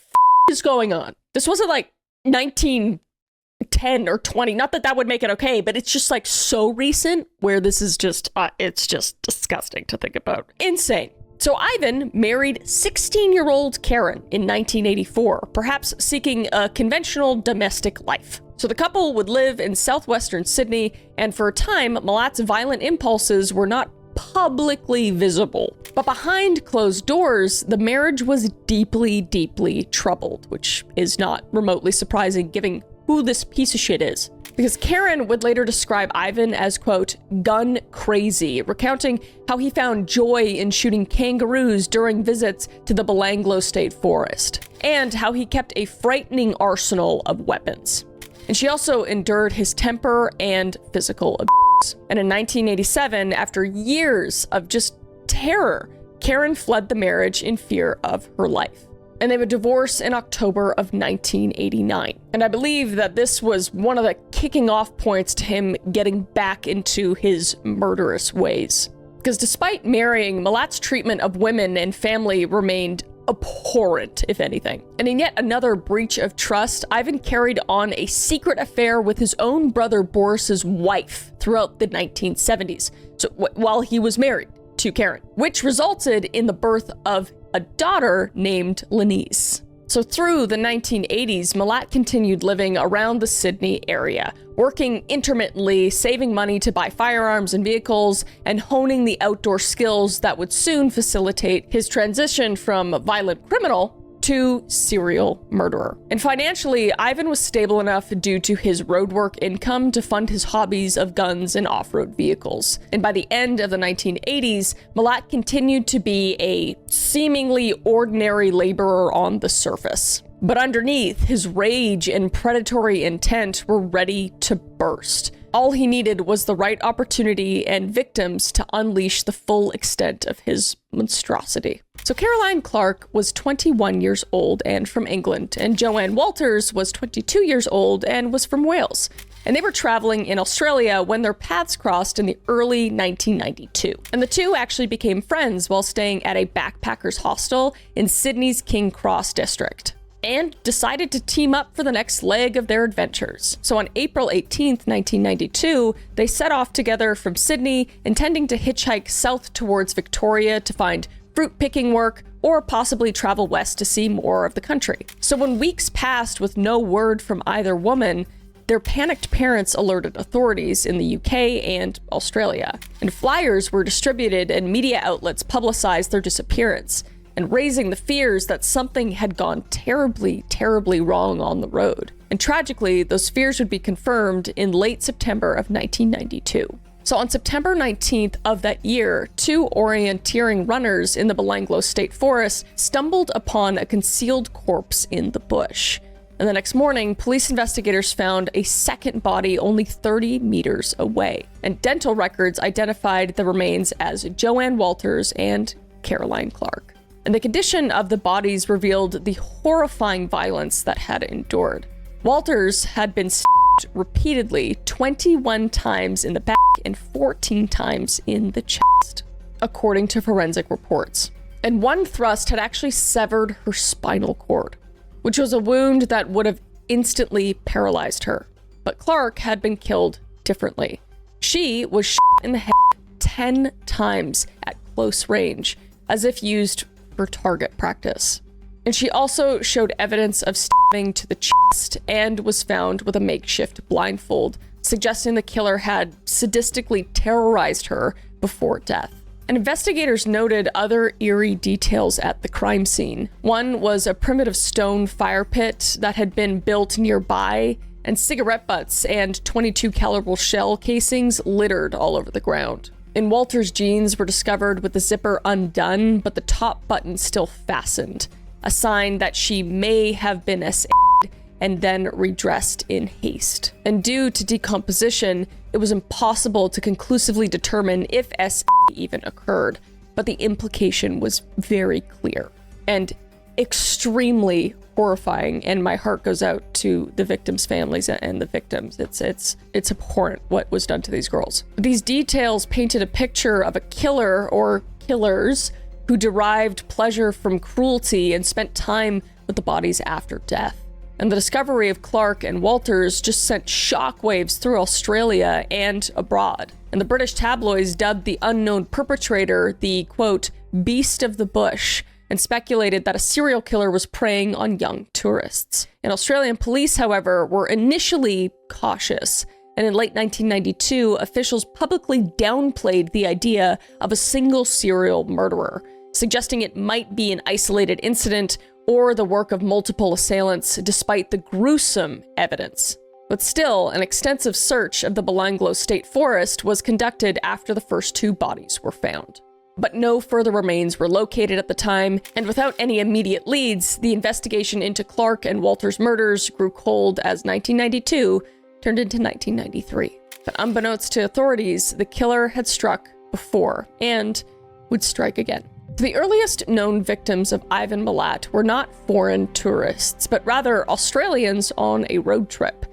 is going on? This wasn't like 1910 or 20. Not that that would make it okay, but it's just like so recent where this is just, it's just disgusting to think about. Insane. So Ivan married 16-year-old Karen in 1984, perhaps seeking a conventional domestic life. So the couple would live in southwestern Sydney, and for a time, Malat's violent impulses were not publicly visible. But behind closed doors, the marriage was deeply, deeply troubled, which is not remotely surprising given who this piece of shit is. Because Karen would later describe Ivan as, quote, gun crazy, recounting how he found joy in shooting kangaroos during visits to the Belanglo State Forest, and how he kept a frightening arsenal of weapons. And she also endured his temper and physical abuse. And in 1987, after years of just terror, Karen fled the marriage in fear of her life. And they would divorce in October of 1989. And I believe that this was one of the kicking off points to him getting back into his murderous ways. Because despite marrying, Malat's treatment of women and family remained abhorrent, if anything. And in yet another breach of trust, Ivan carried on a secret affair with his own brother Boris's wife throughout the 1970s, so while he was married to Karen, which resulted in the birth of a daughter named Lenise. So through the 1980s, Malat continued living around the Sydney area, working intermittently, saving money to buy firearms and vehicles, and honing the outdoor skills that would soon facilitate his transition from violent criminal to serial murderer. And financially, Ivan was stable enough due to his roadwork income to fund his hobbies of guns and off-road vehicles. And by the end of the 1980s, Malat continued to be a seemingly ordinary laborer on the surface. But underneath, his rage and predatory intent were ready to burst. All he needed was the right opportunity and victims to unleash the full extent of his monstrosity. So Caroline Clark was 21 years old and from England, and Joanne Walters was 22 years old and was from Wales. And they were traveling in Australia when their paths crossed in the early 1992. And the two actually became friends while staying at a backpackers hostel in Sydney's King Cross district, and decided to team up for the next leg of their adventures. So on April 18th, 1992, they set off together from Sydney, intending to hitchhike south towards Victoria to find fruit picking work, or possibly travel west to see more of the country. So when weeks passed with no word from either woman, their panicked parents alerted authorities in the UK and Australia. And flyers were distributed and media outlets publicized their disappearance, and raising the fears that something had gone terribly, terribly wrong on the road. And tragically, those fears would be confirmed in late September of 1992. So on September 19th of that year, two orienteering runners in the Belanglo State Forest stumbled upon a concealed corpse in the bush. And the next morning, police investigators found a second body only 30 meters away. And dental records identified the remains as Joanne Walters and Caroline Clark. and the condition of the bodies revealed the horrifying violence that had endured. Walters had been stabbed repeatedly 21 times in the back and 14 times in the chest, according to forensic reports. And one thrust had actually severed her spinal cord, which was a wound that would have instantly paralyzed her. But Clark had been killed differently. She was shot in the head 10 times at close range, as if used for target practice. And she also showed evidence of stabbing to the chest and was found with a makeshift blindfold, suggesting the killer had sadistically terrorized her before death. And investigators noted other eerie details at the crime scene. One was a primitive stone fire pit that had been built nearby, and cigarette butts and .22 caliber shell casings littered all over the ground. And Walter's jeans were discovered with the zipper undone, but the top button still fastened, a sign that she may have been SA'd and then redressed in haste. And due to decomposition, it was impossible to conclusively determine if SA even occurred, but the implication was very clear and extremely horrifying, and my heart goes out to the victims' families and the victims. It's abhorrent what was done to these girls. These details painted a picture of a killer or killers who derived pleasure from cruelty and spent time with the bodies after death. And the discovery of Clark and Walters just sent shockwaves through Australia and abroad. And the British tabloids dubbed the unknown perpetrator the, quote, beast of the bush, and speculated that a serial killer was preying on young tourists. And Australian police, however, were initially cautious. And in late 1992, officials publicly downplayed the idea of a single serial murderer, suggesting it might be an isolated incident or the work of multiple assailants, despite the gruesome evidence. But still, an extensive search of the Belanglo State Forest was conducted after the first two bodies were found. But no further remains were located at the time, and without any immediate leads, the investigation into Clark and Walter's murders grew cold as 1992 turned into 1993. But unbeknownst to authorities, the killer had struck before and would strike again. The earliest known victims of Ivan Milat were not foreign tourists, but rather Australians on a road trip.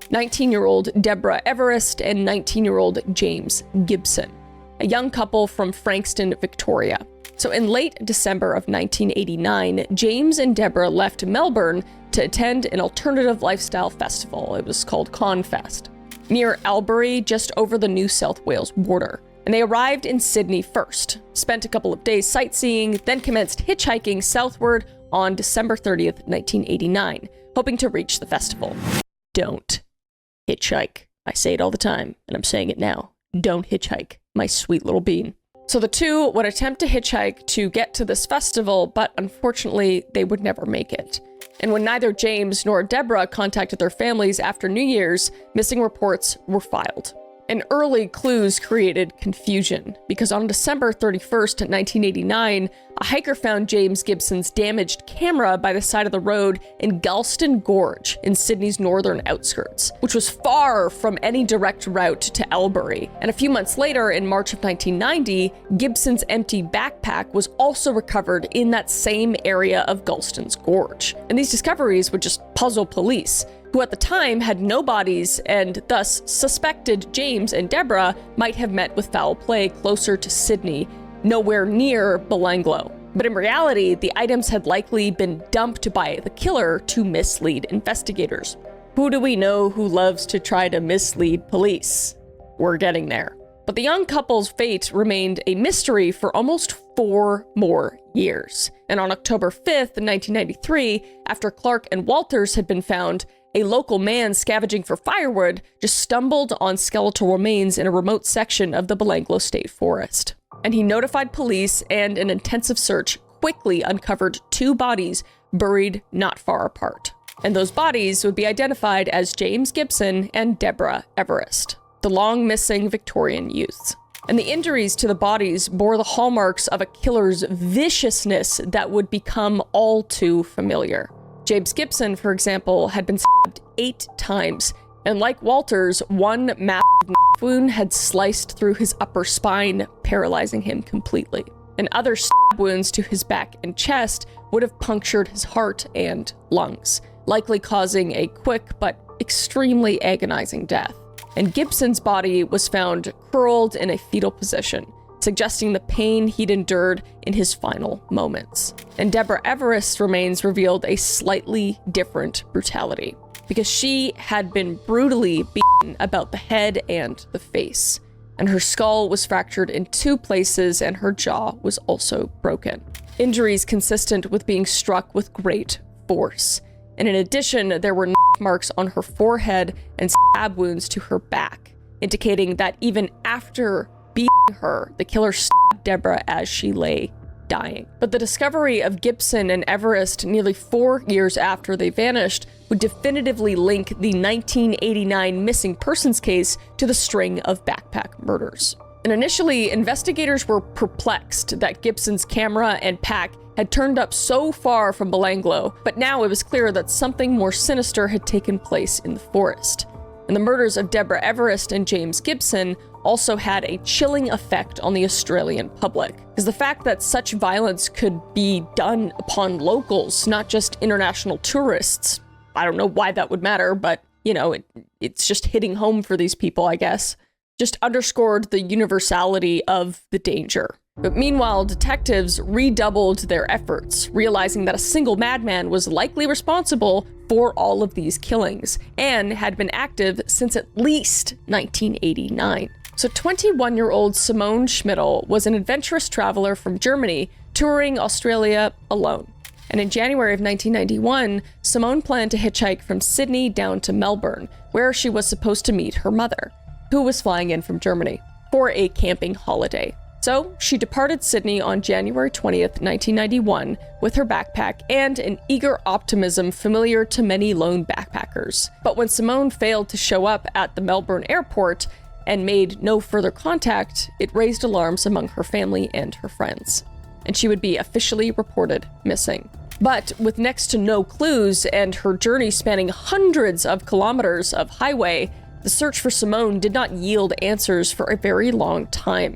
19-year-old Deborah Everest and 19-year-old James Gibson, a young couple from Frankston, Victoria. So in late December of 1989, James and Deborah left Melbourne to attend an alternative lifestyle festival. It was called Confest, near Albury, just over the New South Wales border. And they arrived in Sydney first, spent a couple of days sightseeing, then commenced hitchhiking southward on December 30th, 1989, hoping to reach the festival. Don't hitchhike. I say it all the time, and I'm saying it now. Don't hitchhike, my sweet little bean. So the two would attempt to hitchhike to get to this festival, but unfortunately, they would never make it. And when neither James nor Deborah contacted their families after New Year's, missing reports were filed. And early clues created confusion, because on December 31st, 1989, a hiker found James Gibson's damaged camera by the side of the road in Galston Gorge in Sydney's northern outskirts, which was far from any direct route to Albury. And a few months later, in March of 1990, Gibson's empty backpack was also recovered in that same area of Galston's Gorge. And these discoveries would just puzzle police, who at the time had no bodies and thus suspected James and Deborah might have met with foul play closer to Sydney, nowhere near Belanglo. But in reality, the items had likely been dumped by the killer to mislead investigators. Who do we know who loves to try to mislead police? We're getting there. But the young couple's fate remained a mystery for almost 4 more years. And on October 5th, 1993, after Clark and Walters had been found, a local man scavenging for firewood just stumbled on skeletal remains in a remote section of the Belanglo State Forest. And he notified police, and an intensive search quickly uncovered 2 bodies buried not far apart. And those bodies would be identified as James Gibson and Deborah Everest, the long-missing Victorian youths. And the injuries to the bodies bore the hallmarks of a killer's viciousness that would become all too familiar. James Gibson, for example, had been stabbed 8 times, and like Walters, one massive knife wound had sliced through his upper spine, paralyzing him completely. and other stab wounds to his back and chest would have punctured his heart and lungs, likely causing a quick but extremely agonizing death. And Gibson's body was found curled in a fetal position, suggesting the pain he'd endured in his final moments. And Deborah Everest's remains revealed a slightly different brutality, because she had been brutally beaten about the head and the face, and her skull was fractured in 2 places and her jaw was also broken. Injuries consistent with being struck with great force. And in addition, there were marks on her forehead and stab wounds to her back, indicating that even after beating her, the killer stabbed Deborah as she lay dying. But the discovery of Gibson and Everest nearly 4 years after they vanished would definitively link the 1989 missing persons case to the string of backpack murders. And initially, investigators were perplexed that Gibson's camera and pack had turned up so far from Belanglo, but now it was clear that something more sinister had taken place in the forest. And the murders of Deborah Everest and James Gibson also had a chilling effect on the Australian public, because the fact that such violence could be done upon locals, not just international tourists, I don't know why that would matter, but, you know, it's just hitting home for these people, I guess, just underscored the universality of the danger. But meanwhile, detectives redoubled their efforts, realizing that a single madman was likely responsible for all of these killings, and had been active since at least 1989. So 21-year-old Simone Schmidl was an adventurous traveler from Germany touring Australia alone. And in January of 1991, Simone planned to hitchhike from Sydney down to Melbourne, where she was supposed to meet her mother, who was flying in from Germany, for a camping holiday. So she departed Sydney on January 20th, 1991, with her backpack and an eager optimism familiar to many lone backpackers. But when Simone failed to show up at the Melbourne airport and made no further contact, it raised alarms among her family and her friends, and she would be officially reported missing. But with next to no clues and her journey spanning hundreds of kilometers of highway, the search for Simone did not yield answers for a very long time.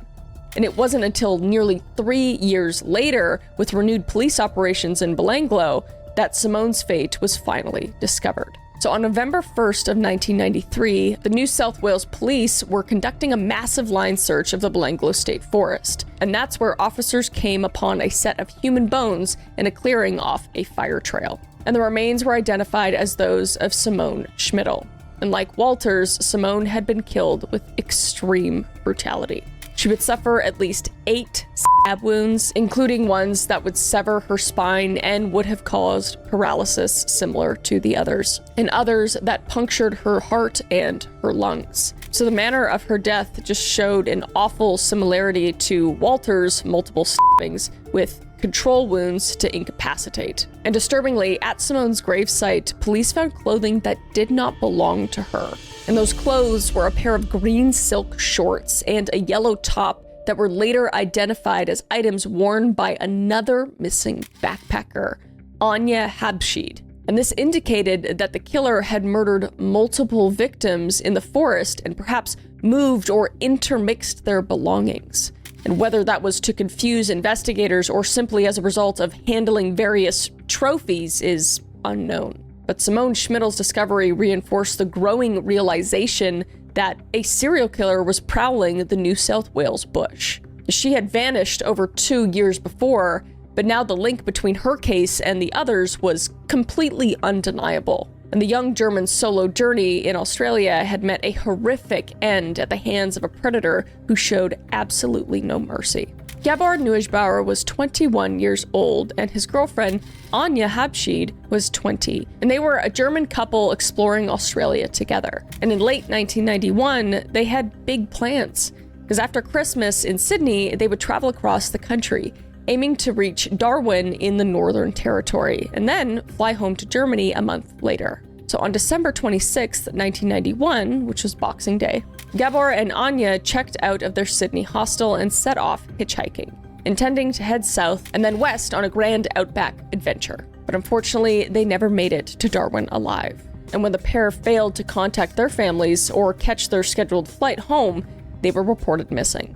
And it wasn't until nearly 3 years later, with renewed police operations in Belanglo, that Simone's fate was finally discovered. So on November 1st of 1993, the New South Wales police were conducting a massive line search of the Belanglo State Forest. And that's where officers came upon a set of human bones in a clearing off a fire trail. And the remains were identified as those of Simone Schmidl. And like Walters, Simone had been killed with extreme brutality. She would suffer at least 8 stab wounds, including ones that would sever her spine and would have caused paralysis similar to the others, and others that punctured her heart and her lungs. So the manner of her death just showed an awful similarity to Walter's multiple stabbings, with control wounds to incapacitate. And disturbingly, at Simone's gravesite, police found clothing that did not belong to her. And those clothes were a pair of green silk shorts and a yellow top that were later identified as items worn by another missing backpacker, Anya Habshid. And this indicated that the killer had murdered multiple victims in the forest and perhaps moved or intermixed their belongings. And whether that was to confuse investigators or simply as a result of handling various trophies is unknown. But Simone Schmidl's discovery reinforced the growing realization that a serial killer was prowling the New South Wales bush. She had vanished over 2 years before, but now the link between her case and the others was completely undeniable. And the young German's solo journey in Australia had met a horrific end at the hands of a predator who showed absolutely no mercy. Gabor Neugebauer was 21 years old, and his girlfriend, Anya Habshid, was 20, and they were a German couple exploring Australia together. And in late 1991, they had big plans, because after Christmas in Sydney, they would travel across the country, aiming to reach Darwin in the Northern Territory, and then fly home to Germany a month later. So on December 26, 1991, which was Boxing Day, Gabor and Anya checked out of their Sydney hostel and set off hitchhiking, intending to head south and then west on a grand outback adventure. But unfortunately, they never made it to Darwin alive. And when the pair failed to contact their families or catch their scheduled flight home, they were reported missing.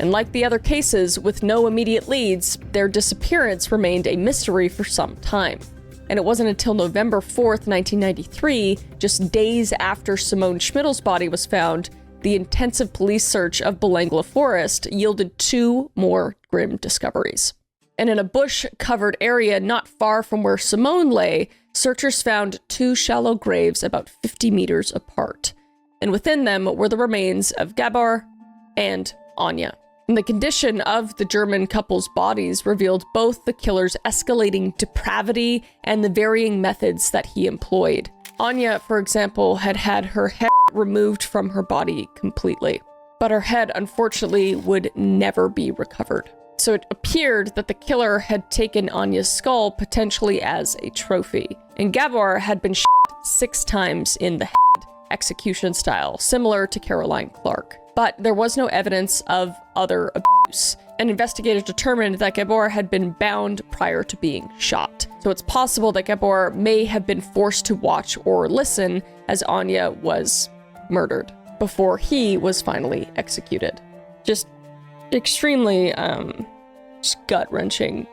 And like the other cases, with no immediate leads, their disappearance remained a mystery for some time. And it wasn't until November 4th, 1993, just days after Simone Schmidl's body was found, the intensive police search of Belangla Forest yielded 2 more grim discoveries. And in a bush-covered area not far from where Simone lay, searchers found 2 shallow graves about 50 meters apart. And within them were the remains of Gabor and Anya. And the condition of the German couple's bodies revealed both the killer's escalating depravity and the varying methods that he employed. Anya, for example, had had her head removed from her body completely, but her head, unfortunately, would never be recovered. So it appeared that the killer had taken Anya's skull potentially as a trophy. And Gabor had been shot 6 times in the head, execution style, similar to Caroline Clark. But there was no evidence of other abuse. And investigators determined that Gabor had been bound prior to being shot. So it's possible that Gabor may have been forced to watch or listen as Anya was murdered before he was finally executed. Just extremely just gut-wrenching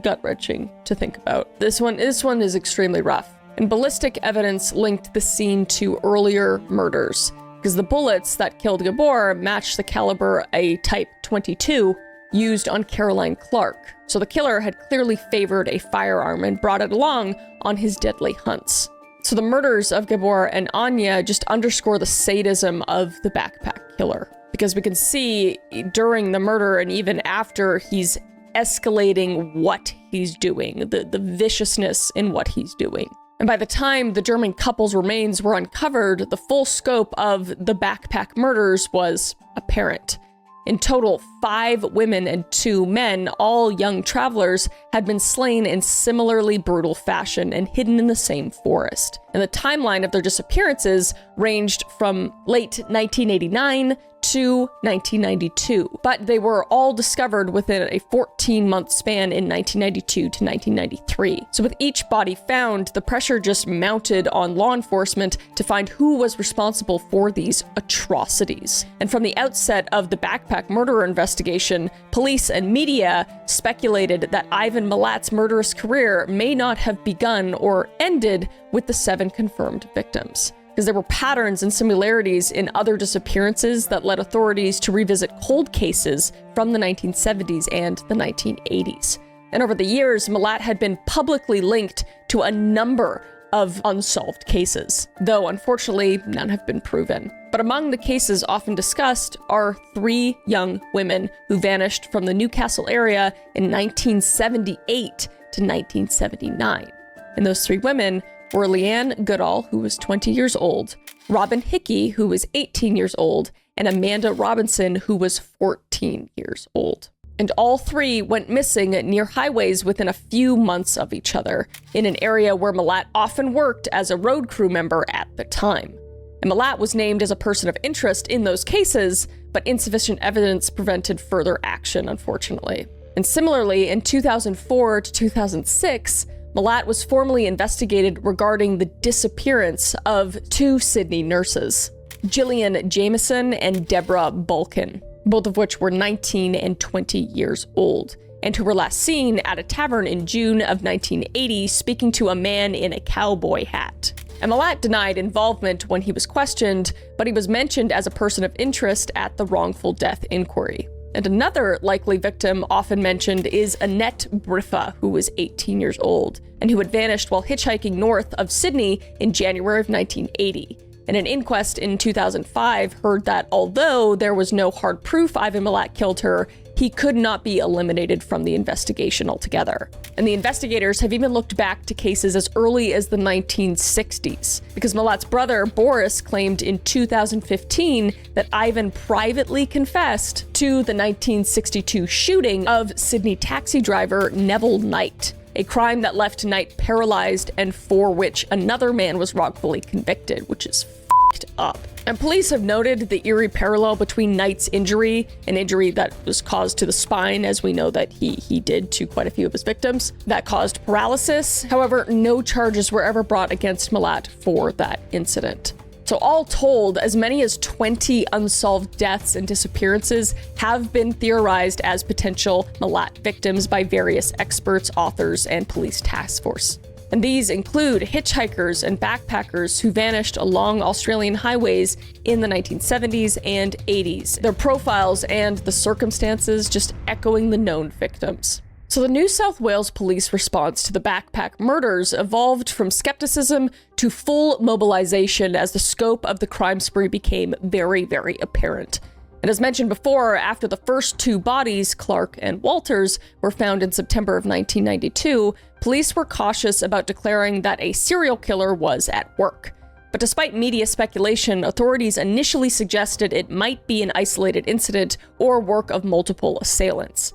to think about. This one is extremely rough. And ballistic evidence linked the scene to earlier murders, because the bullets that killed Gabor matched the caliber a Type 22 used on Caroline Clark. So the killer had clearly favored a firearm and brought it along on his deadly hunts. So the murders of Gabor and Anya just underscore the sadism of the backpack killer, because we can see during the murder and even after, he's escalating what he's doing, the viciousness in what he's doing. And by the time the German couple's remains were uncovered, the full scope of the backpack murders was apparent. In total, 5 women and 2 men, all young travelers, had been slain in similarly brutal fashion and hidden in the same forest. And the timeline of their disappearances ranged from late 1989 to 1992, but they were all discovered within a 14-month span in 1992 to 1993. So with each body found, the pressure just mounted on law enforcement to find who was responsible for these atrocities. And from the outset of the backpack murderer investigation, police and media speculated that Ivan Milat's murderous career may not have begun or ended with the 7 confirmed victims, because there were patterns and similarities in other disappearances that led authorities to revisit cold cases from the 1970s and the 1980s. And over the years, Milat had been publicly linked to a number of unsolved cases, though unfortunately none have been proven. But among the cases often discussed are 3 young women who vanished from the Newcastle area in 1978 to 1979. And those 3 women were Leanne Goodall, who was 20 years old, Robin Hickey, who was 18 years old, and Amanda Robinson, who was 14 years old. And all 3 went missing near highways within a few months of each other, in an area where Milat often worked as a road crew member at the time. And Milat was named as a person of interest in those cases, but insufficient evidence prevented further action, unfortunately. And similarly, in 2004 to 2006, Milat was formally investigated regarding the disappearance of 2 Sydney nurses, Gillian Jameson and Deborah Balkin, both of which were 19 and 20 years old, and who were last seen at a tavern in June of 1980 speaking to a man in a cowboy hat. And Milat denied involvement when he was questioned, but he was mentioned as a person of interest at the wrongful death inquiry. And another likely victim often mentioned is Annette Briffa, who was 18 years old, and who had vanished while hitchhiking north of Sydney in January of 1980. And an inquest in 2005 heard that although there was no hard proof Ivan Milat killed her, he could not be eliminated from the investigation altogether. And the investigators have even looked back to cases as early as the 1960s, because Milat's brother, Boris, claimed in 2015 that Ivan privately confessed to the 1962 shooting of Sydney taxi driver Neville Knight, a crime that left Knight paralyzed and for which another man was wrongfully convicted, which is f***ed up. And police have noted the eerie parallel between Knight's injury, an injury that was caused to the spine, as we know that he did to quite a few of his victims, that caused paralysis. However, no charges were ever brought against Milat for that incident. So all told, as many as 20 unsolved deaths and disappearances have been theorized as potential Malat victims by various experts, authors, and police task force. And these include hitchhikers and backpackers who vanished along Australian highways in the 1970s and 80s, their profiles and the circumstances just echoing the known victims. So the New South Wales police response to the backpack murders evolved from skepticism to full mobilization as the scope of the crime spree became very, very apparent. And as mentioned before, after the first two bodies, Clark and Walters, were found in September of 1992, police were cautious about declaring that a serial killer was at work. But despite media speculation, authorities initially suggested it might be an isolated incident or work of multiple assailants,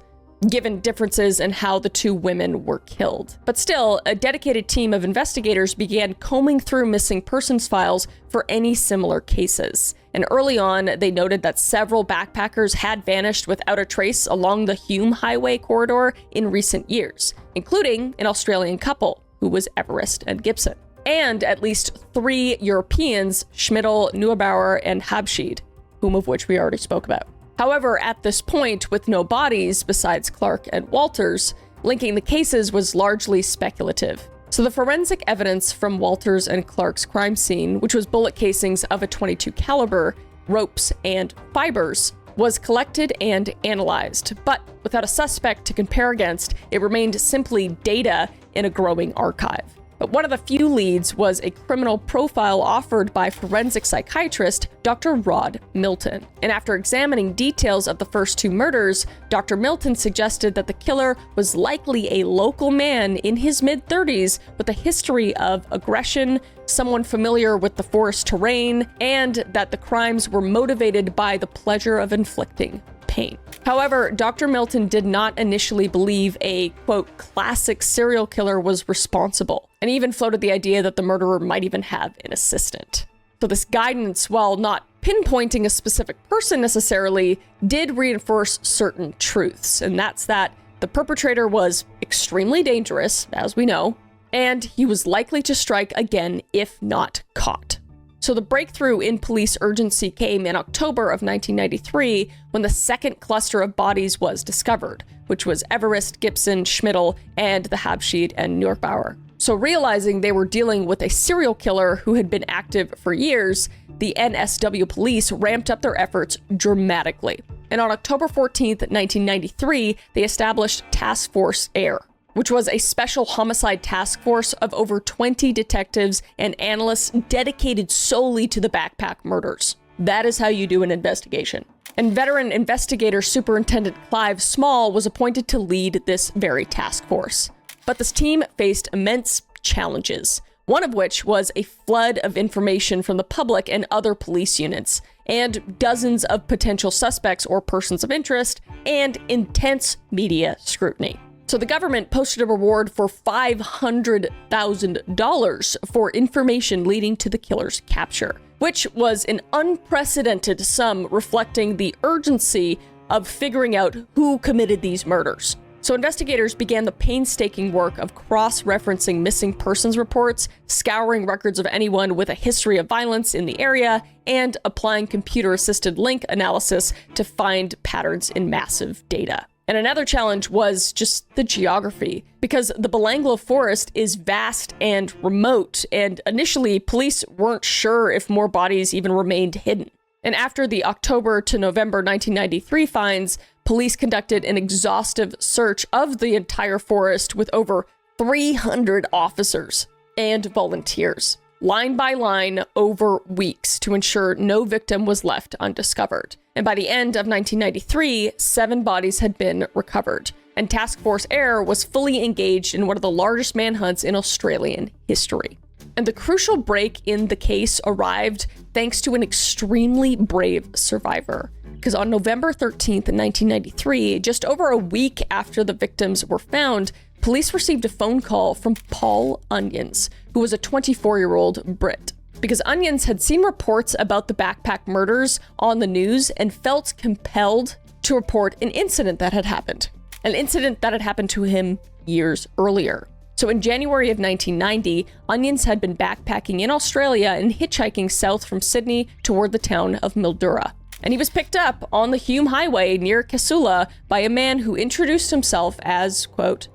given differences in how the two women were killed. But still, a dedicated team of investigators began combing through missing persons files for any similar cases. And early on, they noted that several backpackers had vanished without a trace along the Hume Highway corridor in recent years, including an Australian couple, who was Everest and Gibson, and at least 3 Europeans, Schmidl, Neubauer, and Habschied, whom of which we already spoke about. However, at this point, with no bodies besides Clark and Walters, linking the cases was largely speculative. So the forensic evidence from Walters and Clark's crime scene, which was bullet casings of a .22 caliber, ropes, and fibers, was collected and analyzed. But without a suspect to compare against, it remained simply data in a growing archive. But one of the few leads was a criminal profile offered by forensic psychiatrist Dr. Rod Milton. And after examining details of the first two murders, Dr. Milton suggested that the killer was likely a local man in his mid-30s with a history of aggression, someone familiar with the forest terrain, and that the crimes were motivated by the pleasure of inflicting pain. However, Dr. Milton did not initially believe a, quote, classic serial killer was responsible, and even floated the idea that the murderer might even have an assistant. So this guidance, while not pinpointing a specific person necessarily, did reinforce certain truths, and that's that the perpetrator was extremely dangerous, as we know, and he was likely to strike again if not caught. So the breakthrough in police urgency came in October of 1993 when the second cluster of bodies was discovered, which was Everest, Gibson, Schmidl, and the Habschied and Neubauer. So realizing they were dealing with a serial killer who had been active for years, the NSW police ramped up their efforts dramatically. And on October 14th, 1993, they established Task Force AIR, which was a special homicide task force of over 20 detectives and analysts dedicated solely to the backpack murders. That is how you do an investigation. And veteran investigator Superintendent Clive Small was appointed to lead this very task force. But this team faced immense challenges, one of which was a flood of information from the public and other police units, and dozens of potential suspects or persons of interest, and intense media scrutiny. So the government posted a reward for $500,000 for information leading to the killer's capture, which was an unprecedented sum reflecting the urgency of figuring out who committed these murders. So investigators began the painstaking work of cross-referencing missing persons reports, scouring records of anyone with a history of violence in the area, and applying computer-assisted link analysis to find patterns in massive data. And another challenge was just the geography, because the Belanglo Forest is vast and remote, and initially police weren't sure if more bodies even remained hidden. And after the October to November 1993 finds, police conducted an exhaustive search of the entire forest with over 300 officers and volunteers, line by line over weeks, to ensure no victim was left undiscovered. And by the end of 1993, 7 bodies had been recovered, and Task Force AIR was fully engaged in one of the largest manhunts in Australian history. And the crucial break in the case arrived thanks to an extremely brave survivor. Because on November 13th, 1993, just over a week after the victims were found, police received a phone call from Paul Onions, who was a 24-year-old Brit. Because Onions had seen reports about the backpack murders on the news and felt compelled to report an incident that had happened. An incident that had happened to him years earlier. So in January of 1990, Onions had been backpacking in Australia and hitchhiking south from Sydney toward the town of Mildura. And he was picked up on the Hume Highway near Casula by a man who introduced himself as, quote,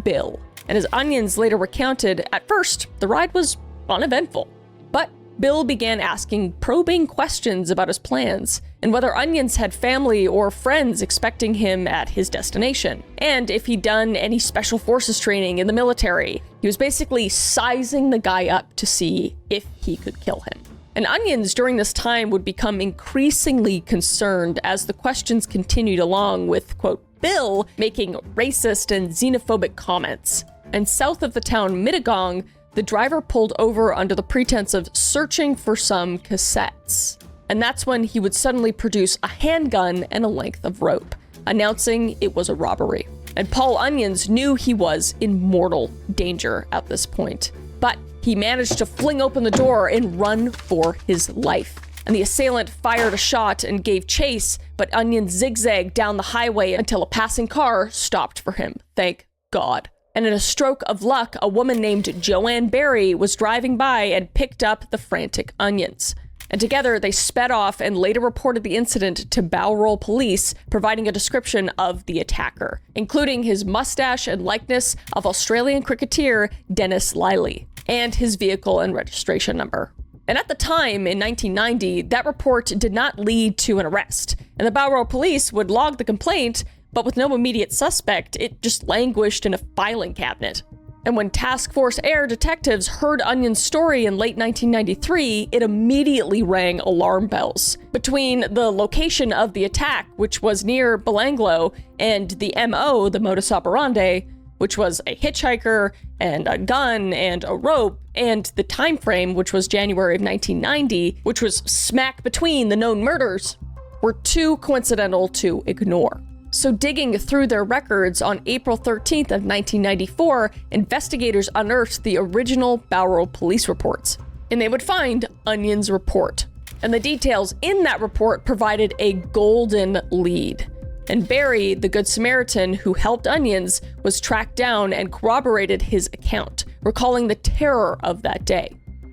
Bill. And as Onions later recounted, at first, the ride was uneventful. But Bill began asking probing questions about his plans and whether Onions had family or friends expecting him at his destination, and if he'd done any special forces training in the military. He was basically sizing the guy up to see if he could kill him. And Onions during this time would become increasingly concerned as the questions continued along with, quote, Bill making racist and xenophobic comments. And south of the town Mittagong, the driver pulled over under the pretense of searching for some cassettes. And that's when he would suddenly produce a handgun and a length of rope, announcing it was a robbery. And Paul Onions knew he was in mortal danger at this point. But he managed to fling open the door and run for his life. And the assailant fired a shot and gave chase, but Onions zigzagged down the highway until a passing car stopped for him. Thank God. And in a stroke of luck, a woman named Joanne Barry was driving by and picked up the frantic Onions. And together they sped off and later reported the incident to Bowral police, providing a description of the attacker, including his mustache and likeness of Australian cricketer Dennis Liley, and his vehicle and registration number. And at the time, in 1990, that report did not lead to an arrest, and the Bowral police would log the complaint, but with no immediate suspect, it just languished in a filing cabinet. And when Task Force Air detectives heard Onion's story in late 1993, it immediately rang alarm bells. Between the location of the attack, which was near Belanglo, and the MO, the modus operandi, which was a hitchhiker and a gun and a rope, and the time frame, which was January of 1990, which was smack between the known murders, were too coincidental to ignore. So digging through their records on April 13th of 1994, investigators unearthed the original Bowral police reports, and they would find Onion's report. And the details in that report provided a golden lead. And Barry, the Good Samaritan who helped Onions, was tracked down and corroborated his account, recalling the terror of that day.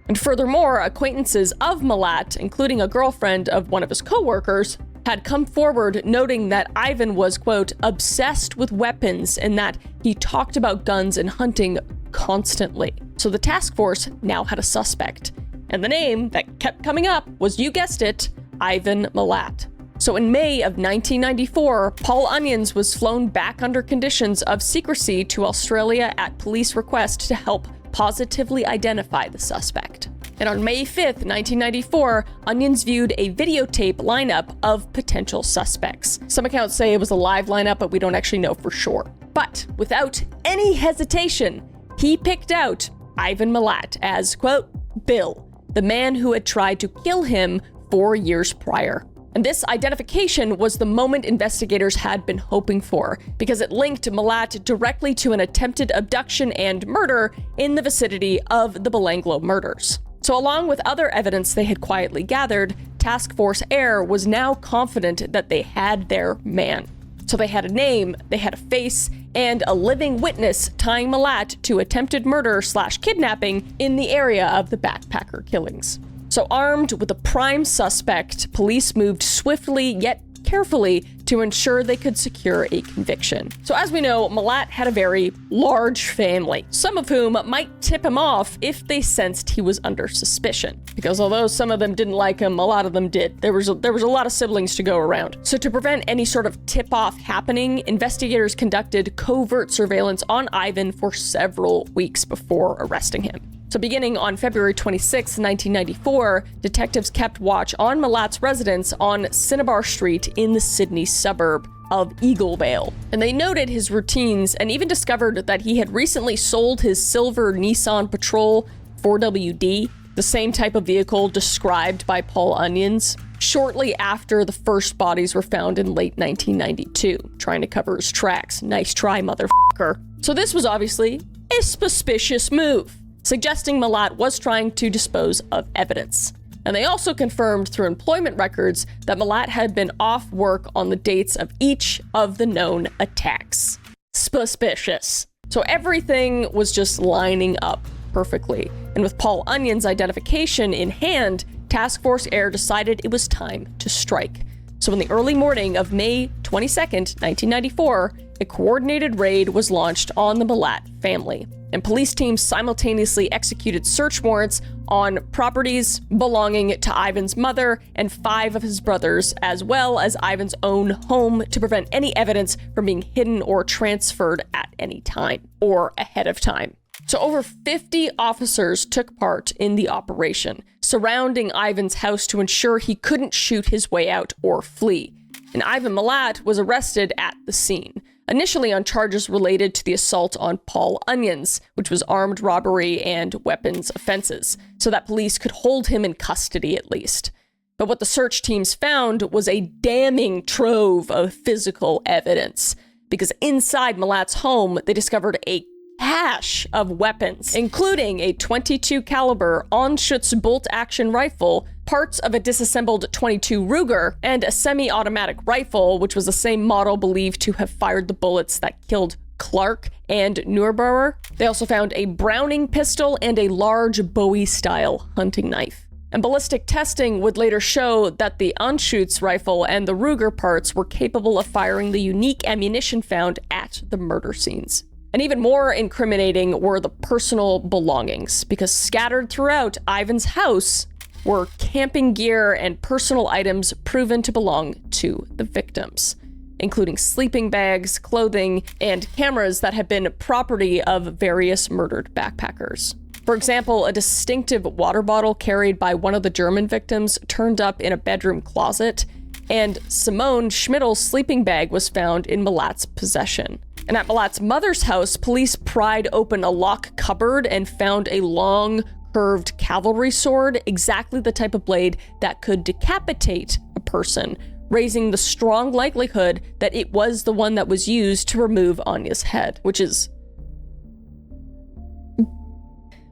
And furthermore, acquaintances of Malat, including a girlfriend of one of his co-workers, had come forward noting that Ivan was, quote, obsessed with weapons and that he talked about guns and hunting constantly. So the task force now had a suspect. And the name that kept coming up was, you guessed it, Ivan Malat. So in May of 1994, Paul Onions was flown back under conditions of secrecy to Australia at police request to help positively identify the suspect. And on May 5th, 1994, Onions viewed a videotape lineup of potential suspects. Some accounts say it was a live lineup, but we don't actually know for sure. But without any hesitation, he picked out Ivan Malat as, quote, Bill, the man who had tried to kill him 4 years prior. And this identification was the moment investigators had been hoping for, because it linked Malat directly to an attempted abduction and murder in the vicinity of the Belanglo murders. So along with other evidence they had quietly gathered, Task Force Air was now confident that they had their man. So they had a name, they had a face, and a living witness tying Malat to attempted murder/kidnapping in the area of the backpacker killings. So armed with a prime suspect, police moved swiftly yet carefully to ensure they could secure a conviction. So as we know, Malat had a very large family, some of whom might tip him off if they sensed he was under suspicion. Because although some of them didn't like him, a lot of them did. There was a lot of siblings to go around. So to prevent any sort of tip-off happening, investigators conducted covert surveillance on Ivan for several weeks before arresting him. So beginning on February 26, 1994, detectives kept watch on Malat's residence on Cinnabar Street in the Sydney suburb of Eaglevale. And they noted his routines and even discovered that he had recently sold his silver Nissan Patrol 4WD, the same type of vehicle described by Paul Onions, shortly after the first bodies were found in late 1992, trying to cover his tracks. Nice try, motherfucker. So this was obviously a suspicious move, suggesting Malat was trying to dispose of evidence. And they also confirmed through employment records that Malat had been off work on the dates of each of the known attacks. Suspicious. So everything was just lining up perfectly. And with Paul Onion's identification in hand, Task Force Air decided it was time to strike. So in the early morning of May 22nd, 1994, a coordinated raid was launched on the Malat family. And police teams simultaneously executed search warrants on properties belonging to Ivan's mother and 5 of his brothers, as well as Ivan's own home, to prevent any evidence from being hidden or transferred at any time or ahead of time. So over 50 officers took part in the operation, surrounding Ivan's house to ensure he couldn't shoot his way out or flee. And Ivan Malat was arrested at the scene, initially on charges related to the assault on Paul Onions, which was armed robbery and weapons offenses, so that police could hold him in custody at least. But what the search teams found was a damning trove of physical evidence, because inside Malat's home, they discovered a cache of weapons, including a .22 caliber Anschutz bolt-action rifle, parts of a disassembled .22 Ruger, and a semi-automatic rifle, which was the same model believed to have fired the bullets that killed Clark and Neubauer. They also found a Browning pistol and a large Bowie-style hunting knife. And ballistic testing would later show that the Anschutz rifle and the Ruger parts were capable of firing the unique ammunition found at the murder scenes. And even more incriminating were the personal belongings, because scattered throughout Ivan's house were camping gear and personal items proven to belong to the victims, including sleeping bags, clothing, and cameras that had been property of various murdered backpackers. For example, a distinctive water bottle carried by one of the German victims turned up in a bedroom closet, and Simone Schmidl's sleeping bag was found in Malat's possession. And at Malat's mother's house, police pried open a lock cupboard and found a long, curved cavalry sword, exactly the type of blade that could decapitate a person, raising the strong likelihood that it was the one that was used to remove Anya's head, which is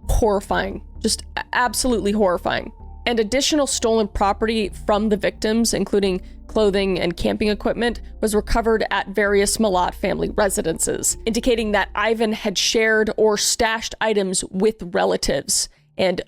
horrifying, just absolutely horrifying. And additional stolen property from the victims, including clothing and camping equipment, was recovered at various Malat family residences, indicating that Ivan had shared or stashed items with relatives, and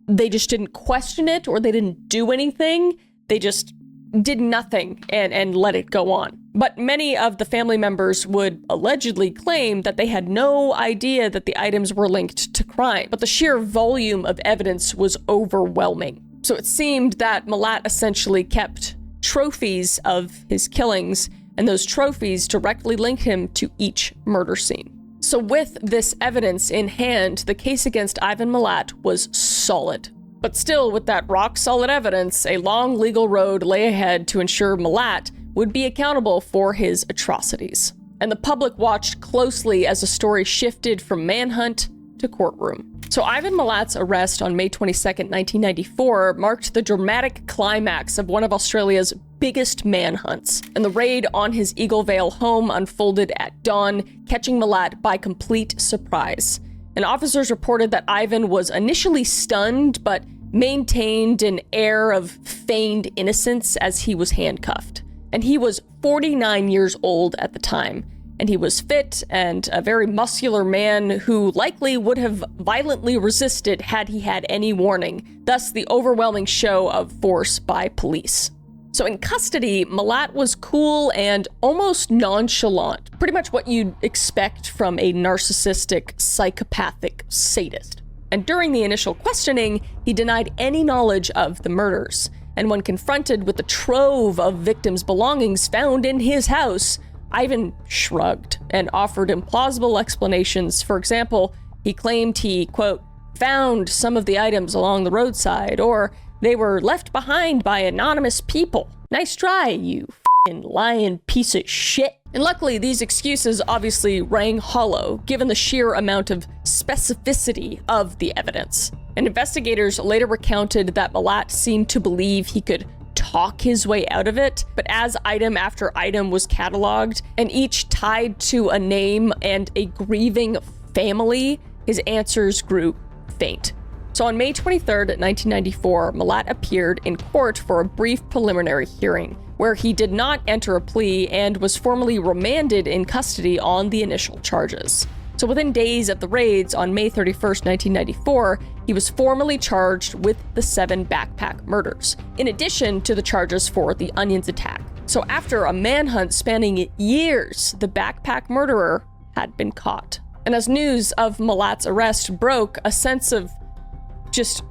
they just didn't question it or they didn't do anything. They just did nothing and let it go on. But many of the family members would allegedly claim that they had no idea that the items were linked to crime, but the sheer volume of evidence was overwhelming. So it seemed that Malat essentially kept trophies of his killings, and those trophies directly linked him to each murder scene. So with this evidence in hand, the case against Ivan Malat was solid. But still, with that rock-solid evidence, a long legal road lay ahead to ensure Malat would be accountable for his atrocities. And the public watched closely as the story shifted from manhunt to courtroom. So Ivan Malat's arrest on May 22nd, 1994 marked the dramatic climax of one of Australia's biggest manhunts, and the raid on his Eagle Vale home unfolded at dawn, catching Malat by complete surprise. And officers reported that Ivan was initially stunned, but maintained an air of feigned innocence as he was handcuffed. And he was 49 years old at the time, and he was fit and a very muscular man who likely would have violently resisted had he had any warning, thus the overwhelming show of force by police. So in custody, Malat was cool and almost nonchalant, pretty much what you'd expect from a narcissistic, psychopathic sadist. And during the initial questioning, he denied any knowledge of the murders. And when confronted with the trove of victims' belongings found in his house, Ivan shrugged and offered implausible explanations. For example, he claimed he, quote, found some of the items along the roadside, or they were left behind by anonymous people. Nice try, you f***ing lying piece of shit. And luckily, these excuses obviously rang hollow, given the sheer amount of specificity of the evidence. And investigators later recounted that Malat seemed to believe he could talk his way out of it, but as item after item was cataloged, and each tied to a name and a grieving family, his answers grew faint. So on May 23rd, 1994, Malat appeared in court for a brief preliminary hearing, where he did not enter a plea and was formally remanded in custody on the initial charges. So within days of the raids on May 31st, 1994, he was formally charged with the 7 backpack murders, in addition to the charges for the Onions attack. So after a manhunt spanning years, the backpack murderer had been caught. And as news of Malat's arrest broke, a sense of just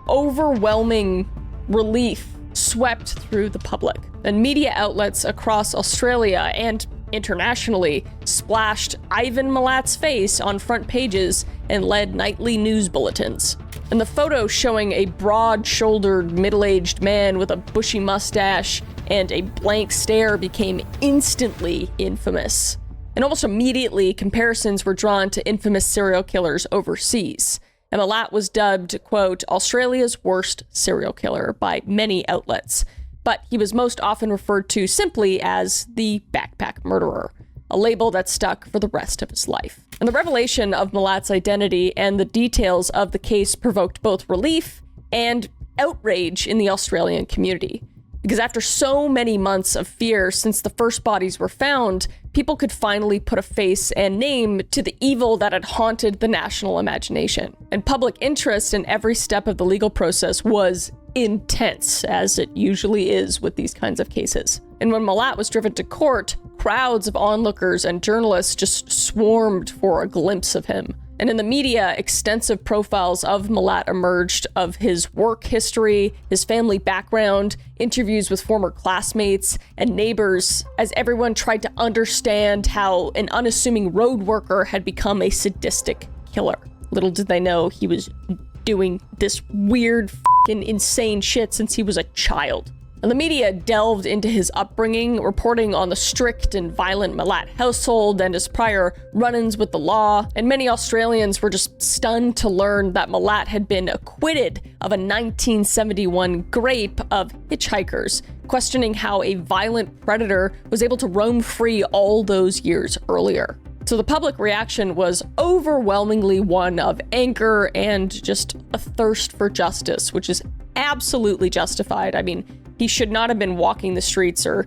overwhelming relief swept through the public. And media outlets across Australia and internationally splashed Ivan Malat's face on front pages and led nightly news bulletins. And the photo showing a broad-shouldered, middle-aged man with a bushy mustache and a blank stare became instantly infamous. And almost immediately, comparisons were drawn to infamous serial killers overseas. And Malat was dubbed, quote, Australia's worst serial killer by many outlets. But he was most often referred to simply as the backpack murderer, a label that stuck for the rest of his life. And the revelation of Malat's identity and the details of the case provoked both relief and outrage in the Australian community. Because after so many months of fear since the first bodies were found, people could finally put a face and name to the evil that had haunted the national imagination. And public interest in every step of the legal process was intense, as it usually is with these kinds of cases. And when Malat was driven to court, crowds of onlookers and journalists just swarmed for a glimpse of him. And in the media, extensive profiles of Malat emerged of his work history, his family background, interviews with former classmates and neighbors, as everyone tried to understand how an unassuming road worker had become a sadistic killer. Little did they know he was doing this weird, insane shit since he was a child. And the media delved into his upbringing, reporting on the strict and violent Malat household and his prior run-ins with the law. And many Australians were just stunned to learn that Malat had been acquitted of a 1971 grape of hitchhikers, questioning how a violent predator was able to roam free all those years earlier. So the public reaction was overwhelmingly one of anger and just a thirst for justice, which is absolutely justified. I mean, he should not have been walking the streets or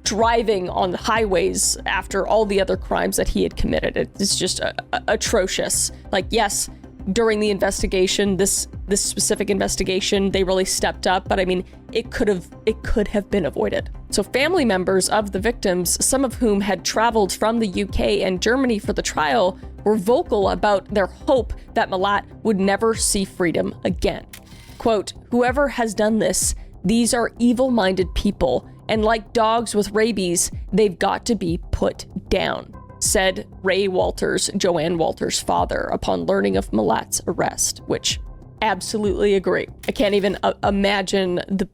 driving on the highways after all the other crimes that he had committed. It's just atrocious. Like, yes, during the investigation, this specific investigation, they really stepped up, but I mean, it could have been avoided. So family members of the victims, some of whom had traveled from the UK and Germany for the trial, were vocal about their hope that Malat would never see freedom again. Quote, "Whoever has done this, these are evil-minded people, and like dogs with rabies, they've got to be put down," said Ray Walters, Joanne Walters' father, upon learning of Malat's arrest, which absolutely agree. I can't even imagine the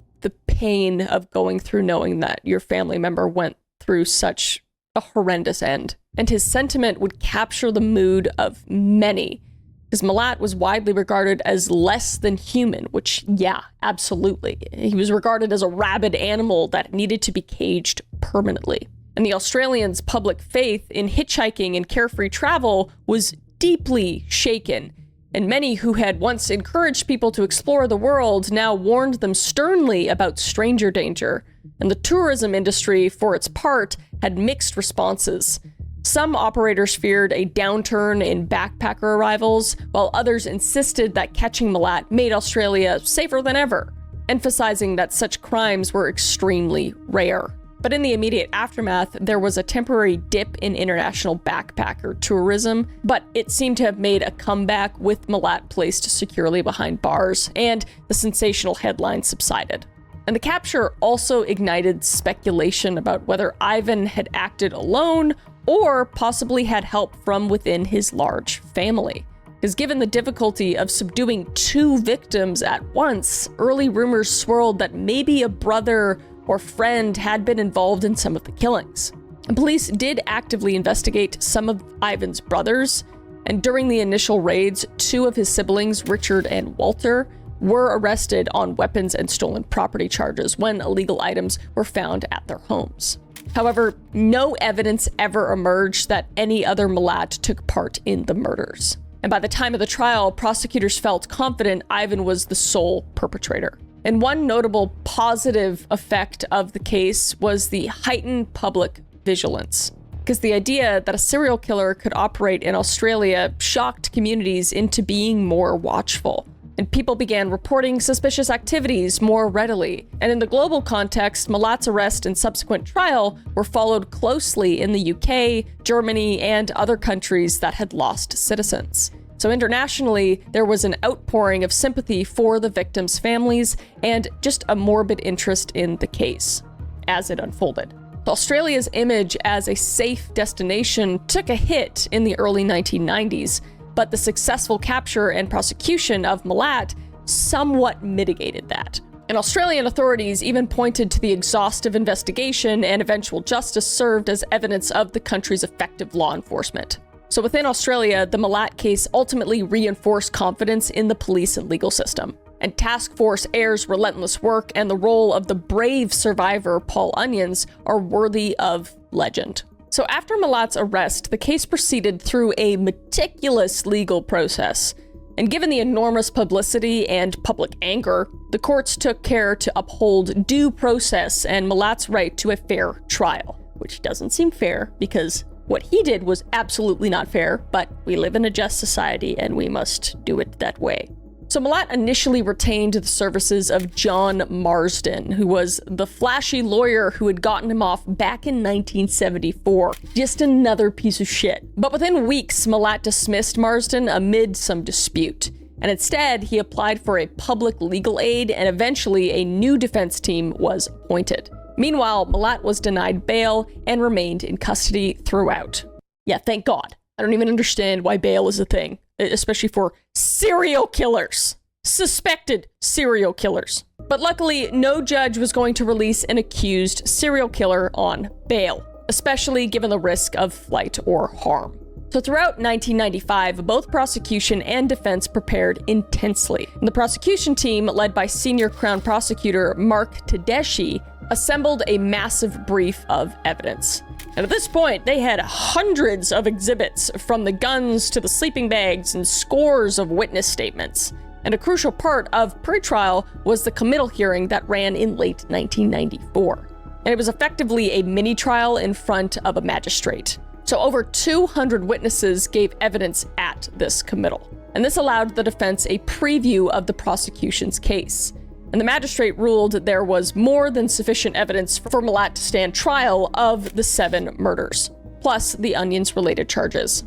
pain of going through knowing that your family member went through such a horrendous end. And his sentiment would capture the mood of many, because Malat was widely regarded as less than human, which, yeah, absolutely. He was regarded as a rabid animal that needed to be caged permanently. And the Australians' public faith in hitchhiking and carefree travel was deeply shaken, and many who had once encouraged people to explore the world now warned them sternly about stranger danger. And the tourism industry, for its part, had mixed responses. Some operators feared a downturn in backpacker arrivals, while others insisted that catching Malat made Australia safer than ever, emphasizing that such crimes were extremely rare. But in the immediate aftermath, there was a temporary dip in international backpacker tourism, but it seemed to have made a comeback with Malat placed securely behind bars, and the sensational headlines subsided. And the capture also ignited speculation about whether Ivan had acted alone or possibly had help from within his large family. Because given the difficulty of subduing 2 victims at once, early rumors swirled that maybe a brother or friend had been involved in some of the killings. And police did actively investigate some of Ivan's brothers, and during the initial raids, 2 of his siblings, Richard and Walter, were arrested on weapons and stolen property charges when illegal items were found at their homes. However, no evidence ever emerged that any other Malat took part in the murders. And by the time of the trial, prosecutors felt confident Ivan was the sole perpetrator. And one notable positive effect of the case was the heightened public vigilance. because the idea that a serial killer could operate in Australia shocked communities into being more watchful. And people began reporting suspicious activities more readily. And in the global context, Malat's arrest and subsequent trial were followed closely in the UK, Germany, and other countries that had lost citizens. So internationally, there was an outpouring of sympathy for the victims' families and just a morbid interest in the case as it unfolded. Australia's image as a safe destination took a hit in the early 1990s, but the successful capture and prosecution of Malat somewhat mitigated that. And Australian authorities even pointed to the exhaustive investigation and eventual justice served as evidence of the country's effective law enforcement. So within Australia, the Malat case ultimately reinforced confidence in the police and legal system. And Task Force Air's relentless work and the role of the brave survivor Paul Onions are worthy of legend. So after Malat's arrest, the case proceeded through a meticulous legal process. And given the enormous publicity and public anger, the courts took care to uphold due process and Malat's right to a fair trial, which doesn't seem fair because what he did was absolutely not fair, but we live in a just society and we must do it that way. So Malat initially retained the services of John Marsden, who was the flashy lawyer who had gotten him off back in 1974. Just another piece of shit. But within weeks, Malat dismissed Marsden amid some dispute. And instead, he applied for a public legal aid and eventually a new defense team was appointed. Meanwhile, Malat was denied bail and remained in custody throughout. Yeah, thank God. I don't even understand why bail is a thing, especially for serial killers. Suspected serial killers. But luckily, no judge was going to release an accused serial killer on bail, especially given the risk of flight or harm. So throughout 1995, both prosecution and defense prepared intensely. And the prosecution team, led by senior Crown Prosecutor Mark Tedeschi, assembled a massive brief of evidence. And at this point, they had hundreds of exhibits, from the guns to the sleeping bags, and scores of witness statements. And a crucial part of pretrial was the committal hearing that ran in late 1994. And it was effectively a mini-trial in front of a magistrate. So over 200 witnesses gave evidence at this committal. And this allowed the defense a preview of the prosecution's case. And the magistrate ruled there was more than sufficient evidence for Malat to stand trial of the 7 murders, plus the Onions-related charges.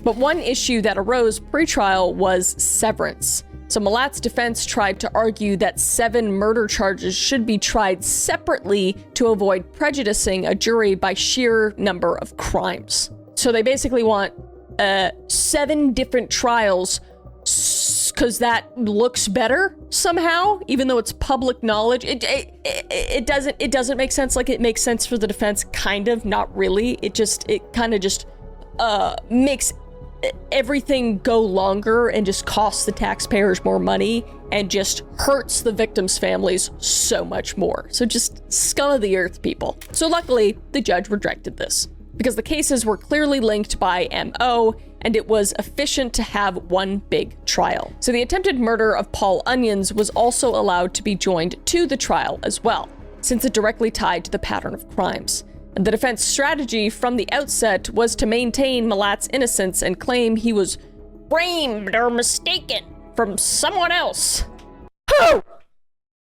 But one issue that arose pre-trial was severance. So Malat's defense tried to argue that 7 murder charges should be tried separately to avoid prejudicing a jury by sheer number of crimes. So they basically want 7 different trials because that looks better somehow, even though it's public knowledge. It doesn't make sense. Like, it makes sense for the defense, kind of, not really. It kind of just makes everything go longer and just costs the taxpayers more money and just hurts the victims' families so much more. So just scum of the earth, people. So luckily, the judge rejected this because the cases were clearly linked by MO, and it was efficient to have one big trial. So the attempted murder of Paul Onions was also allowed to be joined to the trial as well, since it directly tied to the pattern of crimes. And the defense strategy from the outset was to maintain Malat's innocence and claim he was framed or mistaken from someone else. Who?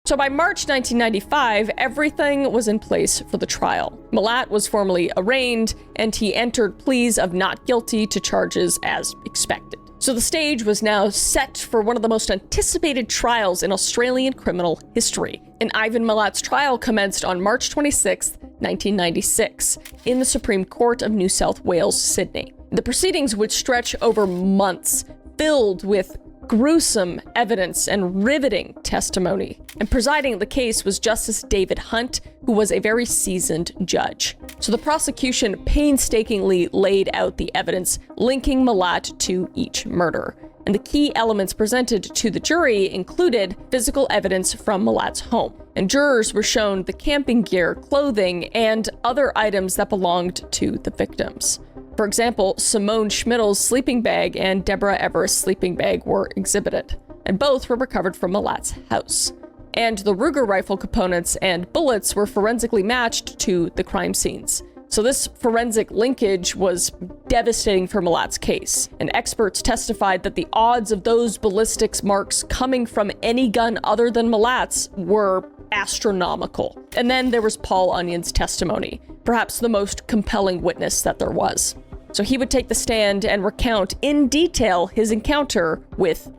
So by March 1995, everything was in place for the trial. Malat was formally arraigned, and he entered pleas of not guilty to charges as expected. So the stage was now set for one of the most anticipated trials in Australian criminal history. And Ivan Malat's trial commenced on March 26, 1996, in the Supreme Court of New South Wales, Sydney. The proceedings would stretch over months, filled with gruesome evidence and riveting testimony. And presiding the case was Justice David Hunt, who was a very seasoned judge. So the prosecution painstakingly laid out the evidence linking Malat to each murder. And the key elements presented to the jury included physical evidence from Malat's home. And jurors were shown the camping gear, clothing, and other items that belonged to the victims. For example, Simone Schmidl's sleeping bag and Deborah Everest's sleeping bag were exhibited, and both were recovered from Malat's house. And the Ruger rifle components and bullets were forensically matched to the crime scenes. So this forensic linkage was devastating for Malat's case, and experts testified that the odds of those ballistics marks coming from any gun other than Malat's were astronomical. And then there was Paul Onion's testimony, perhaps the most compelling witness that there was. So he would take the stand and recount in detail his encounter with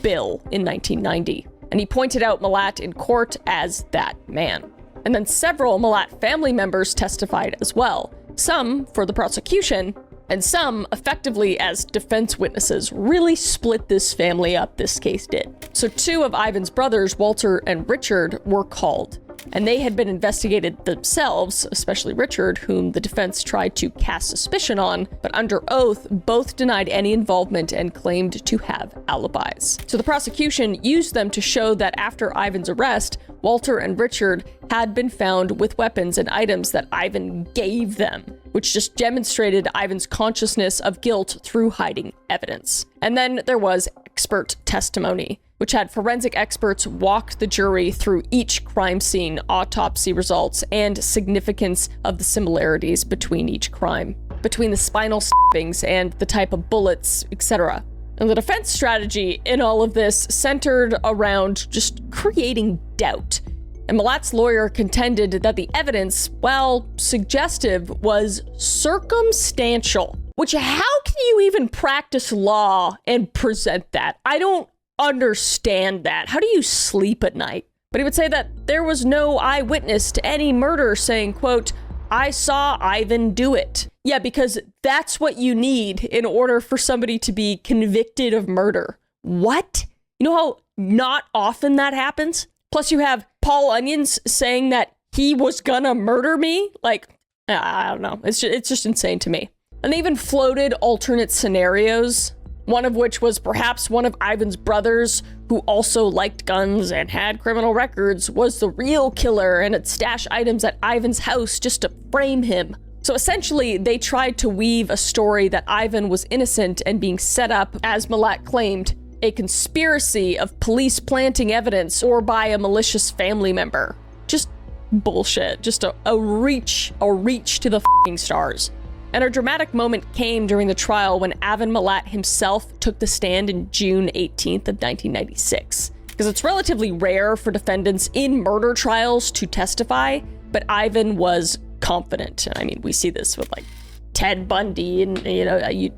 Bill in 1990. And he pointed out Malat in court as that man. And then several Malat family members testified as well, some for the prosecution, and some effectively as defense witnesses. Really split this family up, this case did. So 2 of Ivan's brothers, Walter and Richard, were called, and they had been investigated themselves, especially Richard, whom the defense tried to cast suspicion on, but under oath, both denied any involvement and claimed to have alibis. So the prosecution used them to show that after Ivan's arrest, Walter and Richard had been found with weapons and items that Ivan gave them, which just demonstrated Ivan's consciousness of guilt through hiding evidence. And then there was expert testimony, which had forensic experts walk the jury through each crime scene, autopsy results, and significance of the similarities between each crime, between the spinal stabbings and the type of bullets, etc. And the defense strategy in all of this centered around just creating doubt. And Malat's lawyer contended that the evidence, while suggestive, was circumstantial. Which, how can you even practice law and present that? I don't understand that. How do you sleep at night? But he would say that there was no eyewitness to any murder saying, quote, "I saw Ivan do it." Yeah, because that's what you need in order for somebody to be convicted of murder. What? You know how not often that happens? Plus you have Paul Onions saying that he was gonna murder me? Like, I don't know. It's just insane to me. And they even floated alternate scenarios, one of which was perhaps one of Ivan's brothers, who also liked guns and had criminal records, was the real killer and had stashed items at Ivan's house just to frame him. So essentially, they tried to weave a story that Ivan was innocent and being set up, as Malat claimed, a conspiracy of police planting evidence or by a malicious family member. Just bullshit. Just a reach to the f***ing stars. And a dramatic moment came during the trial when Ivan Malat himself took the stand in June 18th of 1996. Because it's relatively rare for defendants in murder trials to testify, but Ivan was confident. I mean, we see this with like Ted Bundy and,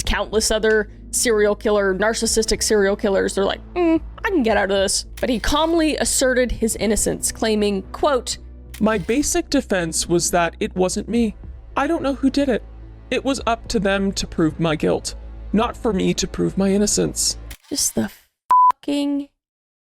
countless other narcissistic serial killers. They're like, I can get out of this. But he calmly asserted his innocence, claiming, quote, "My basic defense was that it wasn't me. I don't know who did it. It was up to them to prove my guilt, not for me to prove my innocence." Just the fucking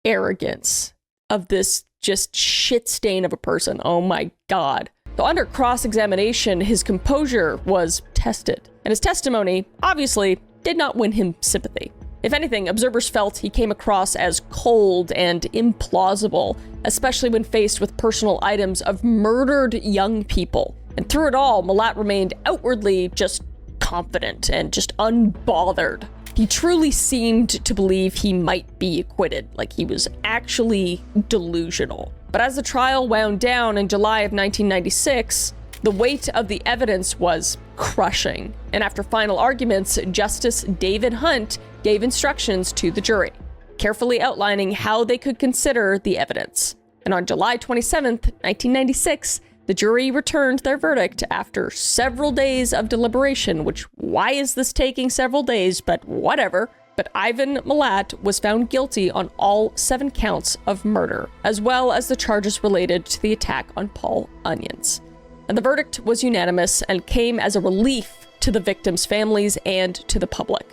arrogance of this just shit stain of a person. Oh my God. Though under cross-examination, his composure was tested, and his testimony, obviously, did not win him sympathy. If anything, observers felt he came across as cold and implausible, especially when faced with personal items of murdered young people. And through it all, Malat remained outwardly just confident and just unbothered. He truly seemed to believe he might be acquitted, like he was actually delusional. But as the trial wound down in July of 1996, the weight of the evidence was crushing. And after final arguments, Justice David Hunt gave instructions to the jury, carefully outlining how they could consider the evidence. And on July 27th, 1996, the jury returned their verdict after several days of deliberation, which, why is this taking several days, but whatever. But Ivan Malat was found guilty on all 7 counts of murder, as well as the charges related to the attack on Paul Onions. And the verdict was unanimous and came as a relief to the victims' families and to the public.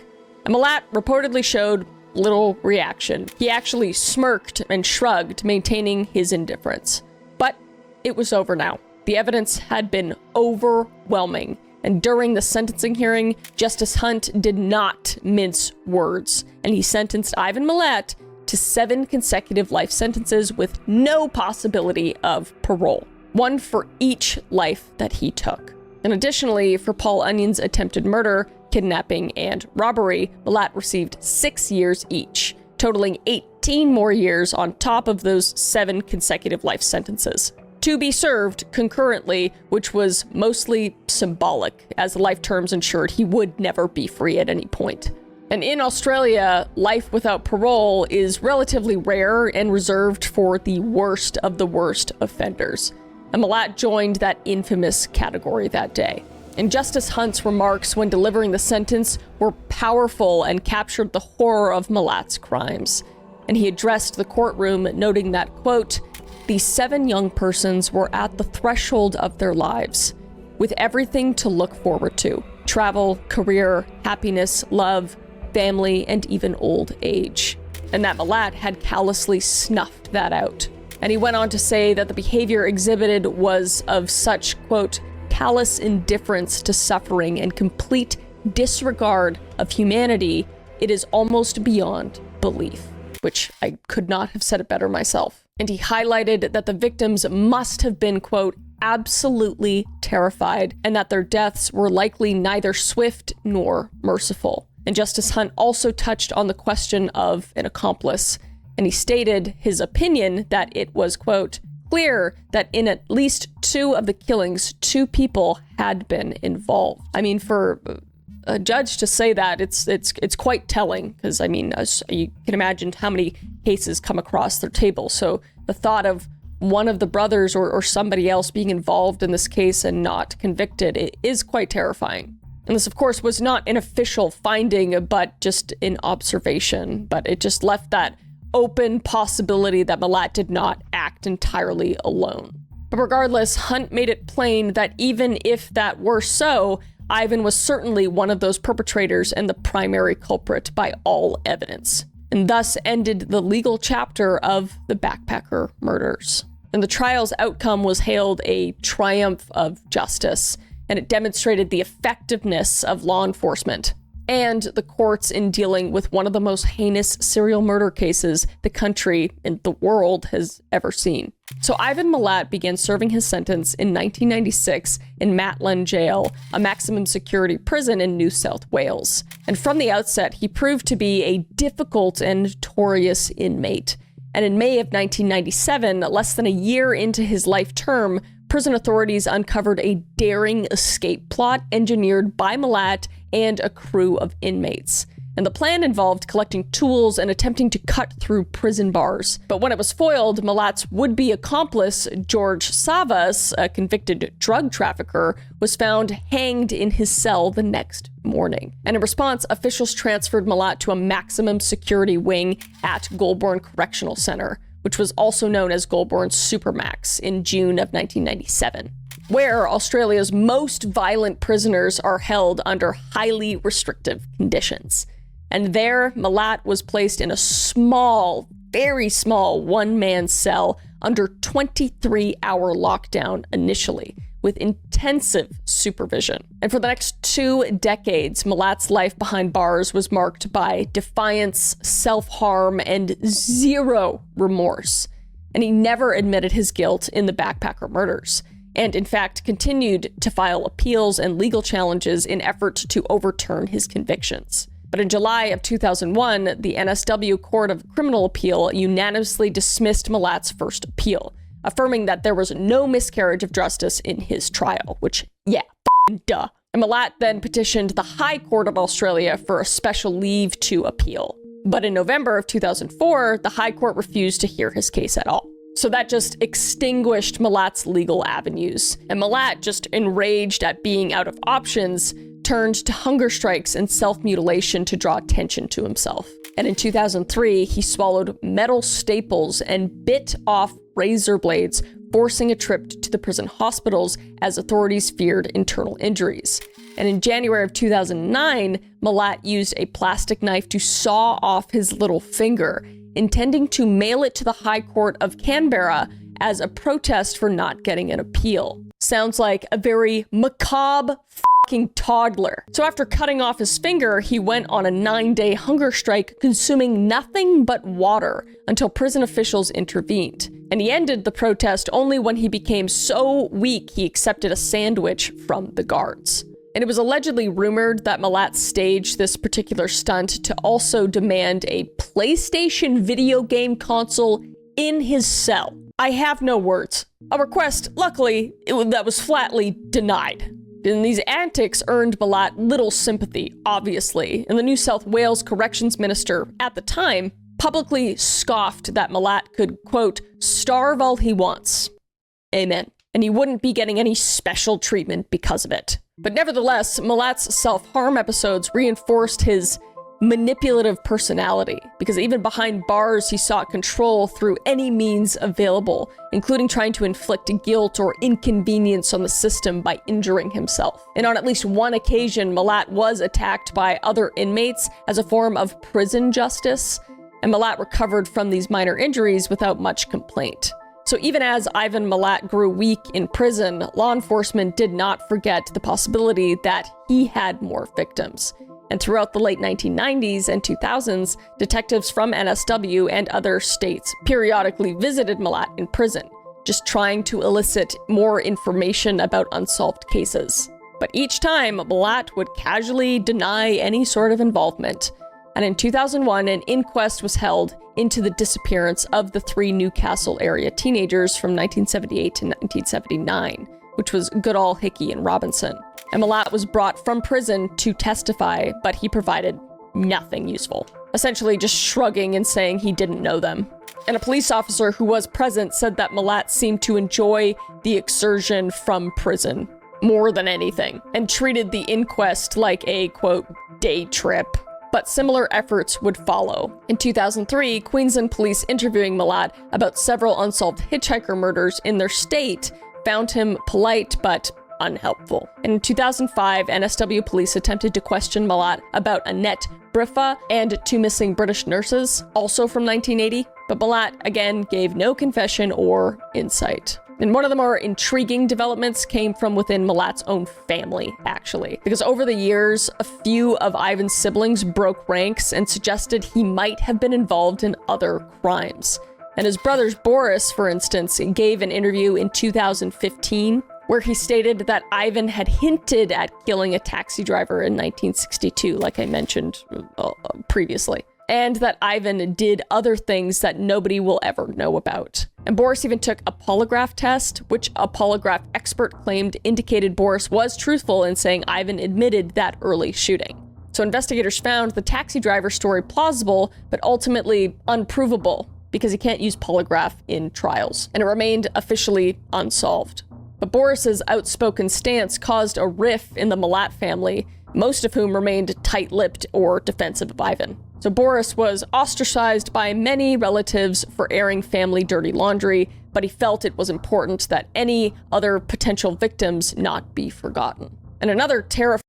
And Malat reportedly showed little reaction. He actually smirked and shrugged, maintaining his indifference. But it was over now. The evidence had been overwhelming, and during the sentencing hearing, Justice Hunt did not mince words, and he sentenced Ivan Malat to 7 consecutive life sentences with no possibility of parole, 1 for each life that he took. And additionally, for Paul Onion's attempted murder, kidnapping, and robbery, Malat received 6 years each, totaling 18 more years on top of those 7 consecutive life sentences. to be served concurrently, which was mostly symbolic, as the life terms ensured he would never be free at any point. And in Australia, life without parole is relatively rare and reserved for the worst of the worst offenders. And Malat joined that infamous category that day. And Justice Hunt's remarks when delivering the sentence were powerful and captured the horror of Malat's crimes. And he addressed the courtroom, noting that, quote, "These 7 young persons were at the threshold of their lives, with everything to look forward to: travel, career, happiness, love, family, and even old age." And that Malat had callously snuffed that out. And he went on to say that the behavior exhibited was of such, quote, "callous indifference to suffering and complete disregard of humanity, it is almost beyond belief," which I could not have said it better myself. And he highlighted that the victims must have been, quote, "absolutely terrified," and that their deaths were likely neither swift nor merciful. And Justice Hunt also touched on the question of an accomplice, and he stated his opinion that it was, quote, "clear that in at least 2 of the killings, 2 people had been involved." I mean, for a judge to say that, it's quite telling, because I mean, as you can imagine how many cases come across their table. So the thought of one of the brothers or somebody else being involved in this case and not convicted, it is quite terrifying. And this, of course, was not an official finding, but just an observation. But it just left that open possibility that Malat did not act entirely alone. But regardless, Hunt made it plain that even if that were so, Ivan was certainly one of those perpetrators and the primary culprit by all evidence. And thus ended the legal chapter of the backpacker murders. And the trial's outcome was hailed a triumph of justice, and it demonstrated the effectiveness of law enforcement and the courts in dealing with one of the most heinous serial murder cases the country and the world has ever seen. So Ivan Malat began serving his sentence in 1996 in Maitland Jail, a maximum security prison in New South Wales. And from the outset, he proved to be a difficult and notorious inmate. And in May of 1997, less than a year into his life term, prison authorities uncovered a daring escape plot engineered by Malat and a crew of inmates. And the plan involved collecting tools and attempting to cut through prison bars. But when it was foiled, Malat's would-be accomplice, George Savas, a convicted drug trafficker, was found hanged in his cell the next morning. And in response, officials transferred Malat to a maximum security wing at Goulburn Correctional Center, which was also known as Goulburn Supermax, in June of 1997, where Australia's most violent prisoners are held under highly restrictive conditions. And there, Malat was placed in a small, very small one-man cell under 23-hour lockdown initially, with intensive supervision. And for the next 2 decades, Malat's life behind bars was marked by defiance, self-harm, and zero remorse. And he never admitted his guilt in the backpacker murders, and in fact continued to file appeals and legal challenges in efforts to overturn his convictions. But in July of 2001, the NSW Court of Criminal Appeal unanimously dismissed Malat's first appeal, affirming that there was no miscarriage of justice in his trial, which, yeah, duh. And Malat then petitioned the High Court of Australia for a special leave to appeal. But in November of 2004, the High Court refused to hear his case at all. So that just extinguished Malat's legal avenues. And Malat, just enraged at being out of options, turned to hunger strikes and self-mutilation to draw attention to himself. And in 2003, he swallowed metal staples and bit off razor blades, forcing a trip to the prison hospitals as authorities feared internal injuries. And in January of 2009, Malat used a plastic knife to saw off his little finger, intending to mail it to the High Court of Canberra as a protest for not getting an appeal. Sounds like a very macabre fucking toddler. So after cutting off his finger, he went on a 9-day hunger strike, consuming nothing but water until prison officials intervened. And he ended the protest only when he became so weak he accepted a sandwich from the guards. And it was allegedly rumored that Malat staged this particular stunt to also demand a PlayStation video game console in his cell. I have no words. A request, luckily, that was flatly denied. And these antics earned Malat little sympathy, obviously, and the New South Wales Corrections Minister at the time publicly scoffed that Malat could, quote, starve all he wants. Amen. And he wouldn't be getting any special treatment because of it. But nevertheless, Malat's self-harm episodes reinforced his manipulative personality, because even behind bars, he sought control through any means available, including trying to inflict guilt or inconvenience on the system by injuring himself. And on at least one occasion, Malat was attacked by other inmates as a form of prison justice, and Malat recovered from these minor injuries without much complaint. So even as Ivan Malat grew weak in prison, law enforcement did not forget the possibility that he had more victims. And throughout the late 1990s and 2000s, detectives from NSW and other states periodically visited Malat in prison, just trying to elicit more information about unsolved cases. But each time, Malat would casually deny any sort of involvement. And in 2001, an inquest was held into the disappearance of the 3 Newcastle area teenagers from 1978 to 1979, which was Goodall, Hickey, and Robinson. And Malat was brought from prison to testify, but he provided nothing useful, essentially just shrugging and saying he didn't know them. And a police officer who was present said that Malat seemed to enjoy the excursion from prison more than anything, and treated the inquest like a, quote, day trip. But similar efforts would follow. In 2003, Queensland police interviewing Malat about several unsolved hitchhiker murders in their state found him polite but unhelpful. And in 2005, NSW police attempted to question Malat about Annette Briffa and 2 missing British nurses, also from 1980, but Malat again gave no confession or insight. And one of the more intriguing developments came from within Malat's own family, actually. Because over the years, a few of Ivan's siblings broke ranks and suggested he might have been involved in other crimes. And his brother Boris, for instance, gave an interview in 2015 where he stated that Ivan had hinted at killing a taxi driver in 1962, like I mentioned previously, and that Ivan did other things that nobody will ever know about. And Boris even took a polygraph test, which a polygraph expert claimed indicated Boris was truthful in saying Ivan admitted that early shooting. So investigators found the taxi driver story plausible, but ultimately unprovable, because he can't use polygraph in trials, and it remained officially unsolved. But Boris's outspoken stance caused a rift in the Malat family, most of whom remained tight-lipped or defensive of Ivan. So Boris was ostracized by many relatives for airing family dirty laundry, but he felt it was important that any other potential victims not be forgotten. And another terrifying